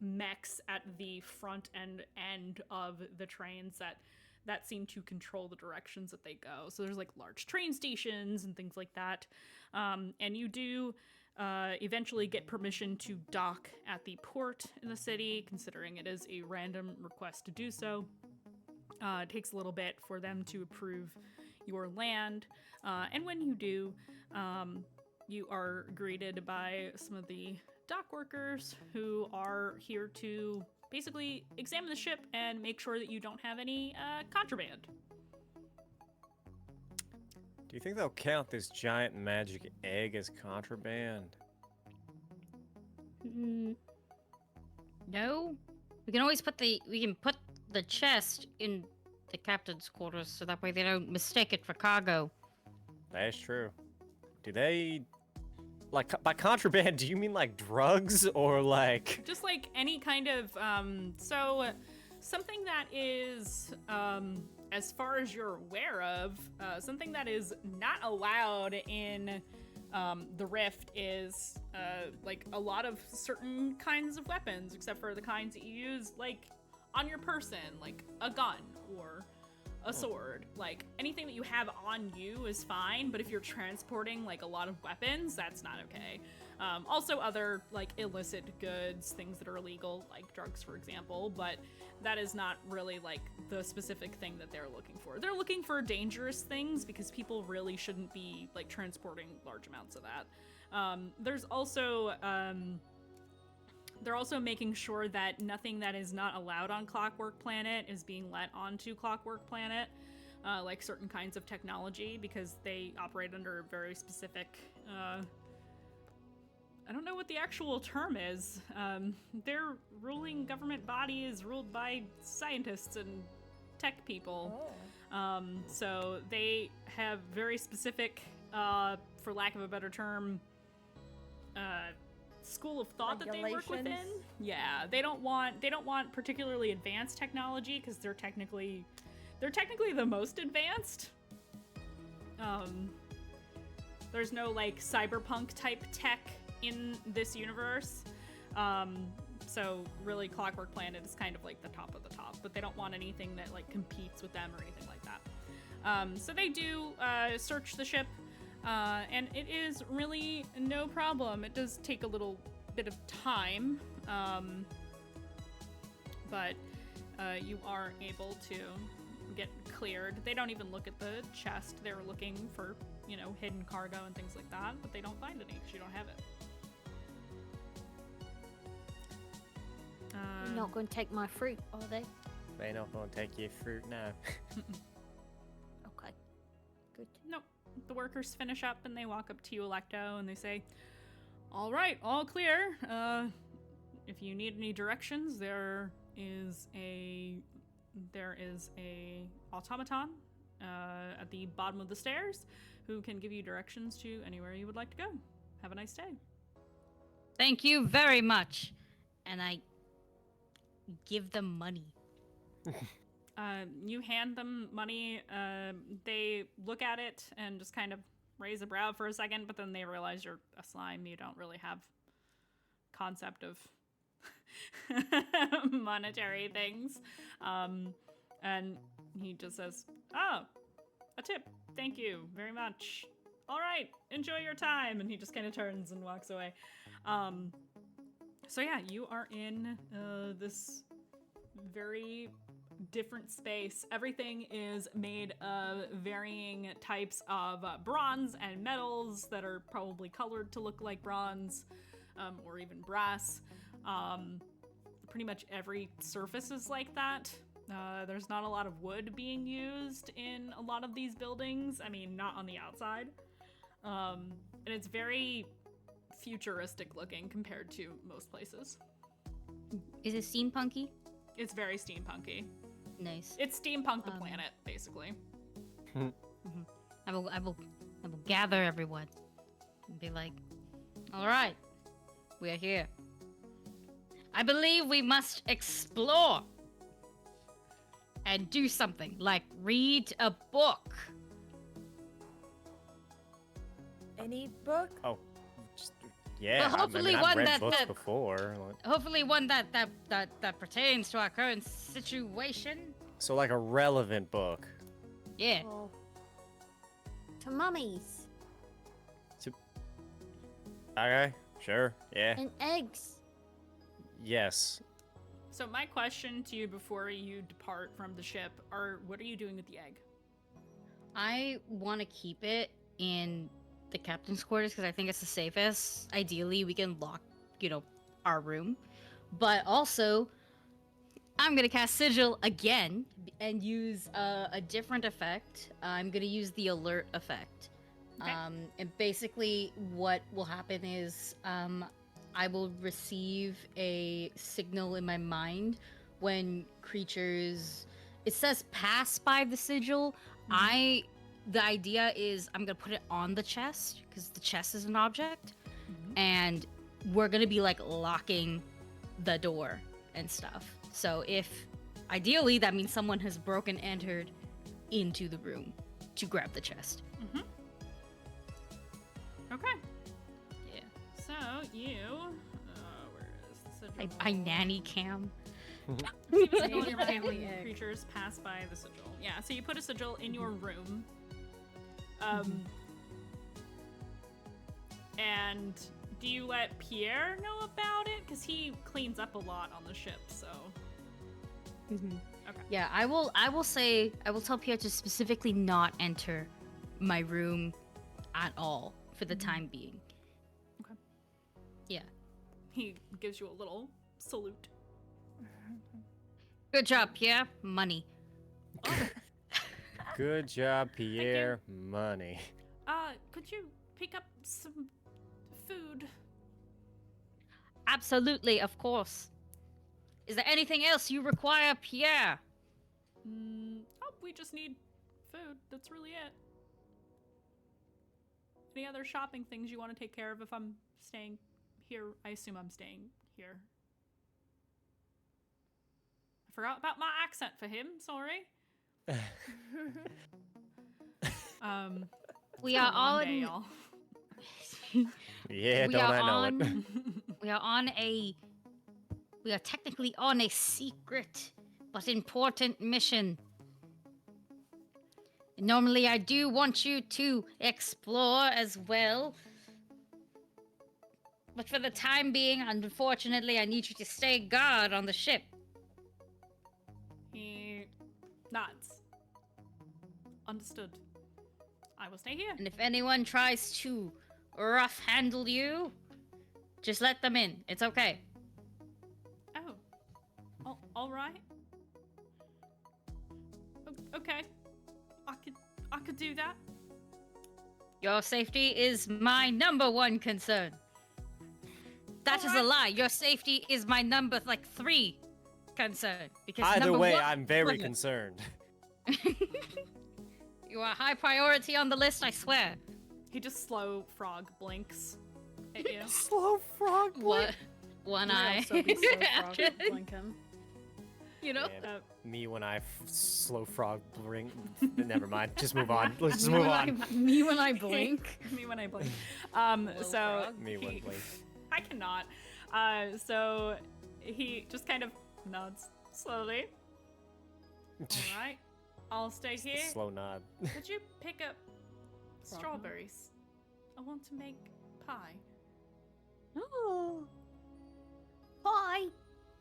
mechs at the front end of the trains that seem to control the directions that they go. So there's like large train stations and things like that. And you do eventually get permission to dock at the port in the city, considering it is a random request to do so. It takes a little bit for them to approve your land. And when you do, you are greeted by some of the dock workers who are here to basically examine the ship and make sure that you don't have any contraband. Do you think they'll count this giant magic egg as contraband? No. We can always put the chest in the captain's quarters so that way they don't mistake it for cargo. That's true. Do they... Like, by contraband, do you mean like drugs or like... Just like any kind of, so something that is, as far as you're aware of, something that is not allowed in the Rift is like a lot of certain kinds of weapons, except for the kinds that you use like on your person, like a gun or a sword. Like anything that you have on you is fine, but if you're transporting like a lot of weapons, that's not okay. Also other like illicit goods, things that are illegal, like drugs for example, but that is not really like the specific thing that they're looking for. They're looking for dangerous things because people really shouldn't be like transporting large amounts of that. There's also they're also making sure that nothing that is not allowed on Clockwork Planet is being let onto Clockwork Planet, like certain kinds of technology, because they operate under a very specific, I don't know what the actual term is. Their ruling government body is ruled by scientists and tech people. So they have very specific, for lack of a better term, school of thought that they work within. Yeah, they don't want particularly advanced technology because they're technically the most advanced. There's no like cyberpunk type tech in this universe. So really Clockwork Planet is kind of like the top of the top, but they don't want anything that like competes with them or anything like that. So they do search the ship. And it is really no problem. It does take a little bit of time, but you are able to get cleared. They don't even look at the chest. They're looking for, hidden cargo and things like that, but they don't find any because you don't have it. They're not going to take my fruit, are they? They're not going to take your fruit now. Okay, good. Nope. The workers finish up and they walk up to you, Alecto, and they say, "All right, all clear. If you need any directions, there is a automaton at the bottom of the stairs who can give you directions to anywhere you would like to go. Have a nice day." Thank you very much. And I give them money. You hand them money. They look at it and just kind of raise a brow for a second, but then they realize you're a slime. You don't really have concept of monetary things. And he just says, "Oh, a tip. Thank you very much. All right, enjoy your time." And he just kind of turns and walks away. So yeah, you are in this very different space. Everything is made of varying types of bronze and metals that are probably colored to look like bronze, or even brass. Pretty much every surface is like that. There's not a lot of wood being used in a lot of these buildings. I mean, not on the outside. And it's very futuristic looking compared to most places. Is it steampunky? It's very steampunky. Nice. It's steampunk the planet, basically. I will gather everyone and be like, "All right, we are here. I believe we must explore and do something like read a book." Any book? Oh, just Yeah, Well, hopefully I've one read that- books that- before. Hopefully one that pertains to our current situation. So like a relevant book. Yeah. Oh. To mummies Okay, sure, yeah, and eggs. yes. So my question to you before you depart from the ship are, what are you doing with the egg? I want to keep it in the captain's quarters because I think it's the safest. Ideally, we can lock, our room. But also, I'm going to cast Sigil again and use a different effect. I'm going to use the alert effect. Okay. And basically, what will happen is I will receive a signal in my mind when creatures. It says pass by the sigil. The idea is I'm gonna put it on the chest because the chest is an object, and we're gonna be like locking the door and stuff. So ideally that means someone has entered into the room to grab the chest. Okay. Yeah. So you, where is the sigil? I nanny cam. See what's Name going your on family when egg. creatures pass by the sigil. Yeah, so you put a sigil in your room. And do you let Pierre know about it? Because he cleans up a lot on the ship, so. Okay. Yeah, I will tell Pierre to specifically not enter my room at all for the time being. Okay. Yeah. He gives you a little salute. Good job, Pierre. Money. Good job, Pierre. Money. Could you pick up some food? Absolutely, of course. Is there anything else you require, Pierre? We just need food. That's really it. Any other shopping things you want to take care of if I'm staying here? I assume I'm staying here. I forgot about my accent for him. Sorry. We It's are been a long on. day, y'all. Yeah, we don't are I know on. it? We are technically on a secret but important mission. Normally, I do want you to explore as well. But for the time being, unfortunately, I need you to stay guard on the ship. He nods. Understood. I will stay here. And if anyone tries to rough handle you, just let them in. It's okay. Oh, all right. Okay, I could do that. Your safety is my number one concern. That is a lie. Your safety is my number 3 concern. Because Either number way, one, I'm very concerned. you are high priority on the list, I swear. He just slow frog blinks at you. Slow frog. What? One eye. Also be so frog blink him. You know? Man, me when I slow frog bring. Never mind. Just move on. Let's just move on. Me when I blink. Me when I blink. Little So frog. Me when blink. I cannot. So he just kind of nods slowly. All right, I'll stay here. Slow nod. Could you pick up strawberries? I want to make pie. Oh. Bye.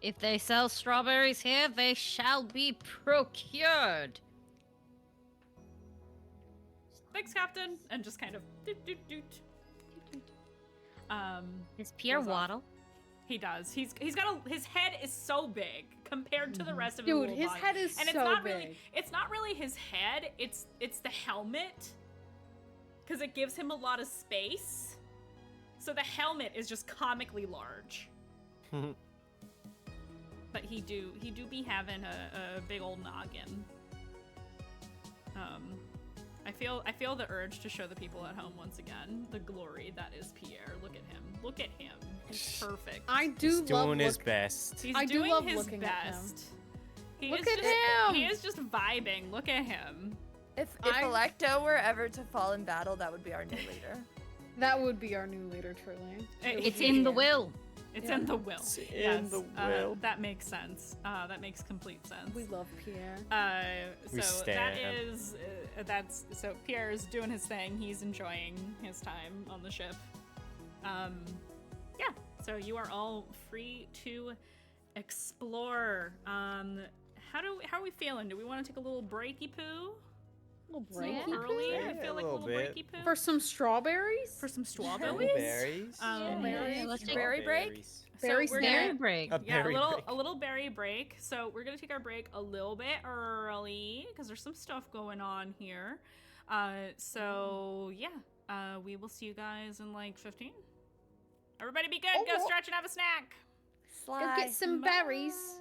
If they sell strawberries here, they shall be procured. Thanks, Captain. And just kind of doot doot doot. Is Pierre goes off. Waddle? He does. He's got his head is so big compared to the rest of his Dude, little his body. head is and so it's not big. really it's not really his head, it's the helmet. Cause it gives him a lot of space. So the helmet is just comically large. But he do be having a big old noggin. I feel the urge to show the people at home once again the glory that is Pierre. Look at him. Look at him. He's perfect. I do He's love doing his best. He's I do doing love his looking at him. best. He Look is at just, him! He is just vibing. Look at him. If I- Alecto were ever to fall in battle, that would be our new leader. That would be our new leader, truly. It's in the will. It's in the will. It's Yes, in the will. that makes sense. That makes complete sense. We love Pierre. We So stand. so Pierre's doing his thing. He's enjoying his time on the ship. Yeah. So you are all free to explore. How are we feeling? Do we want to take a little breaky poo? Little It's a little breaky early. Yeah, I feel a like a little little bit. breaky poo. For some strawberries? For some Little strawberries. berries. Yeah, let's take Berry break? Berries. So Berry we're berry gonna- break. A Yeah, berry break. a little berry break. So we're gonna take our break a little bit early because there's some stuff going on here. So yeah, we will see you guys in like 15. Everybody be good. Go Oh. stretch and have a snack. Sly. Go get some berries.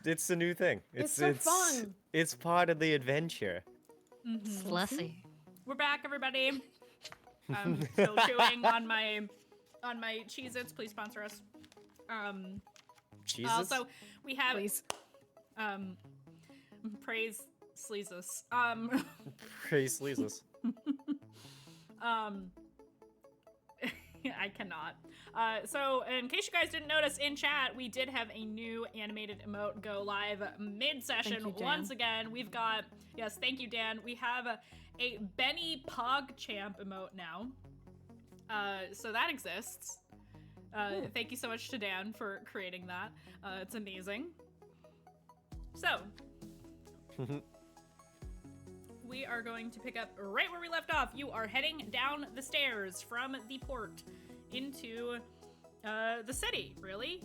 It's a new thing. It's so fun. It's part of the adventure. Slessy. We're back, everybody. I'm still chewing on my Cheez-Its. Please sponsor us. Jesus. Also, we have Please. praise Sleezus. Praise Sleezus. I cannot. So, in case you guys didn't notice, in chat, we did have a new animated emote go live mid-session. Thank you, Dan. Once again, we've got, yes, thank you, Dan. We have a Benny PogChamp emote now. So that exists. Thank you so much to Dan for creating that. It's amazing. So, we are going to pick up right where we left off. You are heading down the stairs from the port into the city, really.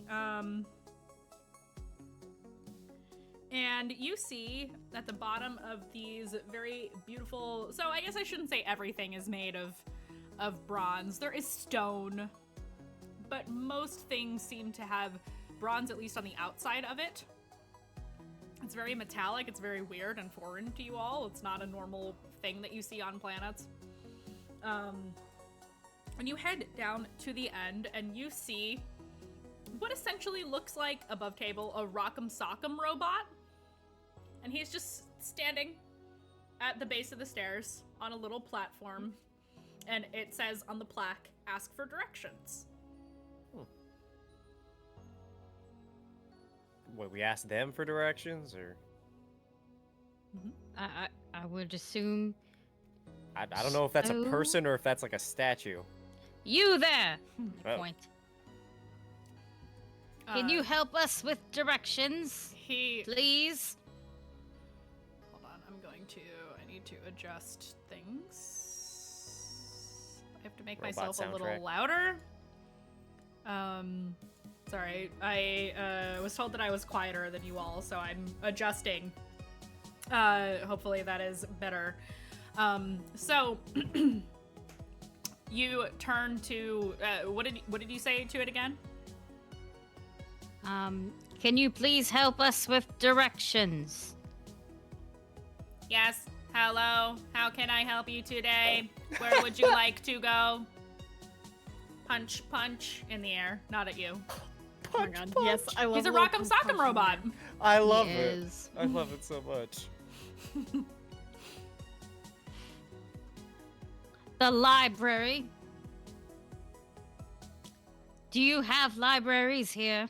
And you see at the bottom of these very beautiful... So I guess I shouldn't say everything is made of bronze. There is stone, but most things seem to have bronze, at least on the outside of it. It's very metallic, it's very weird and foreign to you all. It's not a normal thing that you see on planets. And you head down to the end and you see what essentially looks like, above table, a Rock'em Sock'em robot. And he's just standing at the base of the stairs on a little platform. And it says on the plaque, ask for directions. What, we asked them for directions, or? I would assume. I don't know if that's a So- person or if that's like a statue. You there! Oh. Point. Can you help us with directions, He... please? Hold on, I need to adjust things. I have to make Robot myself a little soundtrack. louder. Sorry, I was told that I was quieter than you all, so I'm adjusting. Hopefully that is better. So you turn to what did you say to it again? Can you please help us with directions? Yes. Hello. How can I help you today? Where would you like to go? Punch, punch in the air, not at you. Oh my god, yes, I love He's a little Rock'em Sock'em punch robot. in I love He it. is. I love it so much. The library. Do you have libraries here?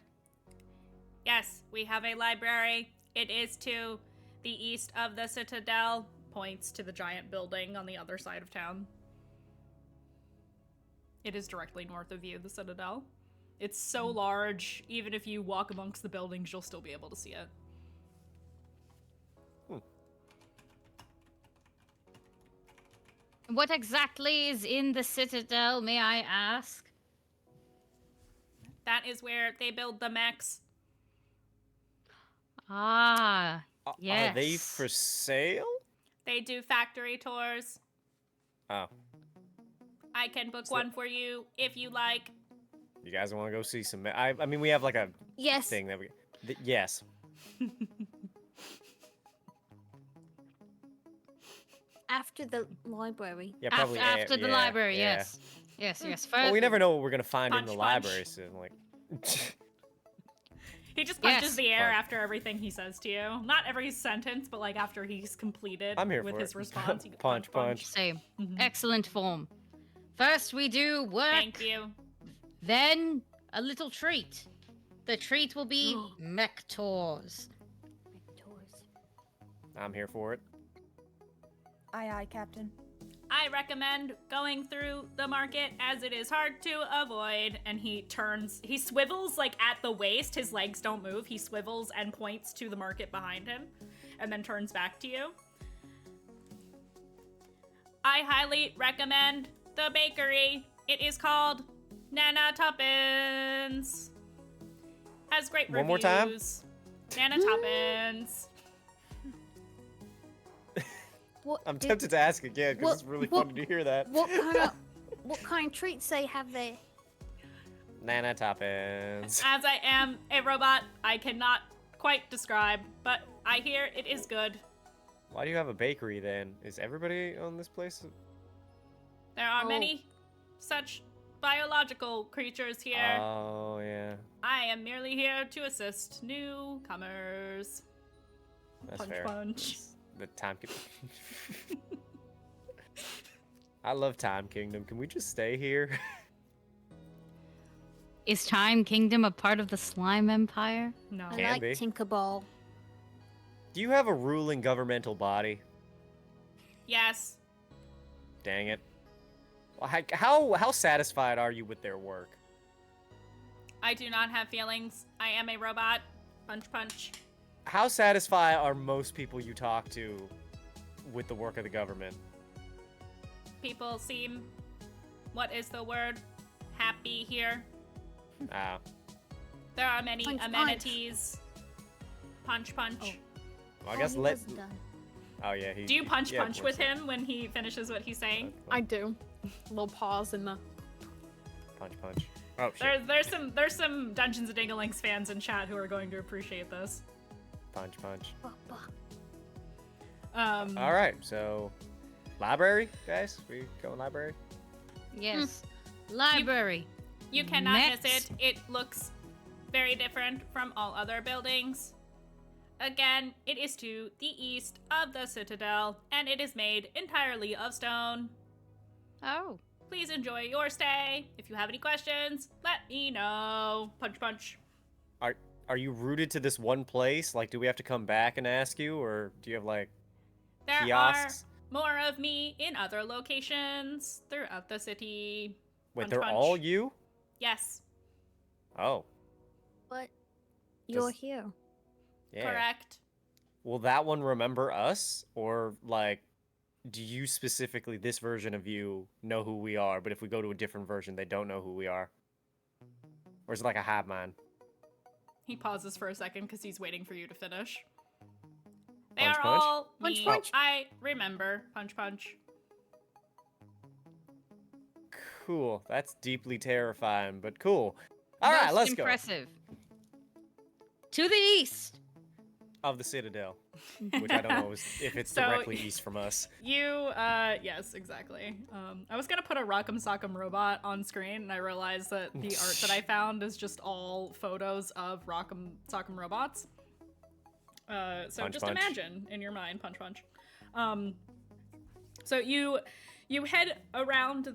Yes, we have a library. It is to the east of the Citadel. Points to the giant building on the other side of town. It is directly north of you, the Citadel. It's so large, even if you walk amongst the buildings, you'll still be able to see it. What exactly is in the Citadel, may I ask? That is where they build the mechs. Ah, yes. Are they for sale? They do factory tours. Oh, I can book So- one for you if you like. you guys want to go see some? I mean, we have like a Yes. thing that we. Yes. After the library. Yeah, probably After the yeah, library, yeah. yes. Yes, yes. Well, we never know what we're gonna find in Punch, the punch. library soon. Like, He just punches Yes. the air Punch. after everything he says to you. Not every sentence, but like after he's completed I'm here with for his it. response. He Punch, punch. Same. Mhm. Excellent form. First we do work, Thank you. then a little treat. The treat will be mech tours. Tours. I'm here for it. Aye, aye, Captain. I recommend going through the market as it is hard to avoid. And he swivels like at the waist. His legs don't move. He swivels and points to the market behind him and then turns back to you. I highly recommend the bakery. It is called Nana Tuppence. Has great reviews. One more time? Nana Tuppence. What? I'm do- tempted to ask again because it's really what- funny to hear that. What kind of treats they have there? Nana Toppins. As I am a robot, I cannot quite describe, but I hear it is good. Why do you have a bakery then? Is everybody on this place? There are many such biological creatures here. Oh, yeah. I am merely here to assist newcomers. That's Punch, fair. punch. The Time I love Time Kingdom. Can we just stay here? Is Time Kingdom a part of the Slime Empire? No. I Can like be. Tinkerball. Do you have a ruling governmental body? Yes. Dang it. Well, how satisfied are you with their work? I do not have feelings. I am a robot. Punch, punch. How satisfied are most people you talk to with the work of the government? People seem, what is the word? Happy here. Ah. There are many Punch, punch. amenities. Punch, punch. Well, I guess he let. wasn't done. Oh yeah, he. Do you punch yeah, of punch course. with him when he finishes what he's saying? I do. Little pause in the. Punch punch. Oh shit. There's some Dungeons and Dingalinks fans in chat who are going to appreciate this. Punch punch. Bah, bah. All right, so library, guys. We go library. Yes. Library. You cannot miss Next. it. It looks very different from all other buildings. Again, it is to the east of the Citadel, and it is made entirely of stone. Oh. Please enjoy your stay. If you have any questions, let me know. Punch, punch. Are you rooted to this one place? Like, do we have to come back and ask you, or do you have like There kiosks? are more of me in other locations throughout the city. Wait, Punch, they're punch. all you? Yes, Oh, But you're Does- here. yeah. correct. Will that one remember us, or like, do you specifically, this version of you, know who we are? But if we go to a different version, they don't know who we are. Or is it like a hive mind? He pauses for a second because he's waiting for you to finish. They Punch, are punch? all Punch, me. punch. I remember. Punch, punch. Cool. That's deeply terrifying, but cool. All right, Most let's go. impressive. To the east. Of the Citadel, which I don't know if it's So- directly east from us. You, yes, exactly. I was gonna put a Rock'em Sock'em robot on screen, and I realized that the art that I found is just all photos of Rock'em Sock'em robots. So Punch, just punch. imagine in your mind, punch, punch. So you head around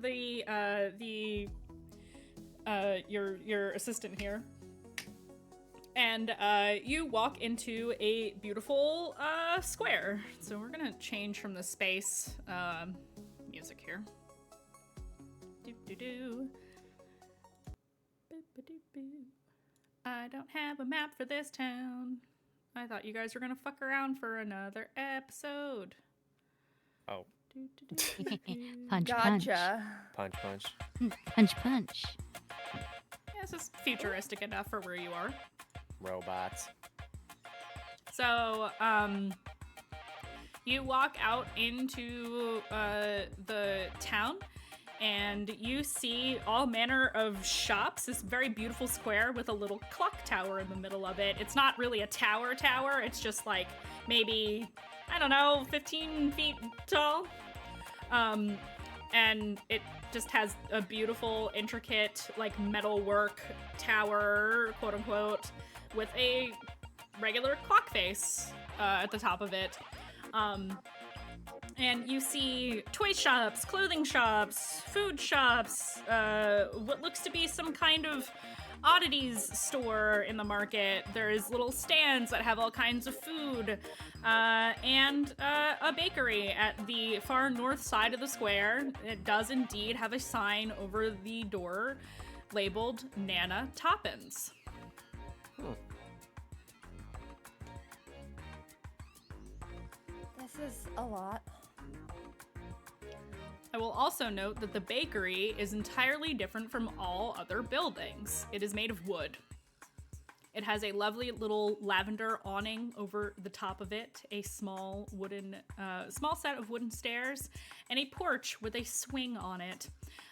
your assistant here. And you walk into a beautiful square. So we're gonna change from the space music here. Do-do-do. Boop-a-doop-boo. I don't have a map for this town. I thought you guys were gonna fuck around for another episode. Oh, Do-do-do-do-do. Punch, punch. Gotcha. punch, punch. Punch, punch. Yeah, this is futuristic enough for where you are. Robots. So, you walk out into the town, and you see all manner of shops. This very beautiful square with a little clock tower in the middle of it. It's not really a tower, it's just like maybe, I don't know, 15 feet tall. And it just has a beautiful, intricate, like metalwork tower, quote unquote, with a regular clock face at the top of it. And you see toy shops, clothing shops, food shops, what looks to be some kind of oddities store in the market. There's little stands that have all kinds of food, and a bakery at the far north side of the square. It does indeed have a sign over the door labeled Nana Toppins. This is a lot. I will also note that the bakery is entirely different from all other buildings. It is made of wood. It has a lovely little lavender awning over the top of it, a small set of wooden stairs, and a porch with a swing on it.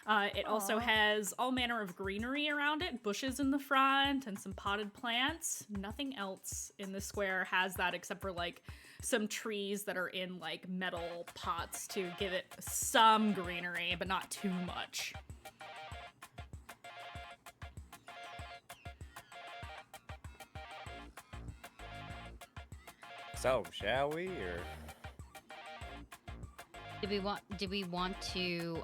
It also has all manner of greenery around it, bushes in the front, and some potted plants. Nothing else in the square has that except for like some trees that are in like metal pots to give it some greenery, but not too much. So, shall we, or? Do we want to,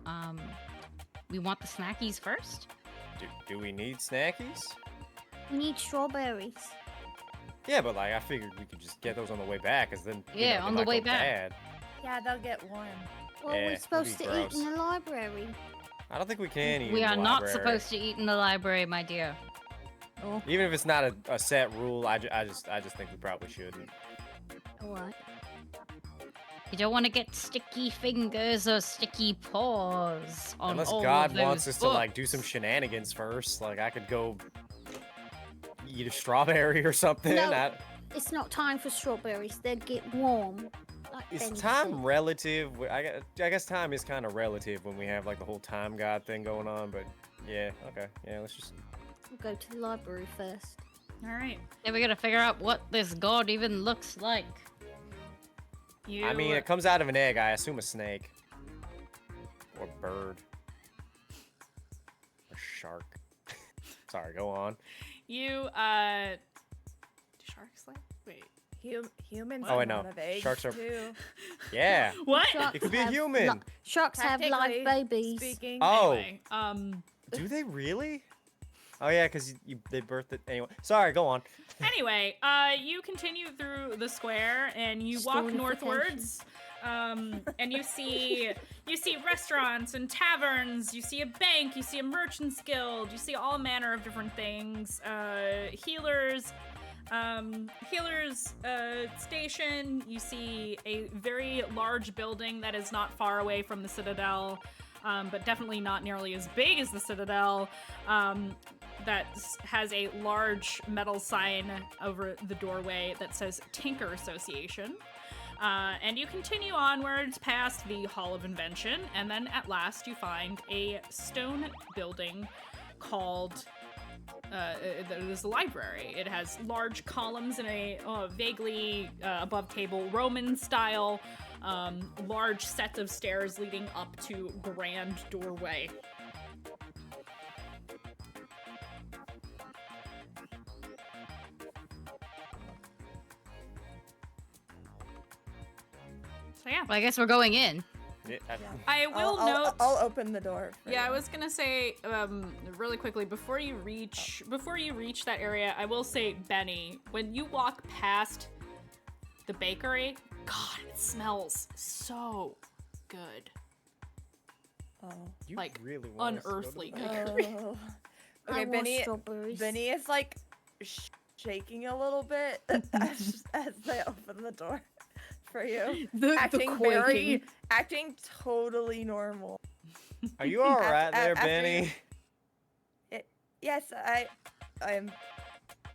we want the snackies first? Do we need snackies? We need strawberries. Yeah, but like, I figured we could just get those on the way back, cause then, Yeah, they on the might way go back. bad. Yeah, they'll get warm. Well, Yeah, we're it'd supposed be to eat in gross. the library. I don't think we can eat We in are the not library. supposed to eat in the library, my dear. Even if it's not a set rule, I just think we probably shouldn't. What? You don't want to get sticky fingers or sticky paws on Unless all God of those wants us to like do books. some shenanigans first, like I could go eat a strawberry or something. No. It's not time for strawberries. They get warm. Like Is Benny time said. relative? I guess time is kind of relative when we have like the whole time god thing going on, but yeah, okay. Yeah, let's just... We'll go to the library first. All right. Yeah, we gotta figure out what this god even looks like. I mean, it comes out of an egg, I assume a snake. Or bird. Or shark. Sorry, go on. do sharks like? Wait. Humans Oh, I come know. out of eggs Sharks are- too. Yeah! What? Sharks It could be a have human. li- Sharks have live Technically babies. Speaking. Oh! Anyway, Do they really? Oh yeah, because they birthed it anyway. Sorry, go on. Anyway, you continue through the square and you walk Stonification. northwards, and you see restaurants and taverns. You see a bank. You see a merchants guild. You see all manner of different things. Healers station. You see a very large building that is not far away from the Citadel, but definitely not nearly as big as the Citadel. That has a large metal sign over the doorway that says Tinker Association. And you continue onwards past the Hall of Invention, and then at last you find a stone building called there's a library. It has large columns in a vaguely above table Roman style, large sets of stairs leading up to grand doorway. So yeah, Well, I guess we're going in. Yeah, I will note. I'll open the door. For Yeah, I you. was gonna say really quickly before you reach that area, I will say, Benny, when you walk past the bakery, God, it smells so good. Oh. you like, really want us to go to the unearthly back? good. Oh. I Okay, want Benny. strawberries. Benny is like shaking a little bit as they open the door for you. Acting totally normal. Are you all right there, after Benny? Yes, I am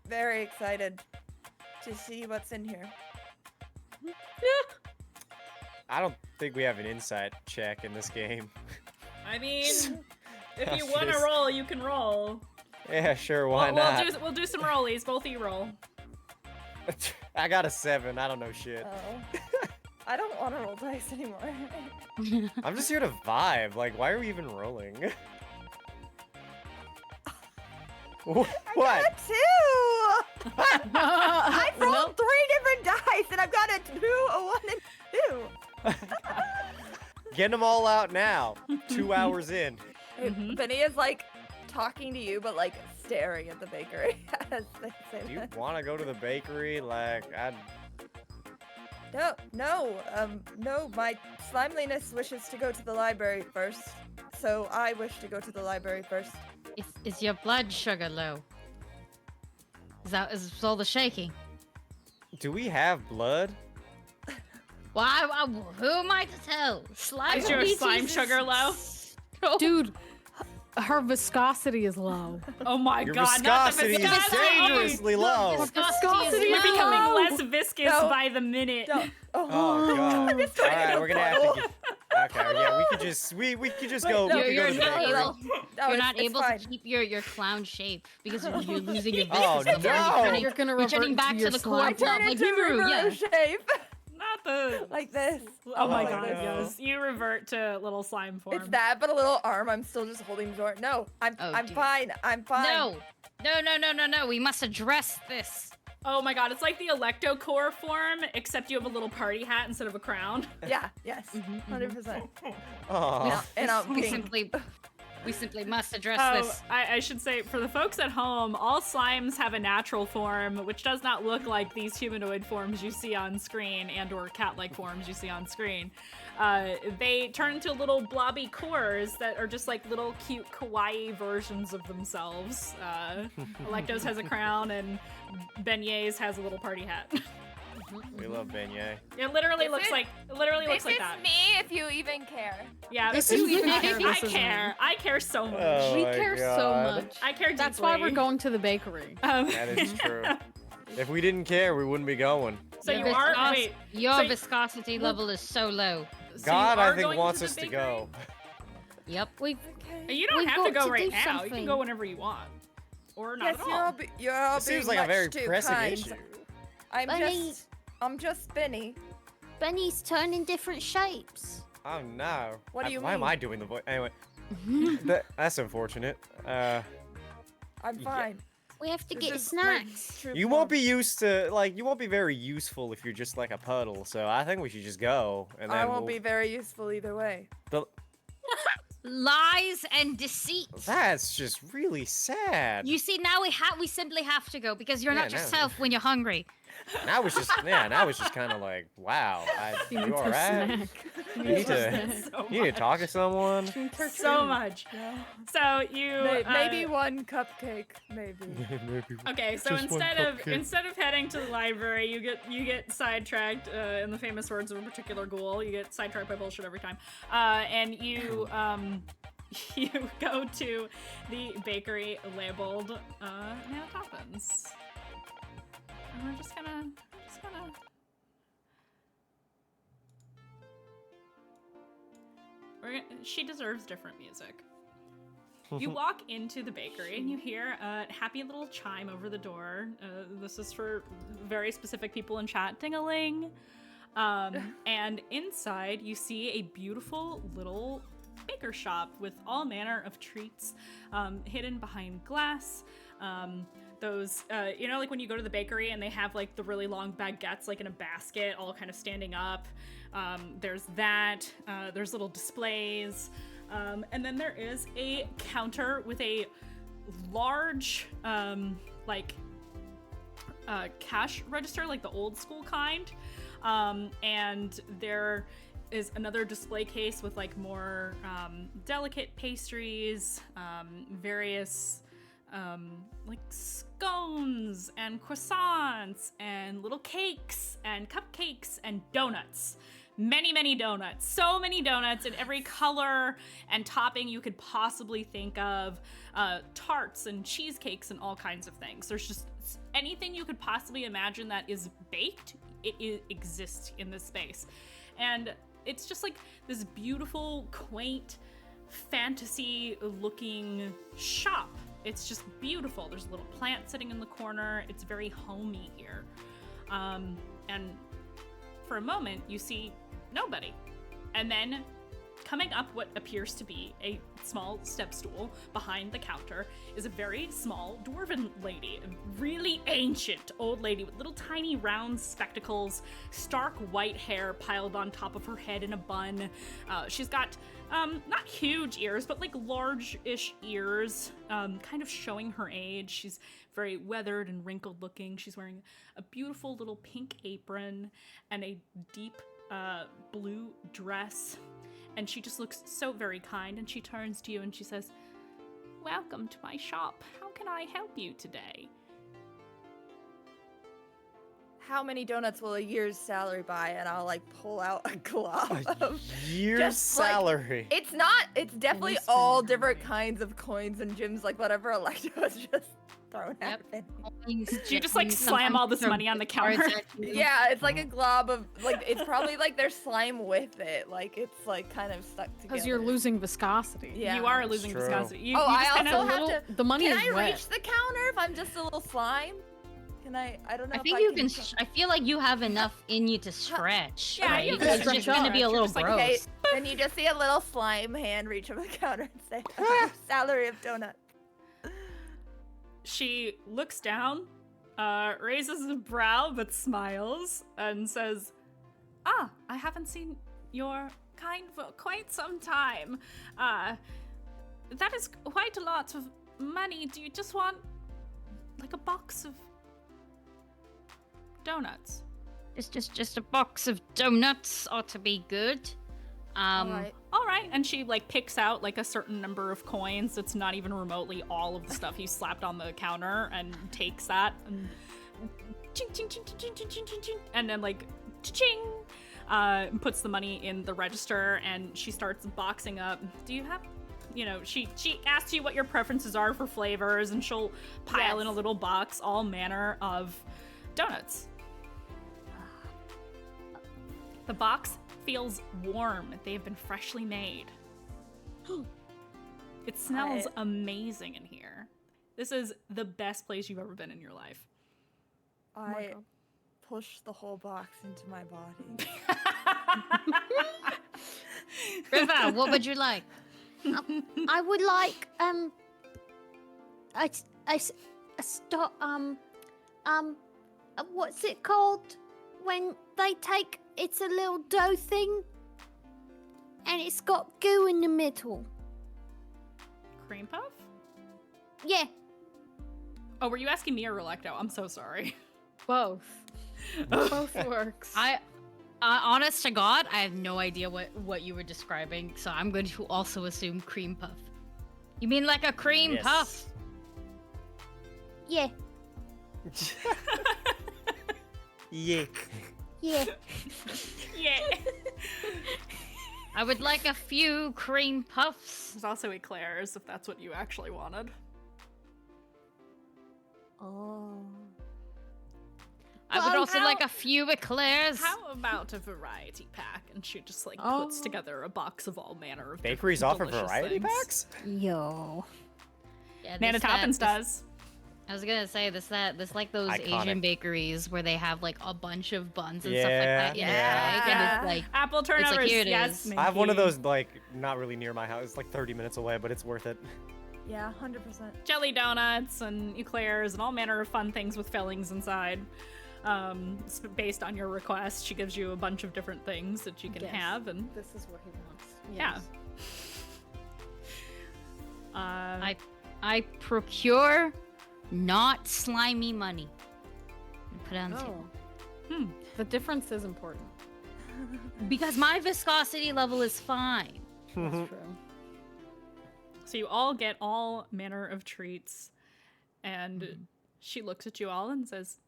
very excited to see what's in here. I don't think we have an insight check in this game. I mean, if you After want to this- roll, you can roll. Yeah, sure, why not? We'll do some rollies. Both of you roll. I got a 7. I don't know shit. Oh. I don't want to roll dice anymore. I'm just here to vibe. Like, why are we even rolling? What? I got a 2! I rolled 3 different dice and I've got a 2, a 1, and 2. Getting them all out now. 2 hours in. Benny is like talking to you, but like staring at the bakery as they say Do you that. want to go to the bakery? Like, No, my slimeliness wishes to go to the library first. So I wish to go to the library first. Is your blood sugar low? Is all the shaking? do we have blood? Who am I to tell? Slime Is your slime species sugar low? Dude, her viscosity is low. Oh my Your god, not the viscosity is viscosity! dangerously low. Viscosity You're is becoming low. less viscous No. by the minute. No. Oh god. I'm just throwing it in Alright, a we're gonna have bottle. to get... Okay, yeah, we could just Wait, go. no, We could go You're to the not bakery. able. No, You're not it's able fine. to keep your clown shape because you're losing your Oh, viscous. no. You're gonna You're revert turning back to to your the slime. I core turn blob like into Himuru, Rimuru yeah. shape. Not the... Like this. Oh my Oh, god, no. yes. You revert to little slime form. It's that, but a little arm. I'm still just holding the door. No, I'm Oh, dear. fine. I'm fine. No. We must address this. Oh my god, it's like the Alecto core form, except you have a little party hat instead of a crown. Yeah. Yes. 100%. Aw. And I'm We pink. simply must address Oh, this. I should say, for the folks at home, all slimes have a natural form, which does not look like these humanoid forms you see on screen and or cat-like forms you see on screen. They turn into little blobby cores that are just like little cute kawaii versions of themselves. Alecto's has a crown and Beignet's has a little party hat. We love beignet. It literally Is looks it- like This like is that. me if you even care. Yeah, This this is is me. I This is care. me. I care so much. Oh We my care so God. much. I care deeply. That's why we're going to the bakery. That is true. If we didn't care, we wouldn't be going. So you Your are viscos- wait. Your so- viscosity level is so low. so God, you are I think, going wants the us to bakery? go. Yep. Okay. You don't We've have to got go to right do now. You can something. go whenever you want, or not Yes, at you're all. all, you're all It seems being like a very much too pressing kind. issue. Bunny. I'm just Benny. Benny's turning different shapes. Oh no. What do you Why am mean? I doing the voice? Anyway. That's unfortunate. I'm Yeah. fine. We have to This get is my snacks. true You won't form. be used to, like, you won't be very useful if you're just like a puddle, so I think we should just go, and then I won't we'll... be very useful either way. Lies and deceit. That's just really sad. You see, now we simply have to go because you're Yeah, not no. yourself when you're hungry. Now it's just, now it's just kind of like, wow, You you need to alright? snack. You need to, So you need to talk to someone? so much. So you Maybe one cupcake, maybe. Okay, so instead of heading to the library, you get sidetracked. In the famous words of a particular ghoul, you get sidetracked by bullshit every time. And you you go to the bakery labeled Nana Toppins. And we're just gonna. She deserves different music. You walk into the bakery and you hear a happy little chime over the door. This is for very specific people in chat. Ding-a-ling. And inside you see a beautiful little baker shop with all manner of treats hidden behind glass. Those, you know, like when you go to the bakery and they have like the really long baguettes like in a basket all kind of standing up. There's that. There's little displays. And then there is a counter with a large, cash register, like the old school kind. And there is another display case with like more delicate pastries, various like scones and croissants and little cakes and cupcakes and donuts. Many donuts. So many donuts in every color and topping you could possibly think of. Tarts and cheesecakes and all kinds of things. There's just anything you could possibly imagine that is baked, it exists in this space. And it's just like this beautiful, quaint, fantasy-looking shop. It's just beautiful. There's a little plant sitting in the corner. It's very homey here. And for a moment, you see nobody. And then coming up what appears to be a small step stool behind the counter is a very small dwarven lady, a really ancient old lady with little tiny round spectacles, stark white hair piled on top of her head in a bun. She's got not huge ears, but like large-ish ears, kind of showing her age. She's very weathered and wrinkled looking. She's wearing a beautiful little pink apron and a deep blue dress. And she just looks so very kind, and she turns to you and she says, "Welcome to my shop. How can I help you today?" how many donuts will a year's salary buy? And I'll like pull out a glob A of year's just, like, salary. It's not. It's definitely spend all how different many? kinds of coins and gems, like whatever Alecto has just thrown at me. Do you just like slam all this money on the counter? Yeah, it's like a glob of like. It's probably like there's slime with it. Like it's like kind of stuck together. Because you're losing viscosity. Yeah. You are losing true. viscosity. You, Oh, you I just kinda also have little- to. The money Can is I wet. reach the counter if I'm just a little slime? Can I? I don't know. I if think I you can. can. I feel like you have enough in you to stretch. Yeah, right? you can It's stretch just gonna up. be a You're little just like, gross. Okay, then you just see a little slime hand reach over the counter and say, "Salary of donut." She looks down, raises a brow but smiles, and says, "Ah, I haven't seen your kind for quite some time. That is quite a lot of money. Do you just want like a box of donuts?" It's just a box of donuts ought to be good. Alright. All right, and she like picks out like a certain number of coins. It's not even remotely all of the stuff you slapped on the counter, and takes that and ching ching ching ching ching ching ching ching, ching, and then like ching, puts the money in the register, and she starts boxing up. Do you have? You know, she asks you what your preferences are for flavors, and she'll pile in a Yes. little box all manner of donuts. The box feels warm. They've been freshly made. It smells amazing in here. This is the best place you've ever been in your life. I push the whole box into my body. River, what would you like? I would like what's it called when they take? It's a little dough thing, and it's got goo in the middle. Cream puff? Yeah. Oh, were you asking me or Alecto? I'm so sorry. Both. Both works. Honest to God, I have no idea what you were describing, so I'm going to also assume cream puff. You mean like a cream Yes. puff? Yeah. Yeah. Yeah. Yeah. I would like a few cream puffs. There's also eclairs, if that's what you actually wanted. Oh. I would Well, also like a few eclairs. How about a variety pack? And she just like Oh. puts together a box of all manner of Bakeries different offer delicious variety things. packs? Yo. Yeah, Nana this, that, Toppins this- does. I was gonna say this like those Iconic. Asian bakeries where they have like a bunch of buns and Yeah, stuff like that. yeah. And it's like Apple turnovers, here it yes. is. I have one of Minky. those, like, not really near my house. It's like 30 minutes away, but it's worth it. Yeah, 100%. Jelly donuts and eclairs and all manner of fun things with fillings inside. Based on your request, she gives you a bunch of different things that you can Yes. have, and This is what he wants. yeah. Yes. I procure not slimy money. And put it on the Oh. table. The difference is important. Because my viscosity level is fine. That's true. So you all get all manner of treats, and she looks at you all and says,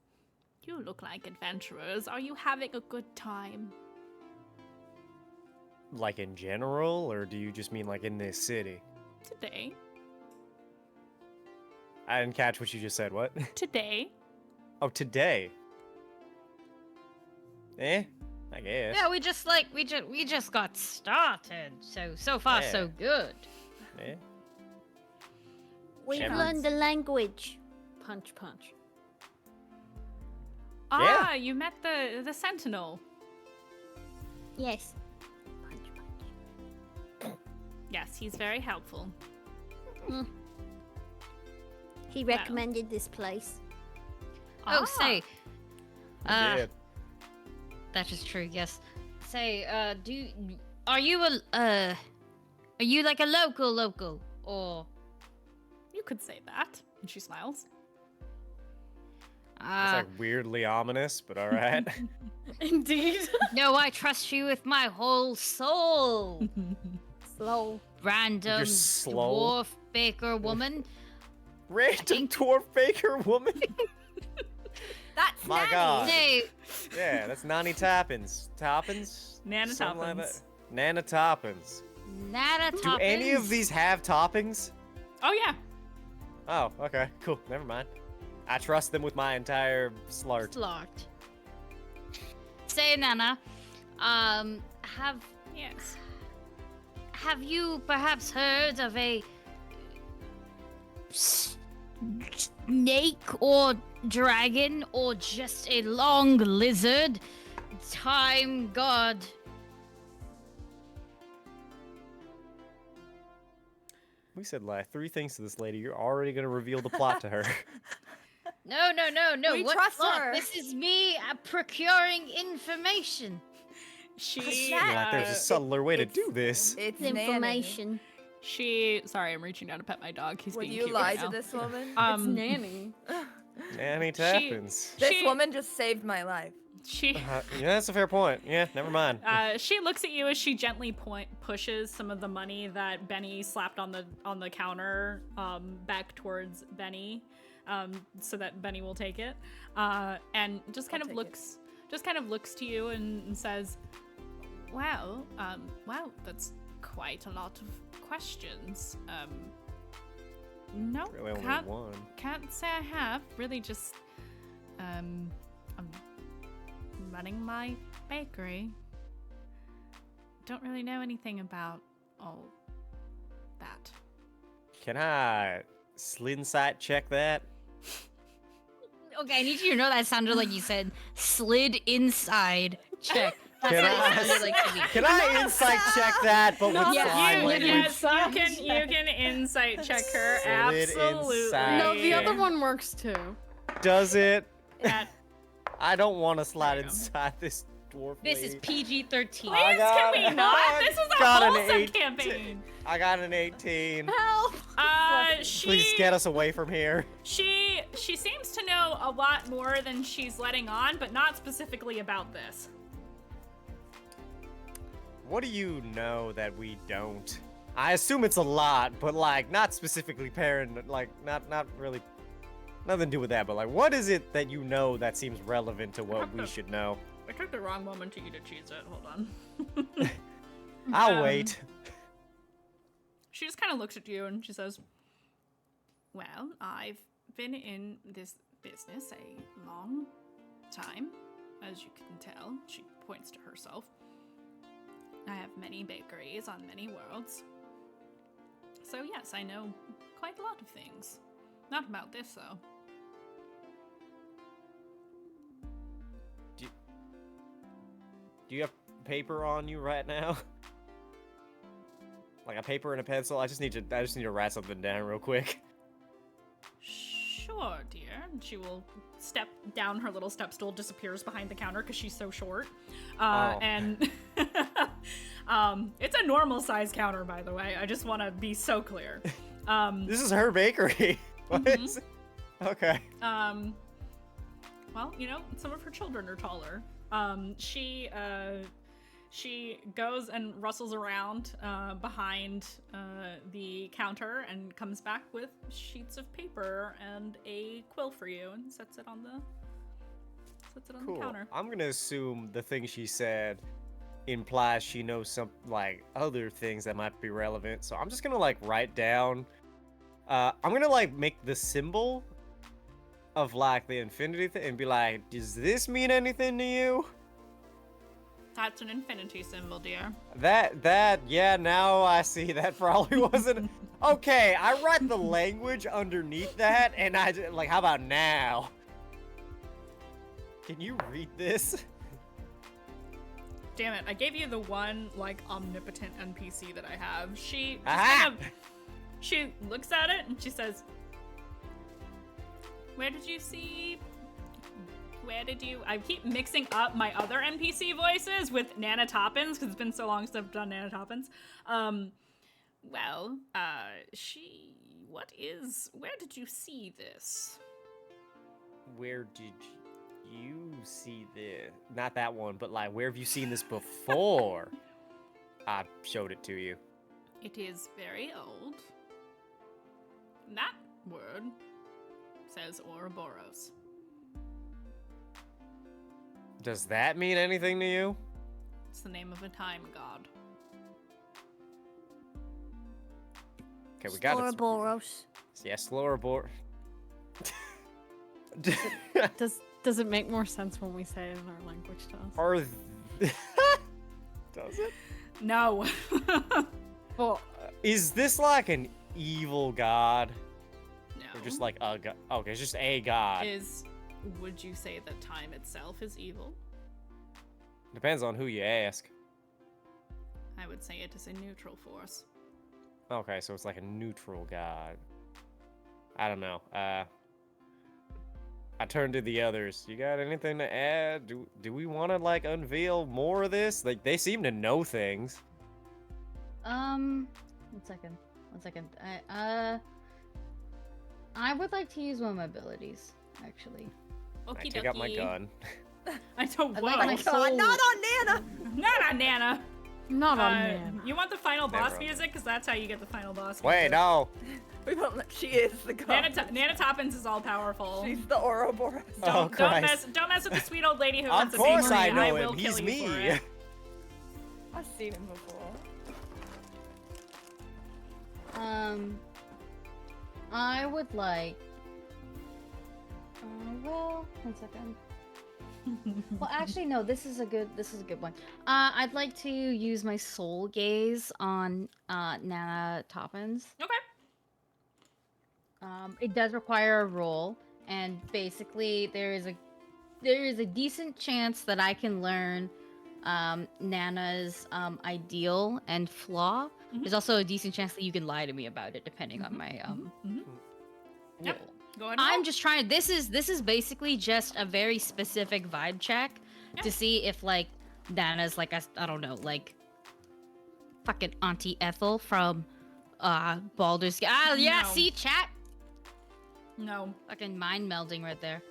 "You look like adventurers. Are you having a good time?" Like in general, or do you just mean like in this city? Today. I didn't catch what you just said. What? Today. Oh, today. I guess. Yeah, we just got started. So far Yeah. so good. Eh? We've Shepherds. learned the language. Punch, punch. Ah, you met the Sentinel. Yes. Yes, he's very helpful. He recommended this place. Oh, say. Yeah. That is true. Yes. Say, are you like a local or? You could say that. And she smiles. It's like weirdly ominous, but all right. Indeed. No, I trust you with my whole soul. Slow. Random slow. dwarf baker woman. Random dwarf baker woman. That's My Nanny. God. Nay, Yeah, that's Nani Toppins. Toppins? Nana Something like Toppins. that. Nana Toppins. Nana Do any of Toppins. these have toppings? Oh yeah. Oh, okay, cool. Never mind. I trust them with my entire slart. Slart. Say, Nana, Yes. have you perhaps heard of a snake or dragon or just a long lizard? Time god. We said like 3 things to this lady. You're already gonna reveal the plot to her. No. We what trust plot? her. This is me procuring information. She. that? Like there's a subtler way to it's- do this. It's Nanny. Information. Sorry, I'm reaching down to pet my dog. He's Would being you cute lie right to now. this woman? It's Nanny. Nanny Toppins. This she- woman just saved my life. She. Yeah, that's a fair point. Yeah, never mind. She looks at you as she gently pushes some of the money that Benny slapped on the counter back towards Benny, so that Benny will take it, and just kind of looks to you and says, "Wow, wow, that's quite a lot of questions. No, Really only one. can't say I have. Really, just I'm running my bakery. Don't really know anything about all that." Can I insight check that? Okay, I need you to know that sounded like you said slid inside. Check. That's Can what I- it sounded like to me. Can I insight check that, but with Yeah, slime language? yes, you can insight check her. Slid Absolutely. inside. No, the other Yeah. one works too. Does it? At- I don't want to slide There you go. inside this dwarf This is lady. PG-13. I Please, got- can we not? I This is a got an wholesome 18. campaign. I got an 18. Help! Please get us away from here. She seems to know a lot more than she's letting on, but not specifically about this. What do you know that we don't? I assume it's a lot, but like not specifically parent, like not really, nothing to do with that. But like, what is it that you know that seems relevant to what we should know? I took the wrong moment to eat a Cheez-It. Hold on. I'll wait. She just kind of looks at you and she says, "Well, I've been in this business a long time, as you can tell." She points to herself. "I have many bakeries on many worlds. So yes, I know quite a lot of things. Not about this, though." Do you have paper on you right now? Like a paper and a pencil? I just need to write something down real quick. "Sure, dear." And she will step down her little step stool, disappears behind the counter because she's so short. Oh. And it's a normal size counter, by the way. I just want to be so clear. This is her bakery. What is it? Okay. Well, you know, some of her children are taller. She goes and rustles around behind the counter and comes back with sheets of paper and a quill for you and sets it on the Cool. counter. I'm gonna assume the thing she said implies she knows some like other things that might be relevant. So I'm just gonna like write down. I'm gonna like make the symbol of like the infinity thing and be like, does this mean anything to you? That's an infinity symbol, dear. Yeah, now I see that probably wasn't. Okay, I write the language underneath that and like, how about now? Can you read this? Damn it, I gave you the one, like, omnipotent NPC that I have. She just Aha! kind of, she looks at it and she says, where did you, I keep mixing up my other NPC voices with Nana Toppins, because it's been so long since I've done Nana Toppins. Where did you see this? Where did you see this? Not that one, but like, where have you seen this before? I showed it to you. It is very old. That word says Ouroboros. Does that mean anything to you? It's the name of a time god. Okay, we got it. Ouroboros. Yes, Ouroboros. Does it make more sense when we say it in our language to us? Are does it? No. Well, Is this like an evil god? No. Or just like a god? Okay, it's just a god. Would you say that time itself is evil? Depends on who you ask. I would say it is a neutral force. Okay, so it's like a neutral god. I don't know. I turn to the others. You got anything to add? Do we want to like unveil more of this? Like they seem to know things. 1 second. I would like to use one of my abilities, actually. I Okie take out my dokie. gun. I don't I'd want. like my God, not on Nana! Not on Nana. not on man. You want the final Never boss on. music? Because that's how you get the final boss Wait, music. no. We won't let. She is the god. Nana Toppins is all powerful. She's the Ouroboros. Oh, Christ. Don't mess with the sweet old lady who Of wants to course save I me. know will him. He's kill you for me. it. I've seen him before. I would like. Well, 1 second. Well, actually, no. This is a good one. I'd like to use my soul gaze on Nana Toppins. Okay. It does require a roll, and basically there is a decent chance that I can learn Nana's ideal and flaw. Mhm. There's also a decent chance that you can lie to me about it, depending on my Mhm. Yep. roll. Go ahead. I'm just trying. This is basically just a very specific vibe check Yeah. to see if like Nana's like I don't know, like fucking Auntie Ethel from Baldur's Gate. Ah, yeah. No. See, chat. No. Fucking mind melding right there.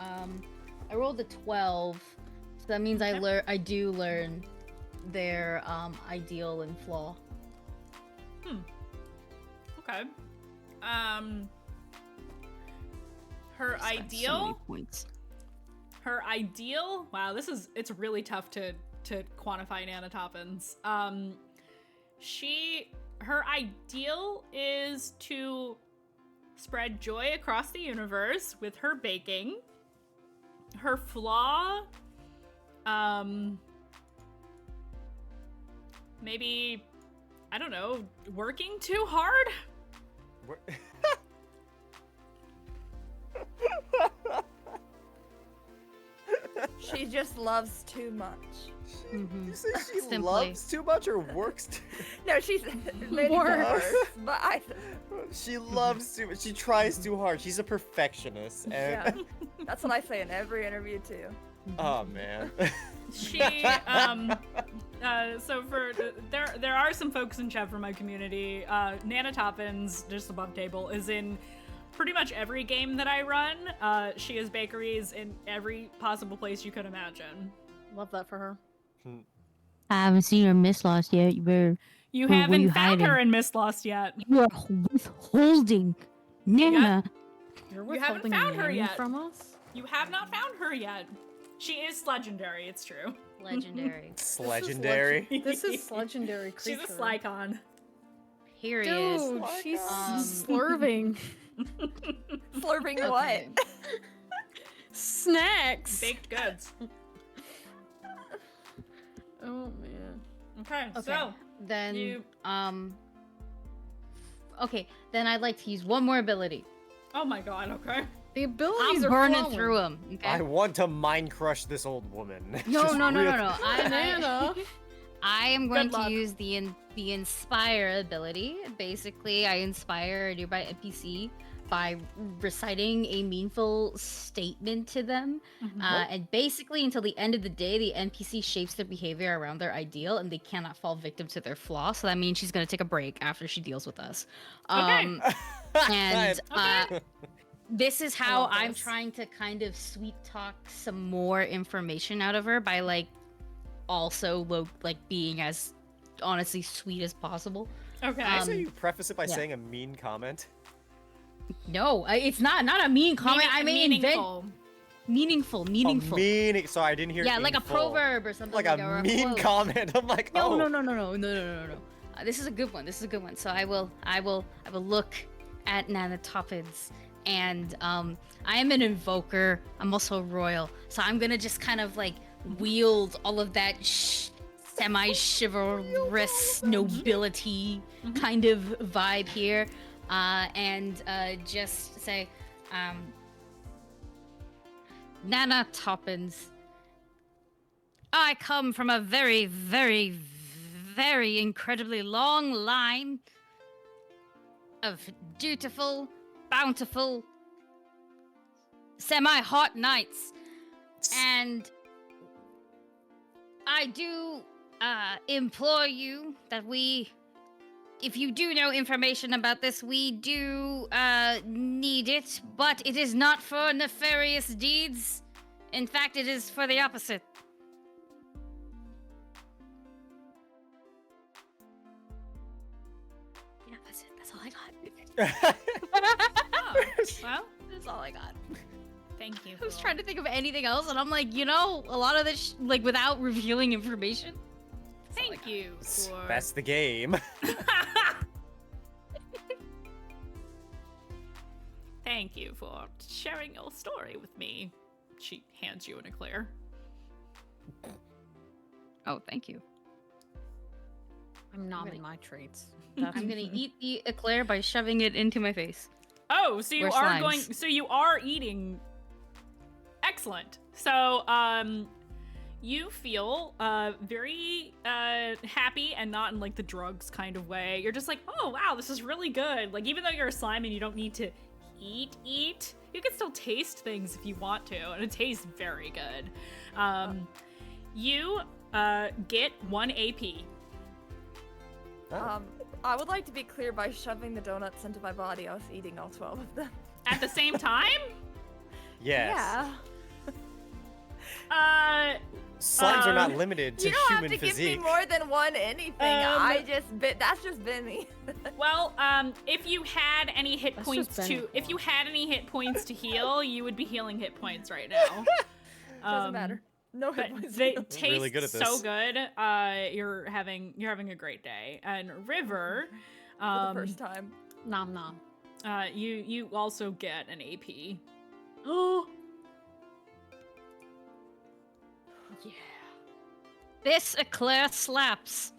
I rolled a 12, so that means Okay. I do learn their ideal and flaw. Okay. Her Spent so many ideal. points. Her ideal. Wow, it's really tough to quantify Nana Toppins. Her ideal is to spread joy across the universe with her baking. Her flaw, maybe, I don't know, working too hard? She just loves too much. Mhm. You say she Simply. loves too much or works too No, she's maybe Worse. worse, but I. She loves too much. She tries too hard. She's a perfectionist. Yeah, And that's what I say in every interview too. oh man. She, so for, there are some folks in chat from my community. Nana Toppins, just above table, is in pretty much every game that I run. She has bakeries in every possible place you could imagine. Love that for her. I haven't seen her Miss Lost yet. You Where were haven't you found her hiding? in Miss Lost yet. You are withholding Nana. You're You haven't withholding found her Nanny yet. from us? You have not found her yet. She is legendary, it's true. Legendary. It's legendary. This is legendary creature. She's a Slycon. Period. Dude, she's Um, slurving. Slurping Okay. what? Snacks. Baked goods. Oh man. Okay, Okay. so Then, you- okay, then I'd like to use one more ability. oh my god, okay. The abilities I'm are burning flowing. through them. Okay. I want to mind crush this old woman. No, Just no, no, real- no, no. Nana. I am going Good to luck. use the inspire ability. Basically, I inspire a nearby NPC by reciting a meaningful statement to them. And basically, until the end of the day, the NPC shapes their behavior around their ideal, and they cannot fall victim to their flaw. So that means she's going to take a break after she deals with us. And Okay. this is how love I'm this. trying to kind of sweet talk some more information out of her by like also like being as honestly sweet as possible. Okay. So you preface it by yeah. saying a mean comment. No, it's not a mean comment. I mean meaningful. Meaningful. Meaning. Sorry, I didn't hear. Yeah, like a inful. proverb or something. Like or a mean quote. comment. I'm like, No, oh. no. This is a good one. So I will look at Nanotoppids, and I am an Envoker. I'm also royal, so I'm gonna just kind of like wield all of that semi-chivalrous nobility kind of vibe here, and just say, Nanotoppids, I come from a very, very, very incredibly long line of dutiful, bountiful, semi-hot knights. And I do implore you that if you do know information about this, we do need it, but it is not for nefarious deeds. In fact, it is for the opposite. Yeah, that's it. That's all I got. Oh, well, That's all I got. thank you. I was trying to think of anything else, and I'm like, a lot of this, like, without revealing information. Thank you for. That's the game. Thank you for sharing your story with me. She hands you an eclair. Oh, thank you. I'm nomming my treats. I'm gonna eat the eclair by shoving it into my face. Oh, so you Or are slimes. going. So you are eating. Excellent. So, you feel very happy and not in like the drugs kind of way. You're just like, oh wow, this is really good. Like even though you're a slime and you don't need to eat, you can still taste things if you want to, and it tastes very good. You get 1 AP. I would like to be clear, by shoving the donuts into my body, I was eating all 12 of them. At the same time? Yes. Yeah. Slimes are not limited to You don't have human to physique. give me more than one anything. That's just been me. Well, if you had any hit That's points just been if you had any hit points to heal, you would be healing hit points right now. Doesn't matter. No hit But points. they healed. taste Really good at so this. good. You're having a great day. And River, For the first time. Nom nom. you also get an AP. Oh. Yeah. This eclair slaps.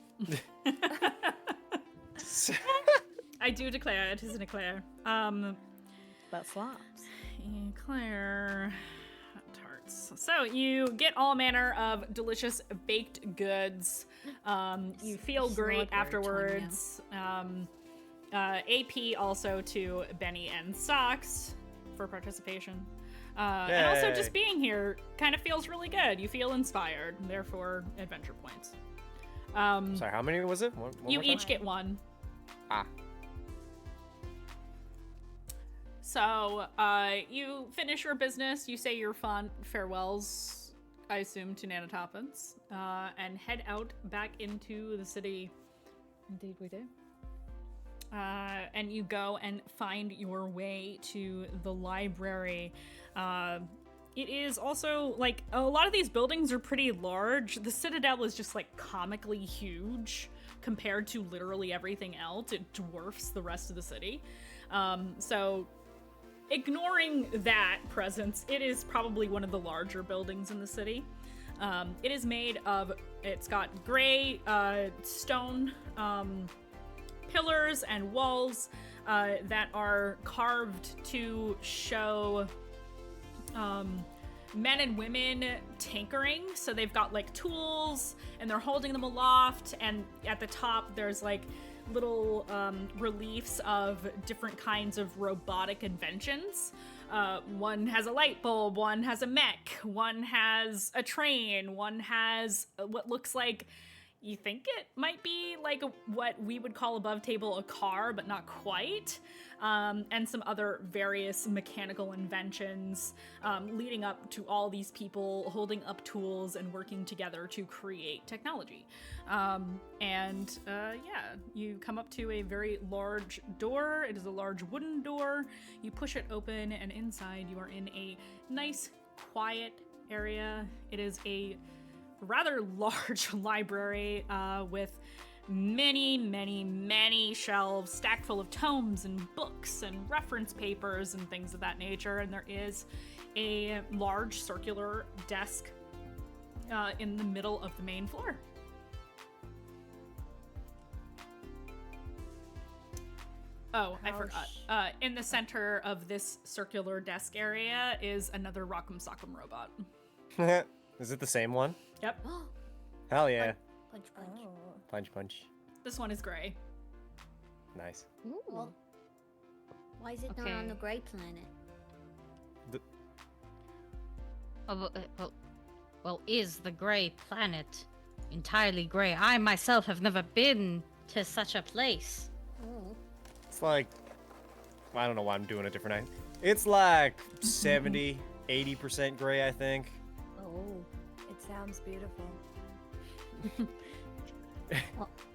I do declare it is an eclair. That slaps. Eclair tarts. So you get all manner of delicious baked goods. You feel It's great not very afterwards. AP also to Benny and Socks for participation. And also Yay. just being here kind of feels really good. You feel inspired, therefore adventure points. Sorry, how many was it? One You more time? each get 1. Ah. So, you finish your business, you say your fond farewells, I assume, to Nanotoppids, and head out back into the city. Indeed, we do. And you go and find your way to the library. It is also, like, a lot of these buildings are pretty large. The Citadel is just, like, comically huge compared to literally everything else. It dwarfs the rest of the city. So, ignoring that presence, it is probably one of the larger buildings in the city. It is made of, it's got gray stone pillars and walls that are carved to show men and women tinkering. So they've got like tools and they're holding them aloft, and at the top there's like little reliefs of different kinds of robotic inventions. One has a light bulb, one has a mech, one has a train, one has what looks like, you think it might be like what we would call above table a car, but not quite. And some other various mechanical inventions leading up to all these people holding up tools and working together to create technology. Yeah, you come up to a very large door. It is a large wooden door. You push it open, and inside you are in a nice, quiet area. It is a rather large library with many shelves stacked full of tomes and books and reference papers and things of that nature. And there is a large circular desk in the middle of the main floor. Oh, I forgot. In the center of this circular desk area is another Rock'em Sock'em robot. Is it the same one? Yep. Hell yeah. Punch, punch. Punch, punch. This one is gray. Nice. Ooh. Well, why is it not on the gray planet? Well, is the gray planet entirely gray? I myself have never been to such a place. Oh. It's like, I don't know why I'm doing a different name. It's like 70, 80% gray, I think. Oh. It sounds beautiful.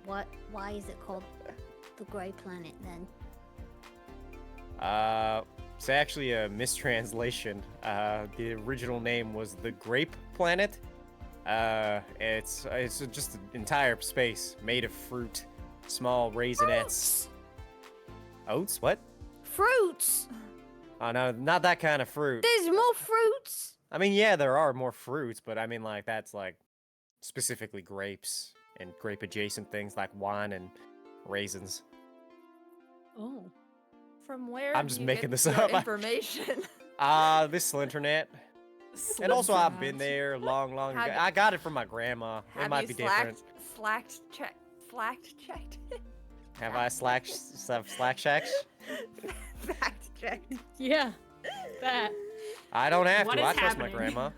Why is it called the gray planet then? It's actually a mistranslation. The original name was the Grape Planet. It's just an entire space made of fruit, small raisinets. Oats? What? Fruits! Oh no, not that kind of fruit. There's more fruits! I mean, yeah, there are more fruits, but I mean, like, that's like specifically grapes and grape adjacent things like wine and raisins. Oh. From where? I'm do just you making get this your up. Information. This Slinternet. And also, I've been there long ago. Have- I got it from my grandma. It Have might you be different. slacked checked? Have I slack shacks? Fact checked. Yeah. That. I don't have What to. is I trust happening? my grandma.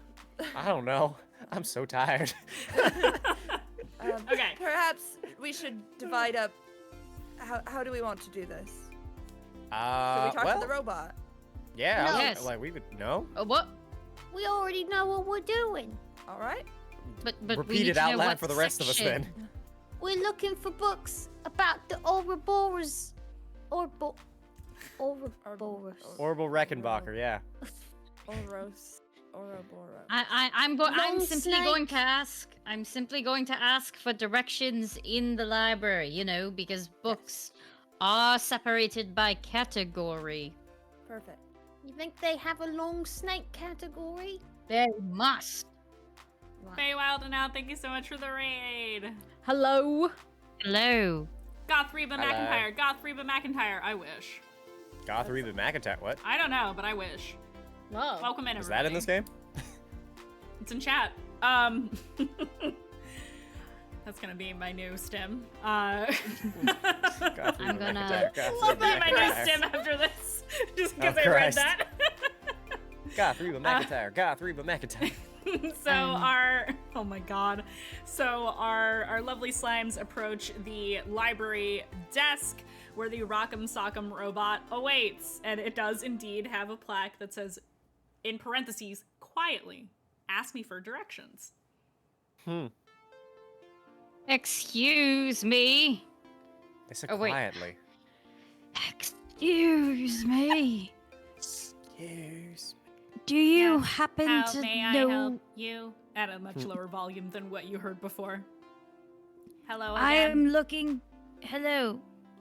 I don't know. I'm so tired. Okay. Perhaps we should divide up. How do we want to do this? Should we talk well, to the robot? yeah. No. Yes. Like we would know. What? We already know what we're doing. All right. But we Repeat need it to out know loud what for the rest of us section. then. We're looking for books about the Ouroboros. Ouroboros. Orbital Reckenbacher, yeah. Ouroboros. I'm Long simply going to ask. I'm simply going to ask for directions in the library. You know, because books are separated by category. Perfect. You think they have a long snake category? They must. Feywild and out, thank you so much for the raid. Hello. Hello. Goth Reba Hello. McIntyre. Goth Reba McIntyre. I wish. Gothry the McIntyre. What? I don't know, but I wish. Love. Welcome in, Is everybody. that in this game? It's in chat. That's gonna be my new stim. Gothry I'm the gonna- McIntyre, Gothry Love the that my new McIntyre. stim after this. Just because Oh, I read Christ. that. Gothry the McIntyre. Gothry the McIntyre. So oh my god. So our lovely slimes approach the library desk where the Rock'em Sock'em robot awaits, and it does indeed have a plaque that says, in parentheses, quietly, ask me for directions. Excuse me. They said Oh, wait. quietly. Excuse me. Excuse me. Do you Yes. happen How to may I know? help you? At a much lower volume than what you heard before. Hello again. I am looking. Hello.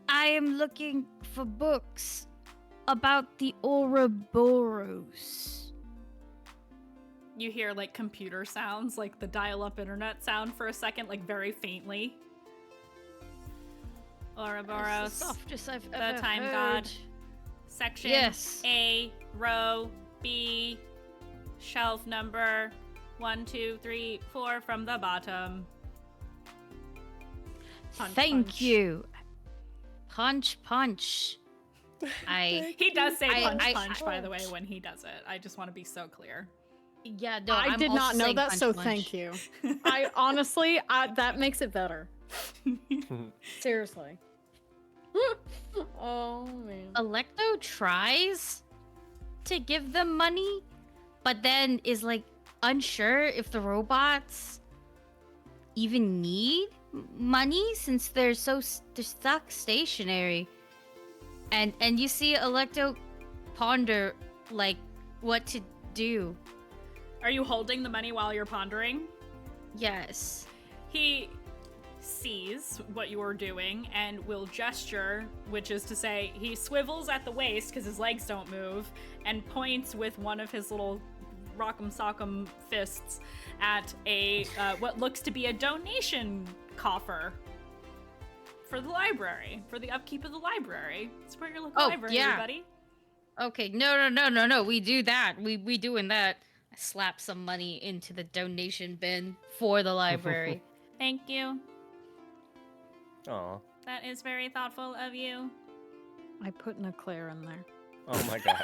I am looking for books about the Ouroboros. You hear like computer sounds, like the dial-up internet sound for a second, like very faintly. Ouroboros. That's the softest I've the ever time heard. god. Section Yes. A, row B, shelf number 1, 2, 3, 4 from the bottom. Punch, Thank punch. you. Punch, punch. He does say punch, I- punch, by the way, when he does it. I just want to be so clear. Yeah, no, I I'm did also not know saying that, punch, so punch. thank you. I honestly, that makes it better. Seriously. Oh man. Alecto tries to give them money, but then is like unsure if the robots even need money since they're stuck stationary. And you see Alecto ponder like what to do. Are you holding the money while you're pondering? Yes. He sees what you are doing and will gesture, which is to say he swivels at the waist because his legs don't move and points with one of his little rock'em sock'em fists at a what looks to be a donation coffer for the library, for the upkeep of the library. Support your local library, everybody. Okay, no. We do that. We doing that. I slap some money into the donation bin for the library. Thank you. Aw. That is very thoughtful of you. I put an eclair in there. Oh my god.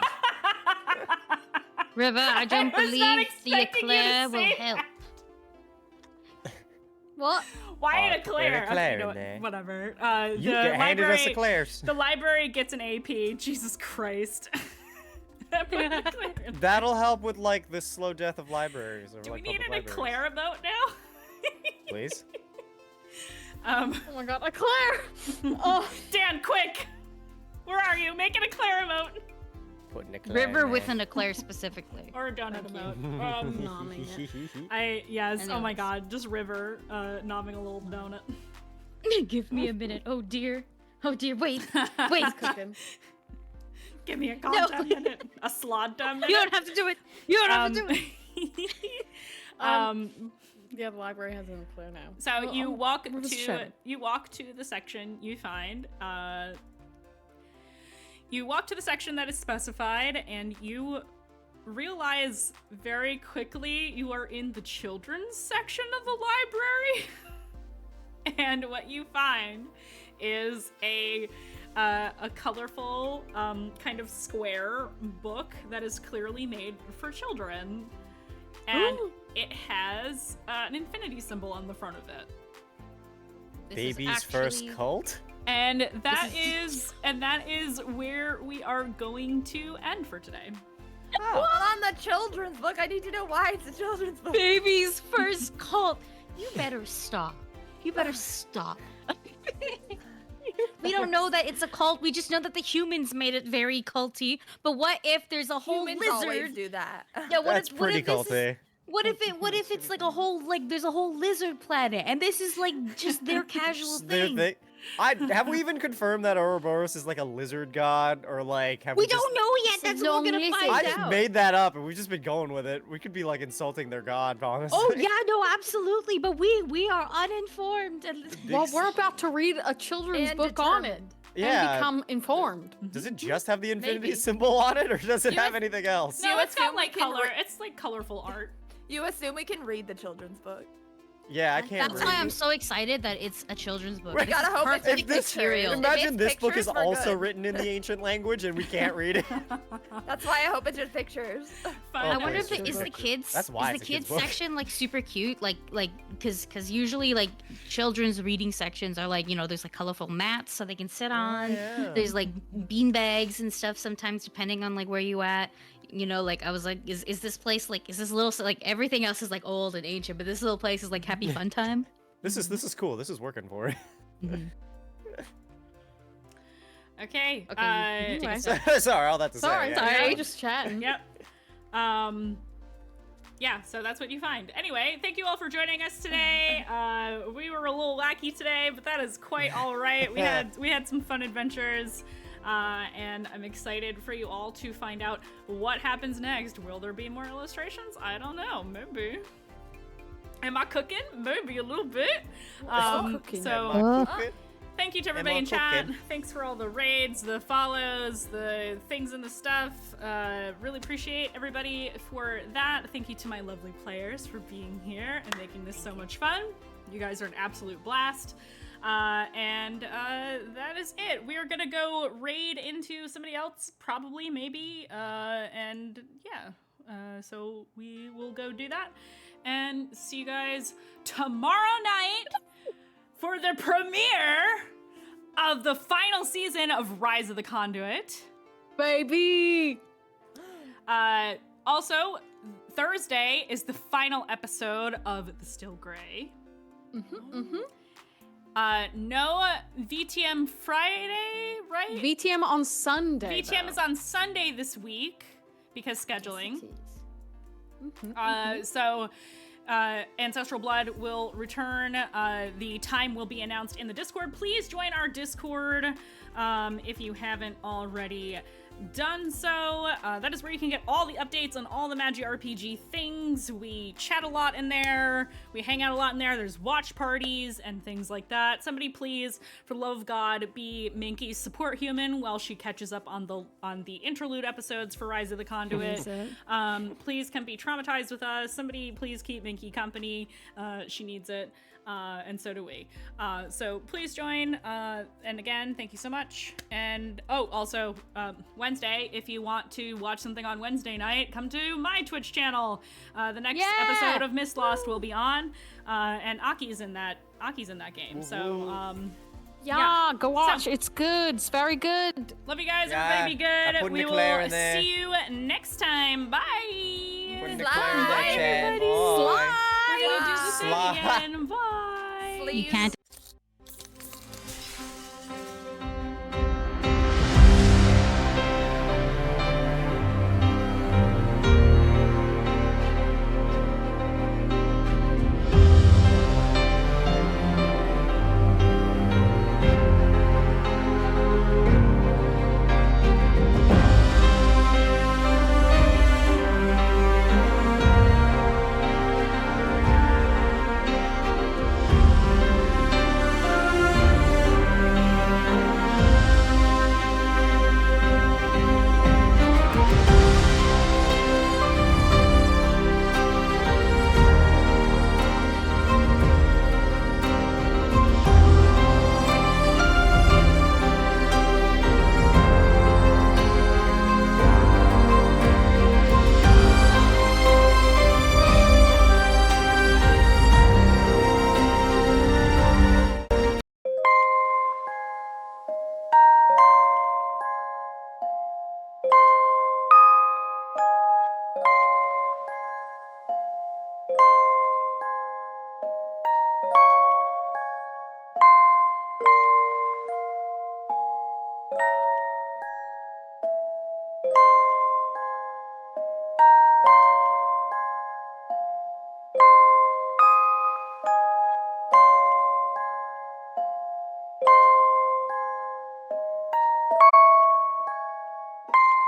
River, I don't was not believe the expecting you to eclair will say help. What? Why an Put an eclair? eclair You know in there. whatever. You The handed us library- eclairs. The library gets an AP. Jesus Christ. Put an eclair in. That'll help with like the slow death of libraries. Or, Do we like, need an public libraries. eclair vote now? Please. Oh my god, eclair! Oh, Dan, quick! Where are you? Make an eclair vote. Put an eclair River in with there. an eclair specifically. Or a donut Thank you. emote. nomming it. Yes, oh my Anyways. god, just River nomming a little donut. Give me a minute. Oh dear. Oh dear. Wait. Wait. Cooking. Give me a goddamn minute. A slot minute. You don't have to do it. You don't have to do it. Yeah, the library has an eclair now. So Oh, you oh, walk we're just to chatting. the section you find. You walk to the section that is specified, and you realize very quickly you are in the children's section of the library. And what you find is a colorful, kind of square book that is clearly made for children. And Ooh. it has an infinity symbol on the front of it. This is Baby's first actually- cult? And that is where we are going to end for today. Well, on the children's book, I need to know why it's a children's book. Baby's first cult. You better stop. You better stop. We don't know that it's a cult. We just know that the humans made it very culty. But what if there's a whole Humans lizard? always do that. Yeah, what That's if, pretty what if this is- culty. What if it's like a whole there's a whole lizard planet and this is like just their casual thing. Have we even confirmed that Ouroboros is like a lizard god, or like have We just, don't know yet. That's what we're gonna Long find I out. just made that up, and we've just been going with it. We could be like insulting their god, honestly. Oh yeah, no, absolutely. But we are uninformed. And Well, we're about to read a children's And book on it. Yeah. And become informed. Does it just have the infinity Maybe. symbol on it, or does it You have would- anything else? No, You it's got assume we like can color. re- It's like colorful art. You assume we can read the children's book. Yeah, I can't That's read. why I'm so excited that it's a children's book. We This gotta is hope it's perfect If this, material. imagine it's this book pictures, is we're also good. written in the ancient language and we can't read it. That's why I hope it's just pictures. I Okay, wonder if so it is the book. kids. That's why is it's the a kids kid's book. section like super cute? Like because usually like children's reading sections are like there's like colorful mats so they can sit on. yeah. There's like bean bags and stuff sometimes depending on like where you at. Like I was like, is this place like is this little like everything else is like old and ancient, but this little place is like happy fun time. This is cool. This is working for it. Okay. Okay, you take a anyway. sec. Sorry, all that to Sorry, say. sorry, Yeah. we're just chatting. Yep. Yeah, so that's what you find. Anyway, thank you all for joining us today. We were a little wacky today, but that is quite all right. We had some fun adventures, and I'm excited for you all to find out what happens next. Will there be more illustrations? I don't know. Maybe. Am I cooking? Maybe a little bit. cooking. So. Thank you to everybody Am I in chat. cooking? Thanks for all the raids, the follows, the things and the stuff. Really appreciate everybody for that. Thank you to my lovely players for being here and making this so much fun. You guys are an absolute blast. And that is it. We are gonna go raid into somebody else, probably, maybe. And yeah, so we will go do that. And see you guys tomorrow night for the premiere of the final season of Rise of the Conduit. Baby! Also, Thursday is the final episode of The Still Grey. No VTM Friday, right? VTM on Sunday. VTM though. is on Sunday this week because scheduling. So Ancestral Blood will return. The time will be announced in the Discord. Please join our Discord if you haven't already done so. That is where you can get all the updates on all the Mandii RPG things. We chat a lot in there. We hang out a lot in there. There's watch parties and things like that. Somebody please, for the love of God, be Minky's support human while she catches up on the interlude episodes for Rise of the Conduit. Please come be traumatized with us. Somebody please keep Minky company. She needs it. And so do we. So please join. And again, thank you so much. And also Wednesday, if you want to watch something on Wednesday night, come to my Twitch channel. The next episode of Miss Lost will be on, and Aki's in that game. So go watch. So, it's good. It's very good. love you guys. Everybody be good. We will see you next time. Bye. Slide, everybody. Slide. We're gonna do the thing again. Bye. You can't Bye.